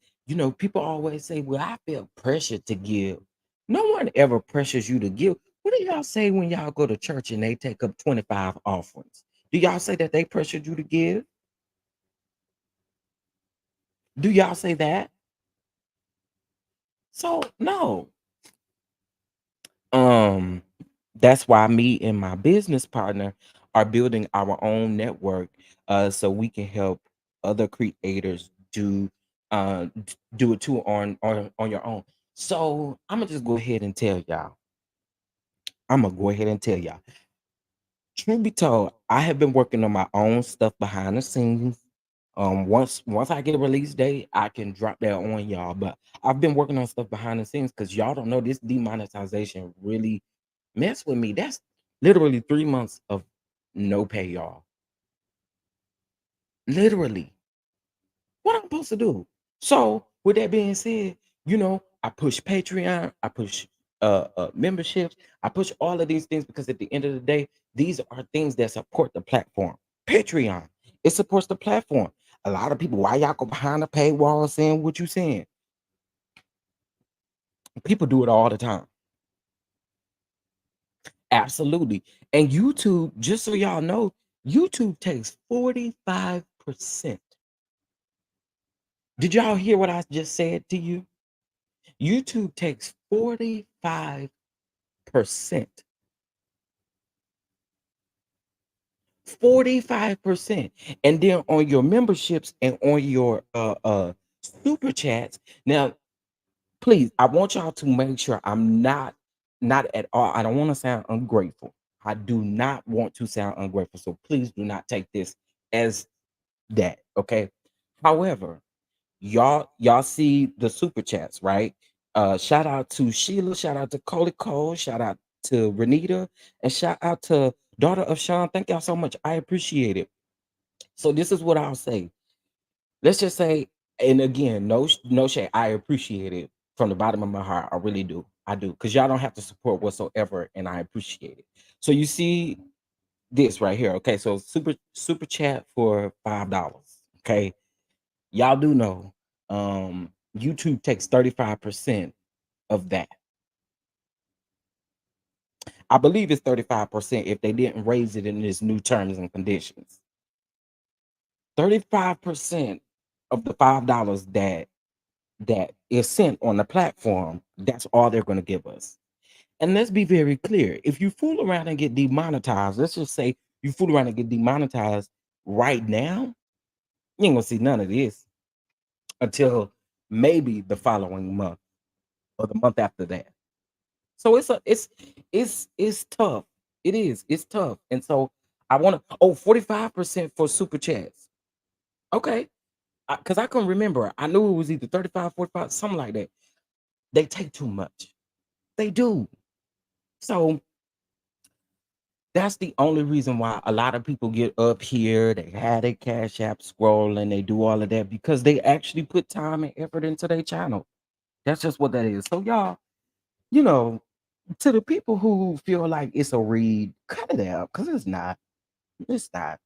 People always say, well, I feel pressure to give. No one ever pressures you to give. What do y'all say when y'all go to church and they take up 25 offerings? Do y'all say that they pressured you to give? Do y'all say that? So no. Um, that's why me and my business partner are building our own network, so we can help other creators do it too on your own. So I'm gonna just go ahead and tell y'all. I'm gonna go ahead and tell y'all. Truth be told, I have been working on my own stuff behind the scenes. Once I get a release date, I can drop that on y'all. But I've been working on stuff behind the scenes because y'all don't know this demonetization really mess with me. That's literally 3 months of no pay, y'all. Literally. What I'm supposed to do? So, with that being said, I push Patreon, I push memberships, I push all of these things because at the end of the day, these are things that support the platform. Patreon, it supports the platform. A lot of people, why y'all go behind the paywall saying what you saying? People do it all the time. Absolutely. And YouTube, just so y'all know, YouTube takes 45%. Did y'all hear what I just said to you? YouTube takes 45%. 45%. And then on your memberships and on your super chats. Now, please, I want y'all to make sure I'm not at all. I don't want to sound ungrateful. I do not want to sound ungrateful. So please do not take this as that. Okay. However, y'all see the super chats, right? Shout out to Sheila, shout out to Coley Cole, shout out to Renita, and shout out to Daughter of Sean. Thank y'all so much. I appreciate it. So this is what I'll say. Let's just say, and again, no shade. I appreciate it from the bottom of my heart. I really do. I do, because y'all don't have to support whatsoever, and I appreciate it. So you see this right here. Okay, so super chat for $5. Okay, y'all do know YouTube takes 35% of that. I believe it's 35% if they didn't raise it in this new terms and conditions. 35% of the $5 that is sent on the platform, that's all they're going to give us. And let's be very clear. If you fool around and get demonetized, let's just say you fool around and get demonetized right now, you ain't gonna see none of this until maybe the following month or the month after that. So it's tough. It is. It's tough. And so I want to 45% for super chats. Okay. Because I couldn't remember. I knew it was either 35, 45, something like that. They take too much. They do. So that's the only reason why a lot of people get up here. They had a Cash App scroll and they do all of that because they actually put time and effort into their channel. That's just what that is. So y'all, you know, to the people who feel like it's a read, cut it out because it's not. It's not.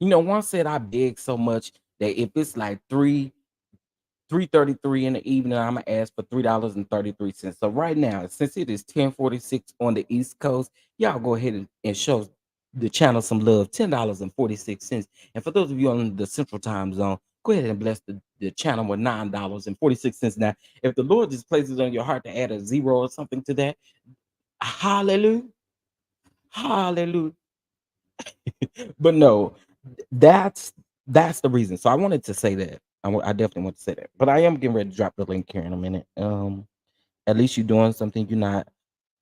One said I beg so much that if it's like 3:33 in the evening, I'm gonna ask for $3.33. So right now, since it is 10:46 on the East Coast, y'all go ahead and show the channel some love. $10.46. And for those of you on the Central Time Zone, go ahead and bless the channel with $9.46. Now, if the Lord just places on your heart to add a zero or something to that, hallelujah, hallelujah. But no, that's the reason. So I wanted to say that. I definitely want to say that. But I am getting ready to drop the link here in a minute. At least you're doing something. You're not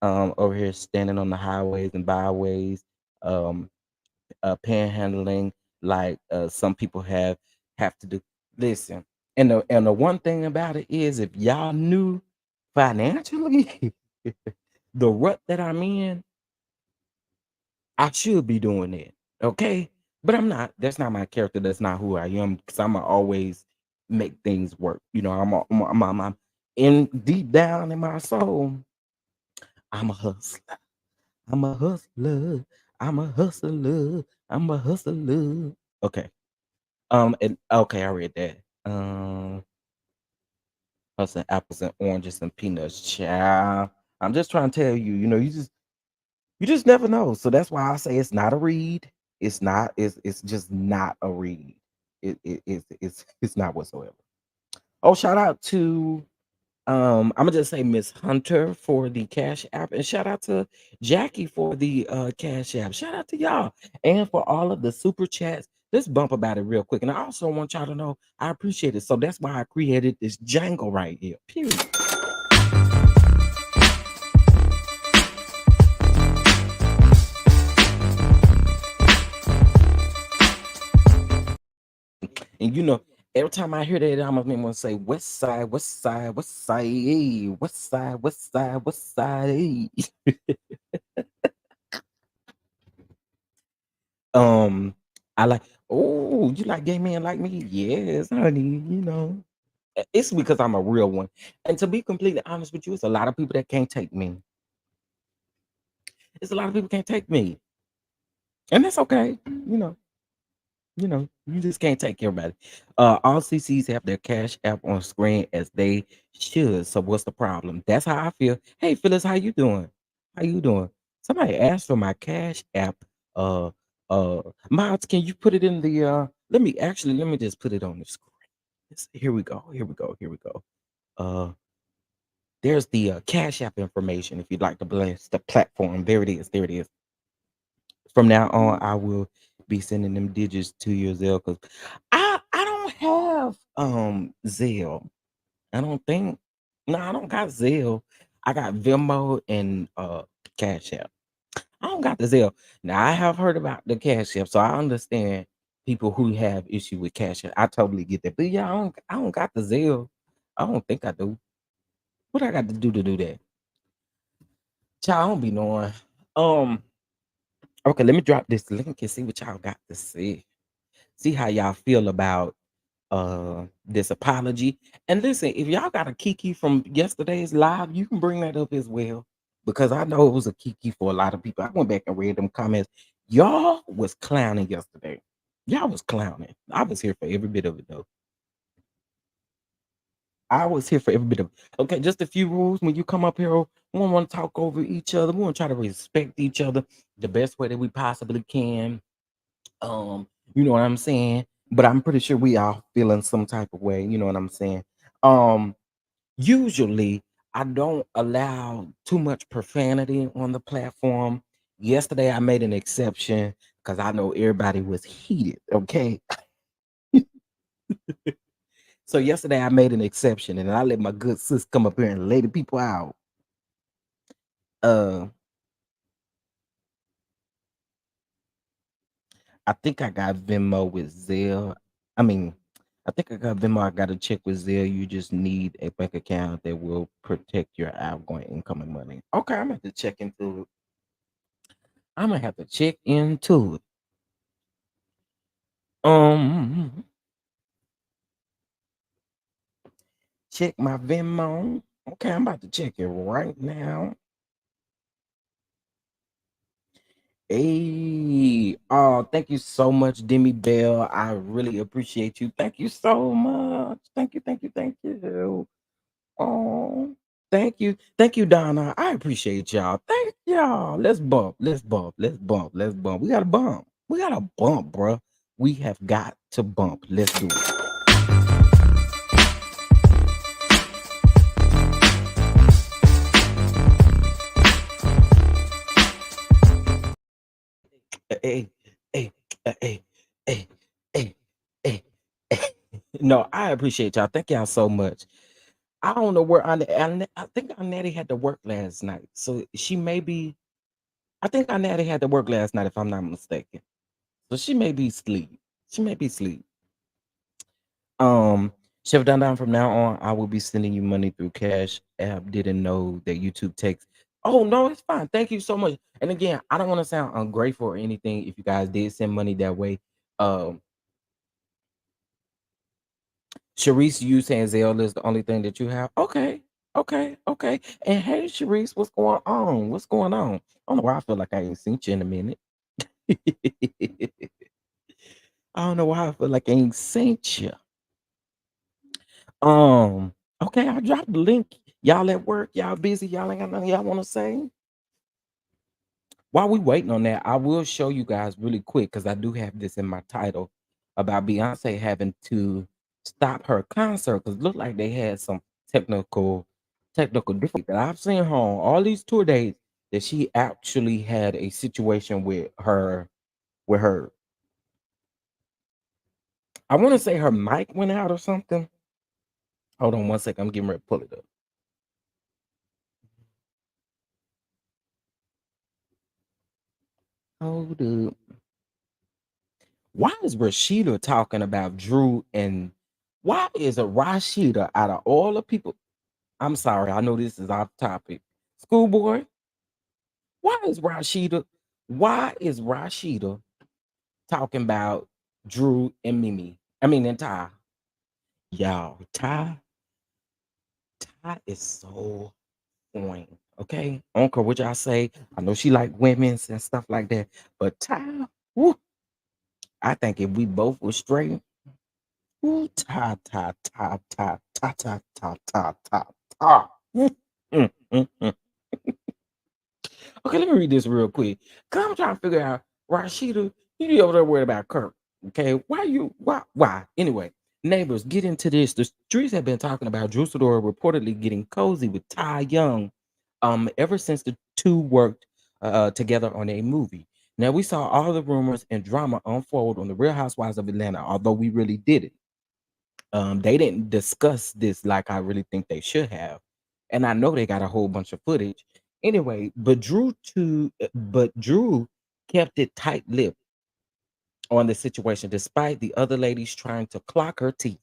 over here standing on the highways and byways, um, panhandling like some people have to do. Listen, and the one thing about it is, if y'all knew financially the rut that I'm in, I should be doing it, okay? But I'm not. That's not my character. That's not who I am. Because I'm going to always make things work. I'm in deep down in my soul, I'm a hustler. I'm a hustler. I'm a hustler. I'm a hustler. Okay. And okay, I read that. Hustling apples and oranges and peanuts, child. I'm just trying to tell you, you just never know. So that's why I say it's not a read. It's not. It's just not a read. It's not whatsoever. Oh, shout out to I'm gonna just say Miss Hunter for the Cash App, and shout out to Jackie for the Cash App. Shout out to y'all and for all of the super chats. Let's bump about it real quick, and I also want y'all to know I appreciate it. So that's why I created this jangle right here. Period. And every time I hear that, I'm gonna say West Side, West Side, West Side, West Side, West Side, West Side. I like. Oh, you like gay men like me? Yes, honey. It's because I'm a real one. And to be completely honest with you, it's a lot of people that can't take me. It's a lot of people can't take me, and that's okay. You know, you just can't take care of everybody. All CCs have their cash app on screen as they should. So what's the problem? That's how I feel. Hey Phyllis, how you doing? How you doing? Somebody asked for my cash app. Uh Miles, can you put it in the let me just put it on the screen. Here we go. Here we go. Here we go. Uh there's the cash app information if you'd like to bless the platform. There it is. There it is. From now on, I will be sending them digits to your Zelle because I don't have Zelle. I don't think. No, I don't got Zelle. I got Venmo and Cash App. I don't got the Zelle. Now I have heard about the Cash App, so I understand people who have issue with Cash App. I totally get that. But yeah, I don't got the Zelle. I don't think I do. What I got to do that? Child, I don't be knowing. Um, okay, let me drop this link and see what y'all got to say. See how y'all feel about this apology. And listen, if y'all got a kiki from yesterday's live, you can bring that up as well. Because I know it was a kiki for a lot of people. I went back and read them comments. Y'all was clowning yesterday. Y'all was clowning. I was here for every bit of it though. I was here for every bit of it. Okay, just a few rules. When you come up here, we don't want to talk over each other. We want to try to respect each other the best way that we possibly can. You know what I'm saying? But I'm pretty sure we all feeling some type of way, you know what I'm saying? Um, Usually I don't allow too much profanity on the platform. Yesterday I made an exception because I know everybody was heated, okay? So yesterday I made an exception and I let my good sis come up here and lay the people out. Uh I think I got Venmo with Zelle. I mean, I think I got Venmo. I got to check with Zelle. You just need a bank account that will protect your outgoing incoming money. Okay, I'm gonna have to check into it. I'm gonna have to check into it. Um, check my Venmo. Okay, I'm about to check it right now. Hey, oh, thank you so much, Demi Bell. I really appreciate you. Thank you so much. Thank you, thank you, thank you. Oh, thank you, Donna. I appreciate y'all. Thank y'all. Let's bump. Let's bump. Let's bump. Let's bump. We got to bump. We got to bump, bruh. We have got to bump. Let's do it. Hey, hey, hey, hey, hey, hey, hey. No, I appreciate y'all. Thank y'all so much. I don't know where I think Annette had to work last night. So she may be, I think Annette had to work last night if I'm not mistaken. So she may be asleep. She may be asleep. Um, Chef Down from now on, I will be sending you money through Cash App. Didn't know that YouTube takes. Oh no, it's fine. Thank you so much. And again, I don't want to sound ungrateful or anything. If you guys did send money that way, um, Sharice, you saying Zelle is the only thing that you have? Okay, okay, okay. And hey, Sharice, what's going on? What's going on? I don't know why I feel like I ain't seen you in a minute. I don't know why I feel like I ain't seen you. Um, okay, I dropped the link. Y'all at work, y'all busy, y'all ain't got nothing y'all want to say. While we waiting on that, I will show you guys really quick because I do have this in my title about Beyonce having to stop her concert because look like they had some technical difficulty. That I've seen her on all these tour dates that she actually had a situation with her. I want to say her mic went out or something. Hold on one second. I'm getting ready to pull it up. Hold up. Why is Rashida talking about Drew and why is a Rashida out of all the people? I'm sorry, I know this is off topic. Schoolboy, why is Rashida talking about Drew and Mimi? I mean and Ty. Y'all, Ty is so on. Okay. I don't care what y'all say. I know she like women's and stuff like that. But Ty, woo, I think if we both were straight, ooh, ta ta ta ta ta ta ta ta ta ta. Mm. Okay, let me read this real quick. Cause I'm trying to figure out, Rashida, you be over there worried about Kirk. Okay, why? Anyway, neighbors, get into this. The streets have been talking about Drew Sidora reportedly getting cozy with Ty Young, ever since the two worked together on a movie. Now we saw all the rumors and drama unfold on the Real Housewives of Atlanta, although we really didn't. They didn't discuss this like I really think they should have. And I know they got a whole bunch of footage. Anyway, but Drew kept it tight-lipped on the situation despite the other ladies trying to clock her teeth.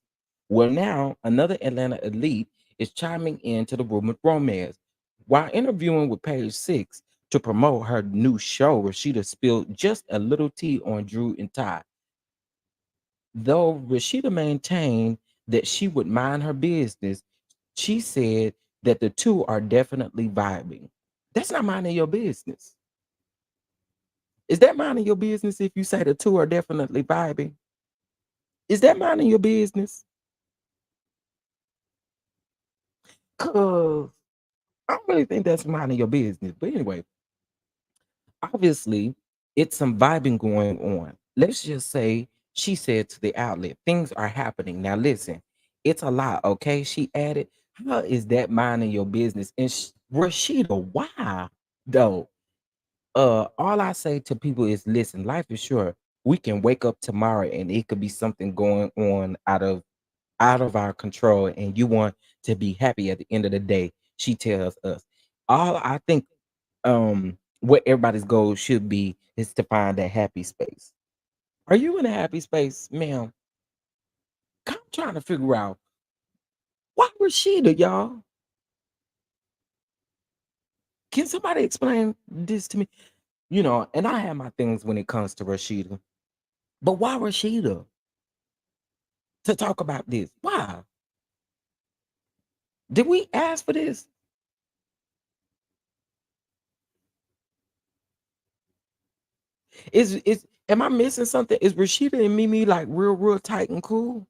Well, now another Atlanta elite is chiming into the rumored romance. While interviewing with Page Six to promote her new show, Rashida spilled just a little tea on Drew and Ty. Though Rashida maintained that she would mind her business, she said that the two are definitely vibing. That's not minding your business. Is that minding your business if you say the two are definitely vibing? Is that minding your business? Cause I don't really think that's minding your business. But anyway, obviously, it's some vibing going on. Let's just say she said to the outlet, things are happening. Now, listen, it's a lot, okay? She added, how is that minding your business? And Rashida, why though? All I say to people is listen, life is short. We can wake up tomorrow and it could be something going on out of our control, and you want to be happy at the end of the day. She tells us. All I think what everybody's goal should be is to find that happy space. Are you in a happy space, ma'am? I'm trying to figure out why Rashida, y'all. Can somebody explain this to me? And I have my things when it comes to Rashida. But why Rashida to talk about this? Why? Did we ask for this? Is am I missing something? Is Rashida and Mimi like real tight and cool?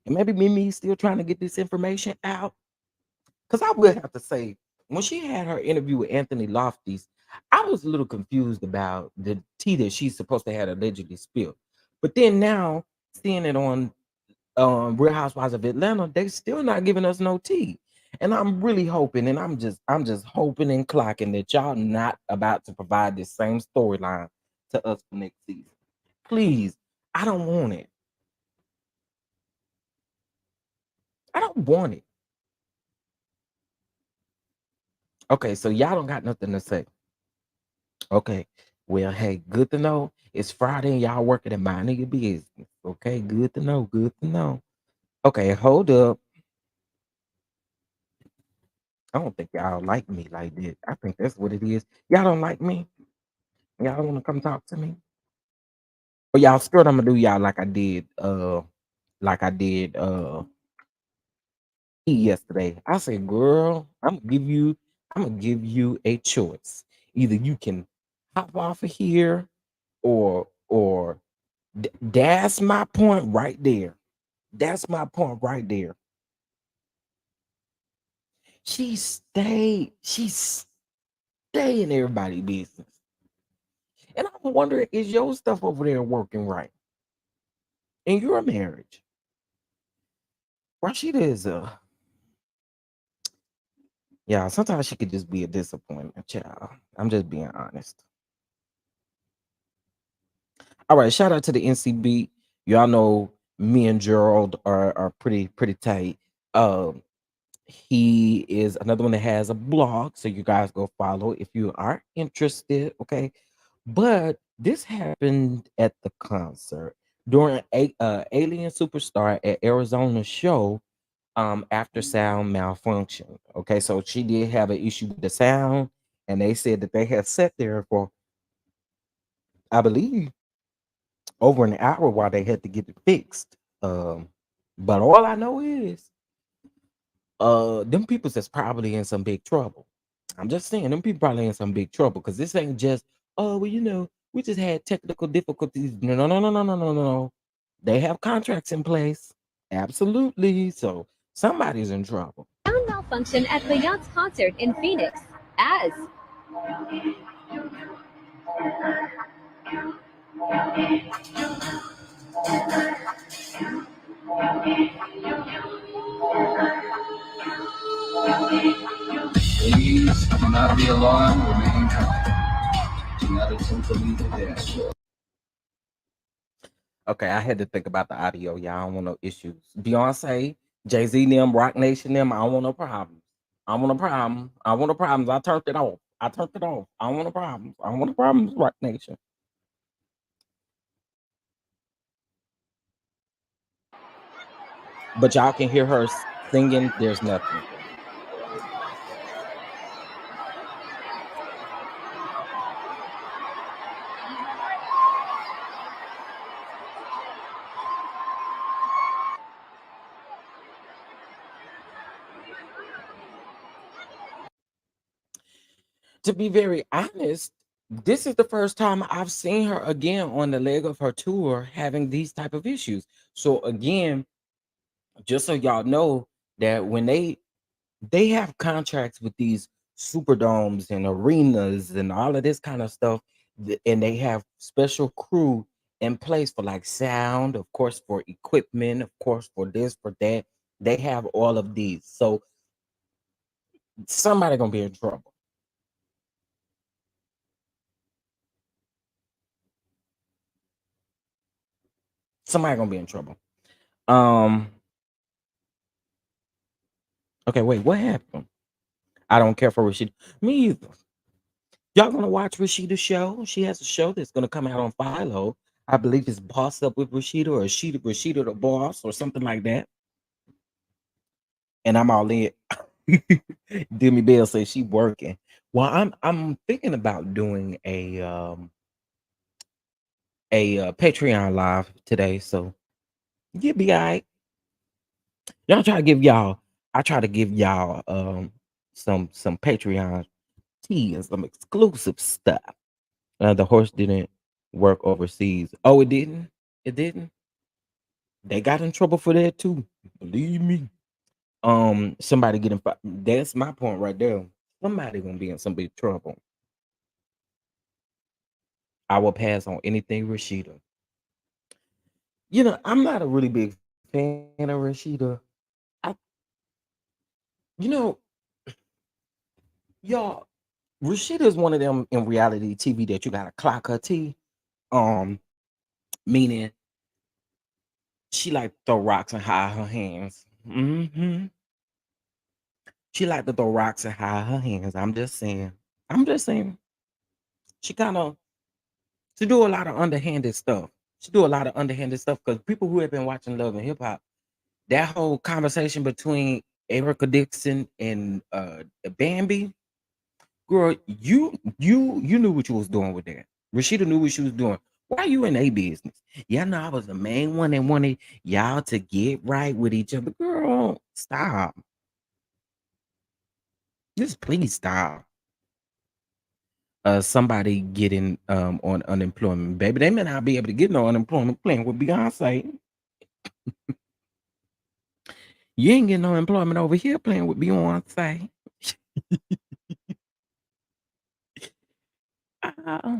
And maybe Mimi still trying to get this information out? Because I will have to say, when she had her interview with Anthony Lofty's, I was a little confused about the tea that she's supposed to have allegedly spilled. But then now, seeing it on Real Housewives of Atlanta, they still not giving us no tea. And I'm really hoping, and I'm just hoping and clocking that y'all not about to provide this same storyline to us for next season. Please, I don't want it. I don't want it. Okay, so y'all don't got nothing to say. Okay. Well, hey, good to know. It's Friday and y'all working and minding your business. Okay, good to know. Good to know. Okay, hold up. I don't think y'all like me like this. I think that's what it is. Y'all don't like me. Y'all don't want to come talk to me. Or y'all scared I'm gonna do y'all like I did yesterday. I said, girl, I'm gonna give you a choice. Either you can hop off of here or that's my point right there. That's my point right there. She stayed in everybody's business. And I'm wondering, is your stuff over there working right in your marriage? Rashida is yeah, sometimes she could just be a disappointment, child. I'm just being honest. All right, shout out to the NCB. Y'all know me and Gerald are pretty tight. Um, he is another one that has a blog, so you guys go follow if you are interested. Okay, but this happened at the concert during a Alien Superstar at Arizona show. After sound malfunction. Okay, so she did have an issue with the sound, and they said that they had sat there for, I believe, over an hour while they had to get it fixed. But all I know is, them people is probably in some big trouble. I'm just saying, them people probably in some big trouble because this ain't just, oh, well, We just had technical difficulties. No, no, no, no, no, no, no, no. They have contracts in place. Absolutely. So somebody's in trouble. Sound malfunction at Beyonce's concert in Phoenix as Please do not be alarmed. Remain calm. Do not attempt to leave the dance floor. Okay, I had to think about the audio. Y'all, I don't want no issues. Beyonce, Jay-Z, them, Rock Nation, them, I don't want no problems. I don't want no problem. I don't want no problems. I turned it off. I turned it off. I don't want no problems. I don't want no problems, Rock Nation. But y'all can hear her singing. There's nothing. To be very honest, this is the first time I've seen her again on the leg of her tour having these type of issues. So again, just so y'all know that when they have contracts with these superdomes and arenas and all of this kind of stuff, and they have special crew in place for like sound, of course, for equipment, of course, for this, for that. They have all of these. So somebody gonna be in trouble. Somebody gonna be in trouble. Okay, wait, what happened? I don't care for Rashida. Me either. Y'all gonna watch Rashida's show? She has a show that's gonna come out on Philo. I believe it's Boss Up with Rashida or Rashida the Boss or something like that. And I'm all in. Demi Bell says she working. Well, I'm thinking about doing a Patreon live today, so you'll be all right. Y'all try to give y'all. I try to give y'all some Patreon tea and some exclusive stuff. The horse didn't work overseas. Oh, it didn't. It didn't. They got in trouble for that too. Believe me. Somebody getting. That's my point right there. Somebody gonna be in some big trouble. I will pass on anything Rashida. You know, I'm not a really big fan of Rashida. I, you know, y'all, Rashida is one of them in reality TV that you gotta clock her T. Meaning she like throw rocks and hide her hands. She like to throw rocks and hide her hands. I'm just saying. I'm just saying. She kind of she do a lot of underhanded stuff. She do a lot of underhanded stuff because people who have been watching Love and Hip Hop, that whole conversation between Erica Dixon and Bambi, girl, you knew what you was doing with that. Rashida knew what she was doing. Why you in a business? Yeah, no, I was the main one that wanted y'all to get right with each other. Girl, stop. Just please stop. Somebody getting on unemployment, baby. They may not be able to get no unemployment playing with Beyonce. You ain't getting no employment over here playing with Beyonce. Uh,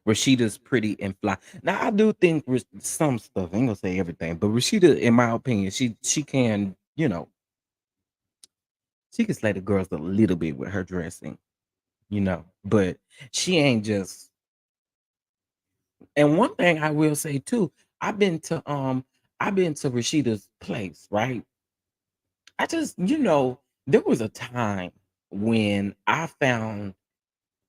Rashida's pretty and fly. Now I do think some stuff. I ain't gonna say everything, but Rashida, in my opinion, she can, she can slay the girls a little bit with her dressing, but she ain't just. And one thing I will say too, I've been to Rashida's place, right? I just, there was a time when I found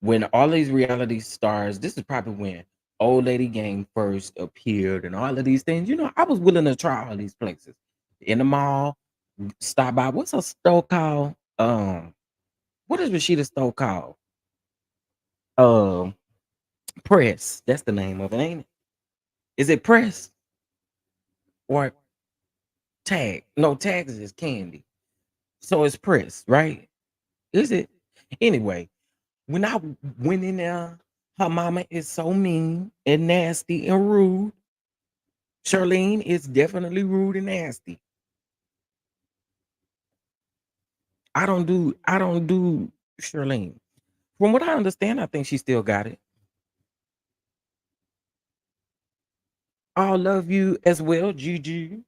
when all these reality stars, this is probably when Old Lady Game first appeared and all of these things, I was willing to try all these places. In the mall, stop by. What's a store called? What is Rashida's store called? Um, Press. That's the name of it, ain't it? Is it Press or Tag? No, Tags is candy. So it's Press, right? Is it? Anyway, When I went in there, her mama is so mean and nasty and rude. Charlene is definitely rude and nasty. I don't do Charlene. From what I understand, I think she still got it. I love you as well, Gigi.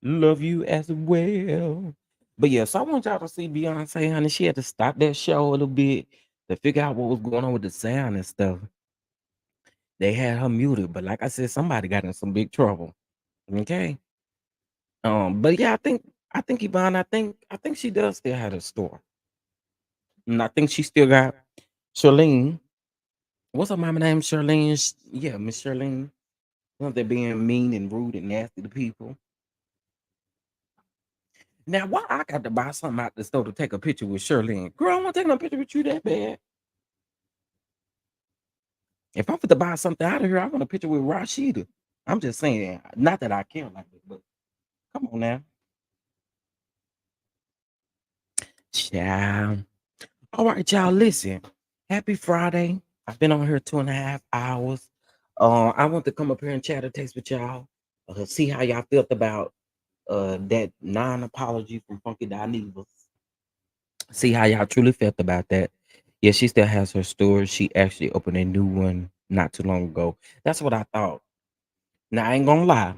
Love you as well. But yeah, so I want y'all to see Beyonce, honey. She had to stop that show a little bit to figure out what was going on with the sound and stuff. They had her muted, but like I said, somebody got in some big trouble. Okay. But yeah, I think Yvonne, I think she does still have a store. And I think she still got Charlene. What's her mama name? Charlene. Yeah, Miss Charlene. They're being mean and rude and nasty to people. Now, why I got to buy something out the store to take a picture with Charlene? Girl, I don't want to take no picture with you that bad. If I'm to buy something out of here, I want a picture with Rashida. I'm just saying, not that I care like that, but come on now. Child. All right, y'all, listen. Happy Friday. I've been on here 2.5 hours. I want to come up here and chat a text with y'all. See how y'all felt about that non-apology from Funky Dineva. See how y'all truly felt about that. Yeah, she still has her store. She actually opened a new one not too long ago. That's what I thought. Now I ain't gonna lie.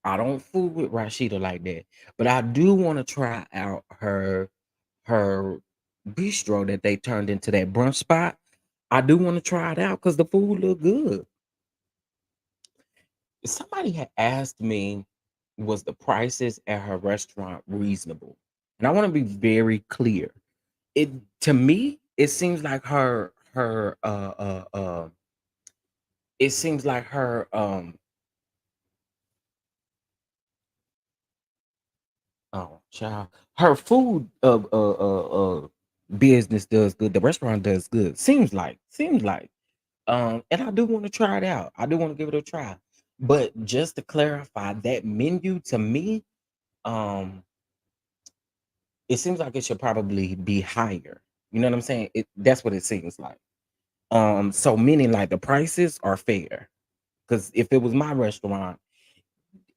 I don't fool with Rashida like that. But I do want to try out her bistro that they turned into that brunch spot. I do want to try it out because the food look good. Somebody had asked me, was the prices at her restaurant reasonable? And I want to be very clear. It to me, it seems like it seems like her oh child, her food business does good. The restaurant does good. Seems like. And I do want to try it out. I do want to give it a try. But just to clarify, that menu to me, um, it seems like it should probably be higher. You know what I'm saying? That's what it seems like. So meaning like the prices are fair. Because if it was my restaurant,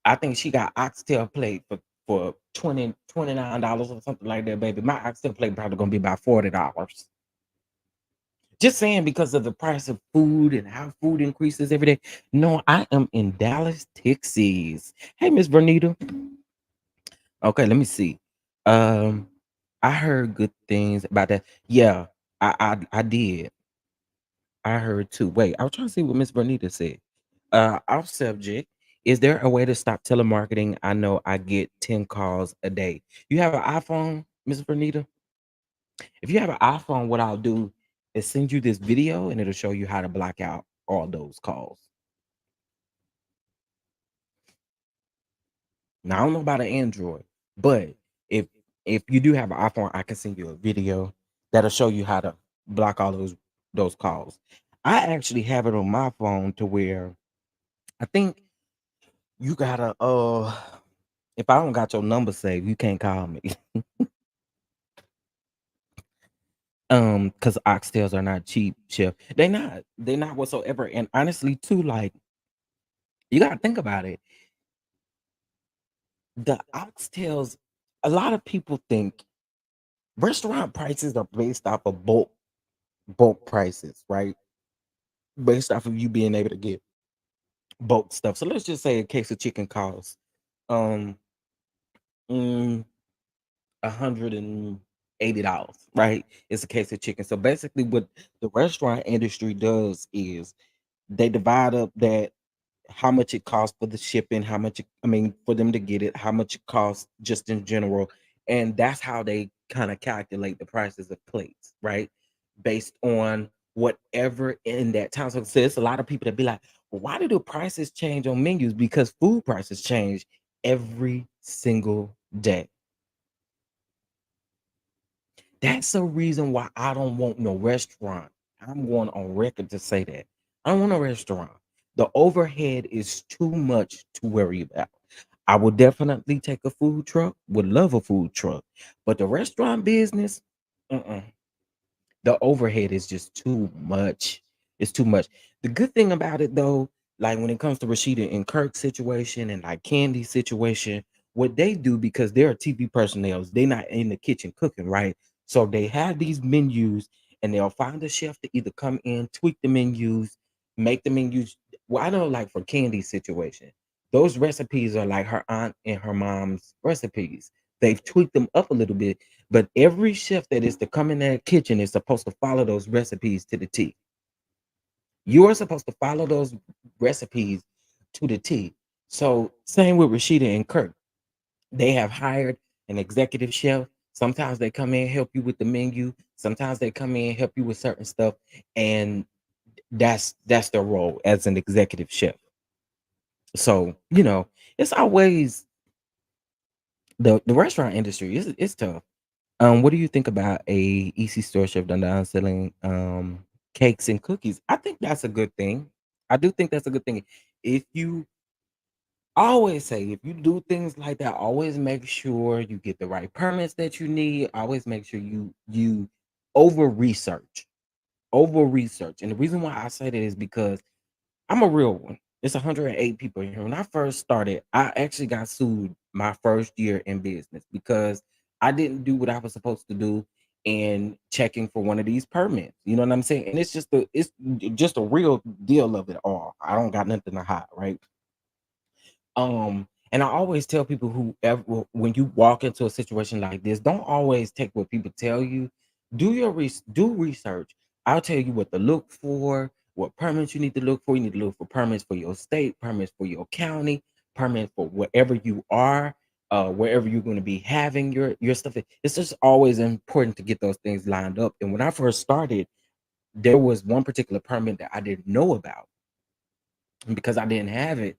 I think she got oxtail plate for $29 or something like that, baby. My oxtail plate probably gonna be about $40. Just saying because of the price of food and how food increases every day. No, I am in Dallas, Texas. Hey, Miss Bernita. Okay, let me see. Um, I heard good things about that. Yeah, I did. I heard too. Wait, I was trying to see what Miss Bernita said. Off subject. Is there a way to stop telemarketing? I know I get 10 calls a day. You have an iPhone, Miss Bernita? If you have an iPhone, what I'll do is send you this video and it'll show you how to block out all those calls. Now I don't know about an Android, but if if you do have an iPhone, I can send you a video that'll show you how to block all those calls. I actually have it on my phone to where I think you gotta if I don't got your number saved, you can't call me. Because oxtails are not cheap, chef. They're not whatsoever. And honestly, too, like you gotta think about it. The oxtails, a lot of people think restaurant prices are based off of bulk prices, right? Based off of you being able to get bulk stuff. So let's just say a case of chicken costs um mm, $180, right? It's a case of chicken. So basically what the restaurant industry does is they divide up that how much it costs for the shipping, how much I mean for them to get it, how much it costs just in general, and that's how they kind of calculate the prices of plates, right? Based on whatever in that time. So there's a lot of people that be like, well, why do the prices change on menus? Because food prices change every single day. That's the reason why I don't want no restaurant. I'm going on record to say that. I don't want a restaurant. The overhead is too much to worry about. I would definitely take a food truck, would love a food truck, but the restaurant business, uh-uh. The overhead is just too much. It's too much. The good thing about it though, like when it comes to Rashida and Kirk's situation and like Candy's situation, what they do because they're TV personnel, they're not in the kitchen cooking, right? So they have these menus and they'll find a chef to either come in, tweak the menus, make the menus. Well, I know like for Candy's situation, those recipes are like her aunt and her mom's recipes. They've tweaked them up a little bit, but every chef that is to come in that kitchen is supposed to follow those recipes to the T. You are supposed to follow those recipes to the T. So same with Rashida and Kirk. They have hired an executive chef. Sometimes they come in help you with the menu. Sometimes they come in help you with certain stuff, and that's their role as an executive chef. So it's always the restaurant industry is tough. What do you think about a EC store chef done selling cakes and cookies? I think that's a good thing. I do think that's a good thing. If you I always say if you do things like that, always make sure you get the right permits that you need. Always make sure you over research. Over research. And the reason why I say that is because I'm a real one. It's 108 people in here. When I first started, I actually got sued my first year in business because I didn't do what I was supposed to do in checking for one of these permits. You know what I'm saying? And it's just a real deal of it all. I don't got nothing to hide, right? And I always tell people who ever when you walk into a situation like this, don't always take what people tell you. Do research. I'll tell you what to look for, what permits you need to look for. You need to look for permits for your state, permits for your county, permits for wherever you are, wherever you're going to be having your stuff. It's just always important to get those things lined up. And when I first started, there was one particular permit that I didn't know about. And because I didn't have it,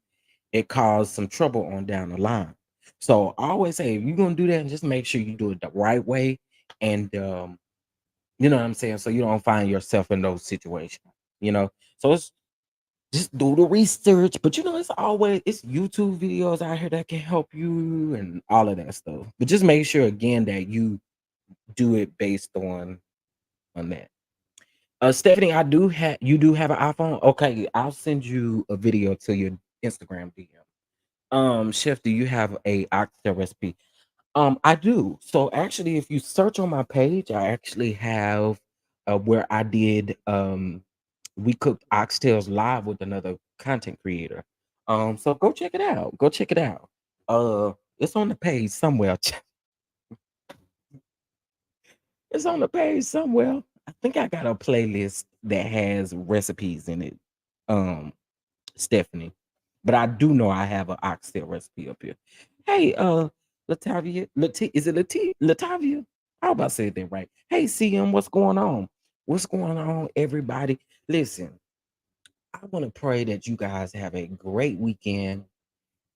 it caused some trouble on down the line. So I always say if you're gonna do that, just make sure you do it the right way. And you know what I'm saying? So you don't find yourself in those situations, you know. So it's just do the research, but it's YouTube videos out here that can help you and all of that stuff. But just make sure again that you do it based on that. Stephanie, you do have an iPhone? Okay, I'll send you a video to your Instagram DM. Chef, do you have a oxtail recipe? I do. So actually, if you search on my page, I actually have where I did we cooked oxtails live with another content creator. So go check it out. Go check it out. It's on the page somewhere. It's on the page somewhere. I think I got a playlist that has recipes in it. Um, Stephanie. But I do know I have an oxtail recipe up here. Hey, Latavia, is it Latavia? How about say that right? Hey, CM, what's going on? What's going on, everybody? Listen, I want to pray that you guys have a great weekend,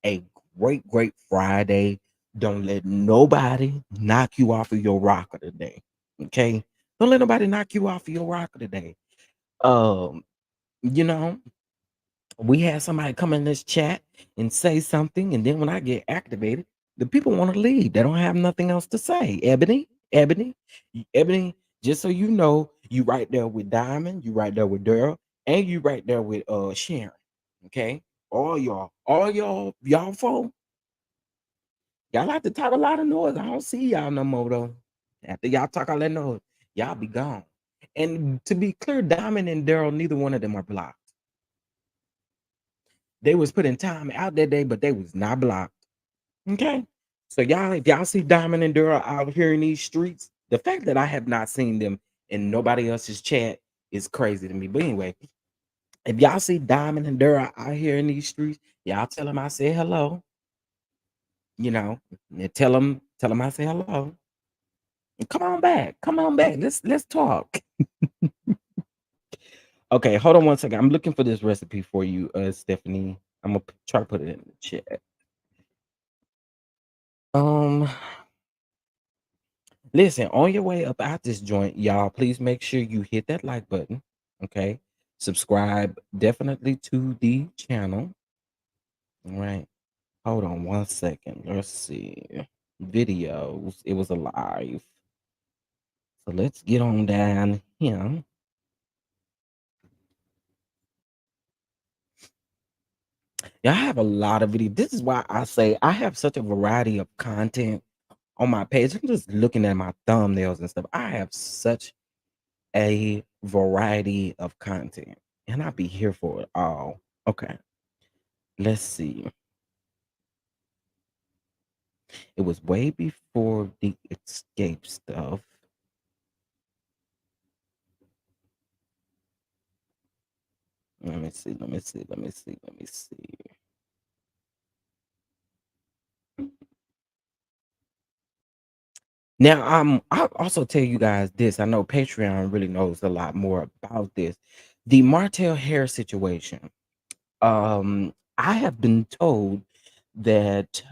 a great Friday. Don't let nobody knock you off of your rocker today. Okay? Don't let nobody knock you off of your rocker today. Um, you know, we had somebody come in this chat and say something, and then when I get activated, the people want to leave. They don't have nothing else to say. Ebony, just so you know, you right there with Diamond, you right there with Daryl, and you right there with Sharon. Okay, y'all folk, y'all have to talk a lot of noise. I don't see y'all no more though. After y'all talk all that noise, y'all be gone. And to be clear, Diamond and Daryl, neither one of them are blocked. They was putting time out that day, but they was not blocked. Okay. So y'all, if y'all see Diamond and Daryl out here in these streets, the fact that I have not seen them in nobody else's chat is crazy to me. But anyway, if y'all see Diamond and Daryl out here in these streets, y'all tell them I say hello. You know, and tell them I say hello. And come on back. Come on back. Let's talk. Okay, hold on one second. I'm looking for this recipe for you, Stephanie. I'm gonna try to put it in the chat. Um, Listen, on your way up out this joint, y'all, please make sure you hit that like button. Okay. Subscribe definitely to the channel. All right. Hold on one second. Let's see. Videos. It was a live. So let's get on down here. Yeah, I have a lot of video. This is why I say I have such a variety of content on my page. I'm just looking at my thumbnails and stuff. I have such a variety of content, and I'll be here for it all. Okay, let's see. It was way before the escape stuff. Let me see. Let me see. Let me see. Let me see. Now, I'll also tell you guys this. I know Patreon really knows a lot more about this. The Martell hair situation. I have been told that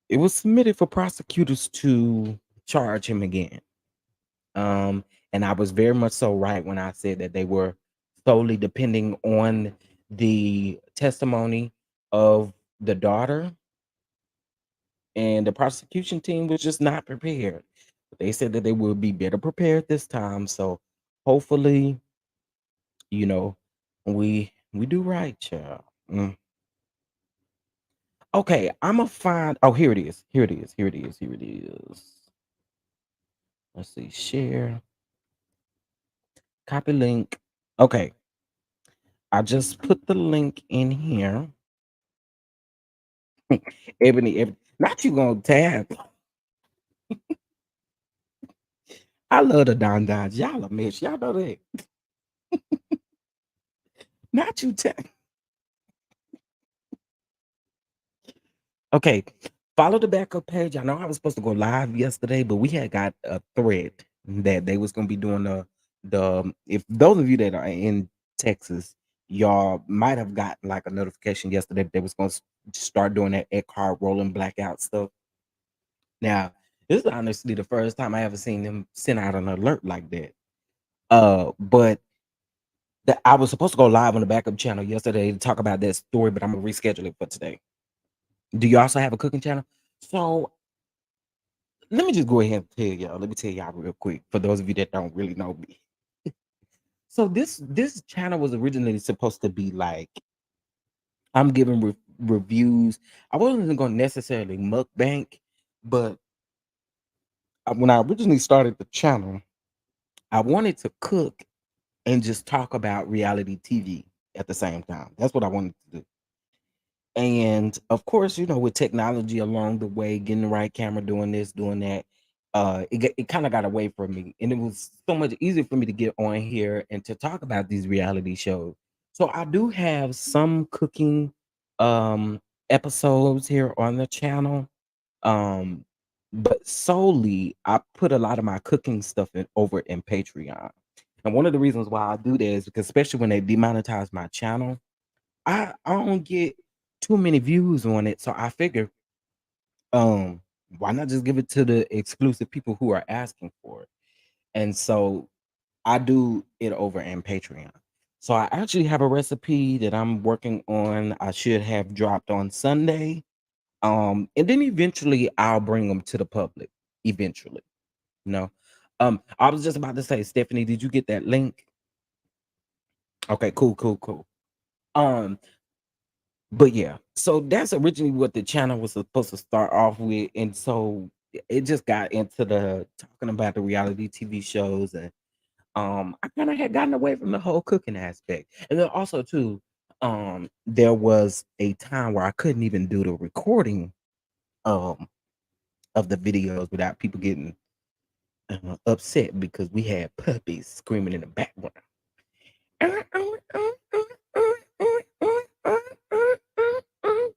it was submitted for prosecutors to charge him again. Um, and I was very much so right when I said that they were solely depending on the testimony of the daughter, and the prosecution team was just not prepared. But they said that they will be better prepared this time. So hopefully, you know, we do right, child. Okay, I'm gonna find. Oh, here it is. Here it is. Here it is. Here it is. Let's see. Share. Copy link. Okay, I just put the link in here. Ebony, not you gonna tab. I love the Don Dons. Y'all a mess. Y'all know that. Not you tab. Okay, follow the backup page. I know I was supposed to go live yesterday, but we had got a thread that they was gonna be doing the. If those of you that are in Texas, y'all might have gotten like a notification yesterday that they was gonna start doing that Eckhart rolling blackout stuff. Now, this is honestly the first time I ever seen them send out an alert like that. But I was supposed to go live on the backup channel yesterday to talk about that story, but I'm gonna reschedule it for today. Do you also have a cooking channel? So let me just go ahead and tell y'all. Let me tell y'all real quick for those of you that don't really know me. So this channel was originally supposed to be like I'm giving reviews. I wasn't going to necessarily mukbang, but when I originally started the channel, I wanted to cook and just talk about reality TV at the same time. That's what I wanted to do. And of course, with technology along the way, getting the right camera, doing this, doing that, it kind of got away from me. And it was so much easier for me to get on here and to talk about these reality shows. So I do have some cooking um episodes here on the channel. Um, but solely I put a lot of my cooking stuff over in Patreon. And one of the reasons why I do that is because especially when they demonetize my channel, I don't get too many views on it. So I figure, um, why not just give it to the exclusive people who are asking for it? And so I do it over in Patreon. So I actually have a recipe that I'm working on. I should have dropped on Sunday. And then eventually I'll bring them to the public. Eventually, you know. I was just about to say, Stephanie, did you get that link? Okay, cool, cool, cool. Um, But yeah, so that's originally what the channel was supposed to start off with, and so it just got into the talking about the reality TV shows, and I kind of had gotten away from the whole cooking aspect, and then also too, there was a time where I couldn't even do the recording um of the videos without people getting upset because we had puppies screaming in the background.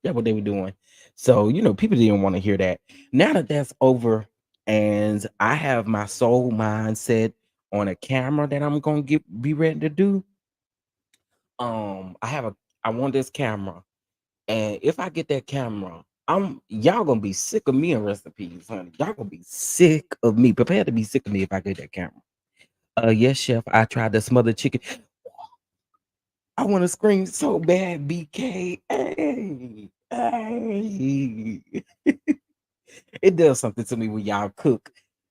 That's what they were doing. So, people didn't want to hear that. Now that that's over and I have my soul mindset on a camera that I'm gonna be ready to do. I want this camera. And if I get that camera, y'all gonna be sick of me in recipes, honey. Y'all gonna be sick of me. Prepare to be sick of me if I get that camera. Yes, chef. I tried the smothered chicken. I want to scream so bad, BK. Hey, hey. It does something to me when y'all cook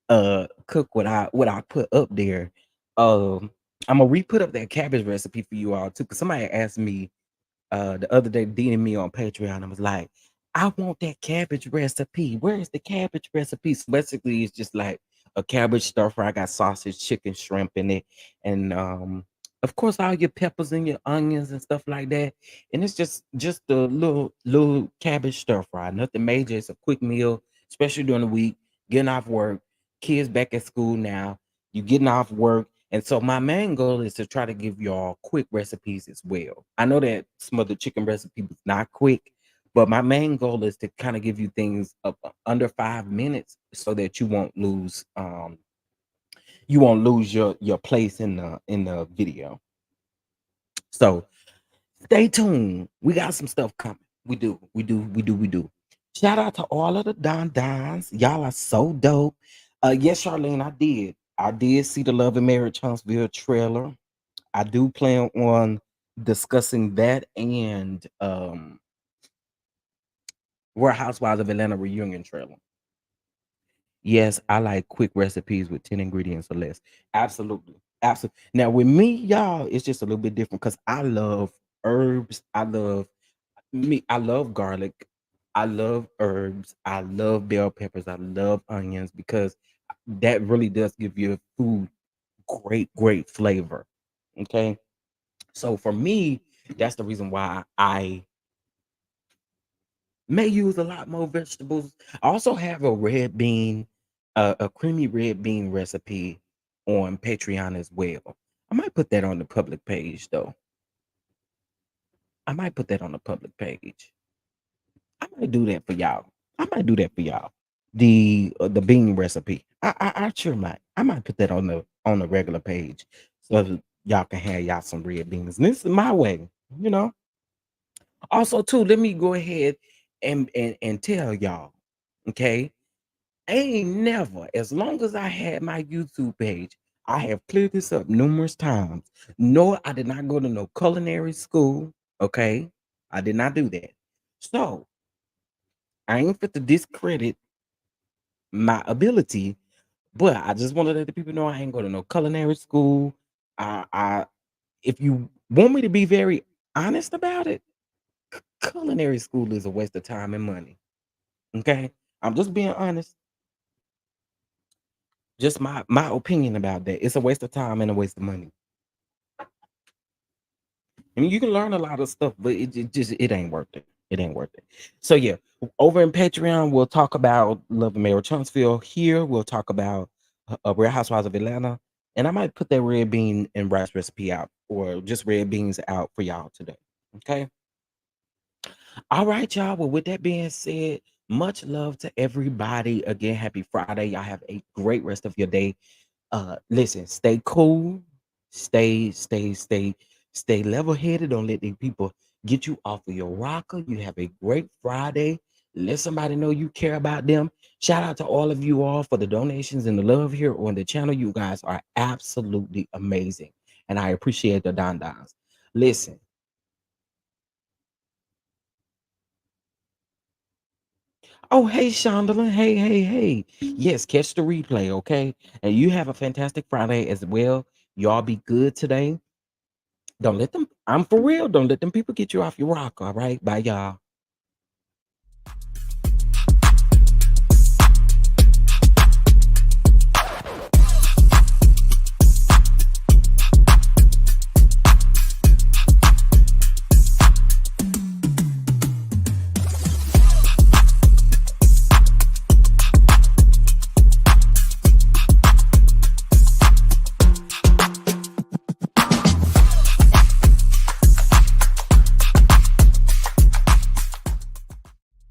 cook what I put up there. I'm gonna re-put up that cabbage recipe for you all too. Cause somebody asked me the other day, DM'd me on Patreon and was like, I want that cabbage recipe. Where is the cabbage recipe? So basically, it's just like a cabbage stir fry. I got sausage, chicken, shrimp in it, and of course, all your peppers and your onions and stuff like that. And it's just a little cabbage stir fry. Nothing major. It's a quick meal, especially during the week. Getting off work, kids back at school now. You getting off work. And so my main goal is to try to give y'all quick recipes as well. I know that some of the chicken recipes is not quick, but my main goal is to kind of give you things up under 5 minutes so that you won't lose your place in the video. So stay tuned. We got some stuff coming. We do. Shout out to all of the Don Dons. Y'all are so dope. Yes, Charlene, I did. I did see the Love and Marriage Huntsville trailer. I do plan on discussing that and Real Housewives of Atlanta reunion trailer. Yes, I like quick recipes with 10 ingredients or less. Absolutely. Absolutely. Now with me, y'all, it's just a little bit different because I love herbs. I love garlic. I love herbs. I love bell peppers. I love onions because that really does give your food great flavor. Okay. So for me, that's the reason why I may use a lot more vegetables. I also have a red bean, a creamy red bean recipe on Patreon as well. I might put that on the public page though. I might put that on the public page. I might do that for y'all. I might do that for y'all. The bean recipe. I sure might. I might put that on the regular page so that y'all can have y'all some red beans. And this is my way, you know. Also, too, let me go ahead and tell y'all, okay? I ain't never, as long as I had my YouTube page, I have cleared this up numerous times. No, I did not go to no culinary school, okay? I did not do that. So I ain't fit to discredit my ability, but I just want to let the people know I ain't go to no culinary school. I if you want me to be very honest about it, culinary school is a waste of time and money. Okay, I'm just being honest. Just my opinion about that. It's a waste of time and a waste of money. I mean, you can learn a lot of stuff, but it ain't worth it. It ain't worth it. So yeah, over in Patreon, we'll talk about Love and Marriage Huntsville. Here, we'll talk about Real Housewives of Atlanta, and I might put that red bean and rice recipe out, or just red beans out for y'all today. Okay. All right, y'all. Well, with that being said, much love to everybody. Again, happy Friday. Y'all have a great rest of your day. Listen, stay cool, stay level-headed. Don't let these people get you off of your rocker. You have a great Friday. Let somebody know you care about them. Shout out to all of you all for the donations and the love here on the channel. You guys are absolutely amazing, and I appreciate the Don Dons. Listen. Oh, hey, Shondaland. Hey. Yes, catch the replay, okay? And you have a fantastic Friday as well. Y'all be good today. Don't let them, I'm for real. Don't let them people get you off your rock, all right? Bye, y'all.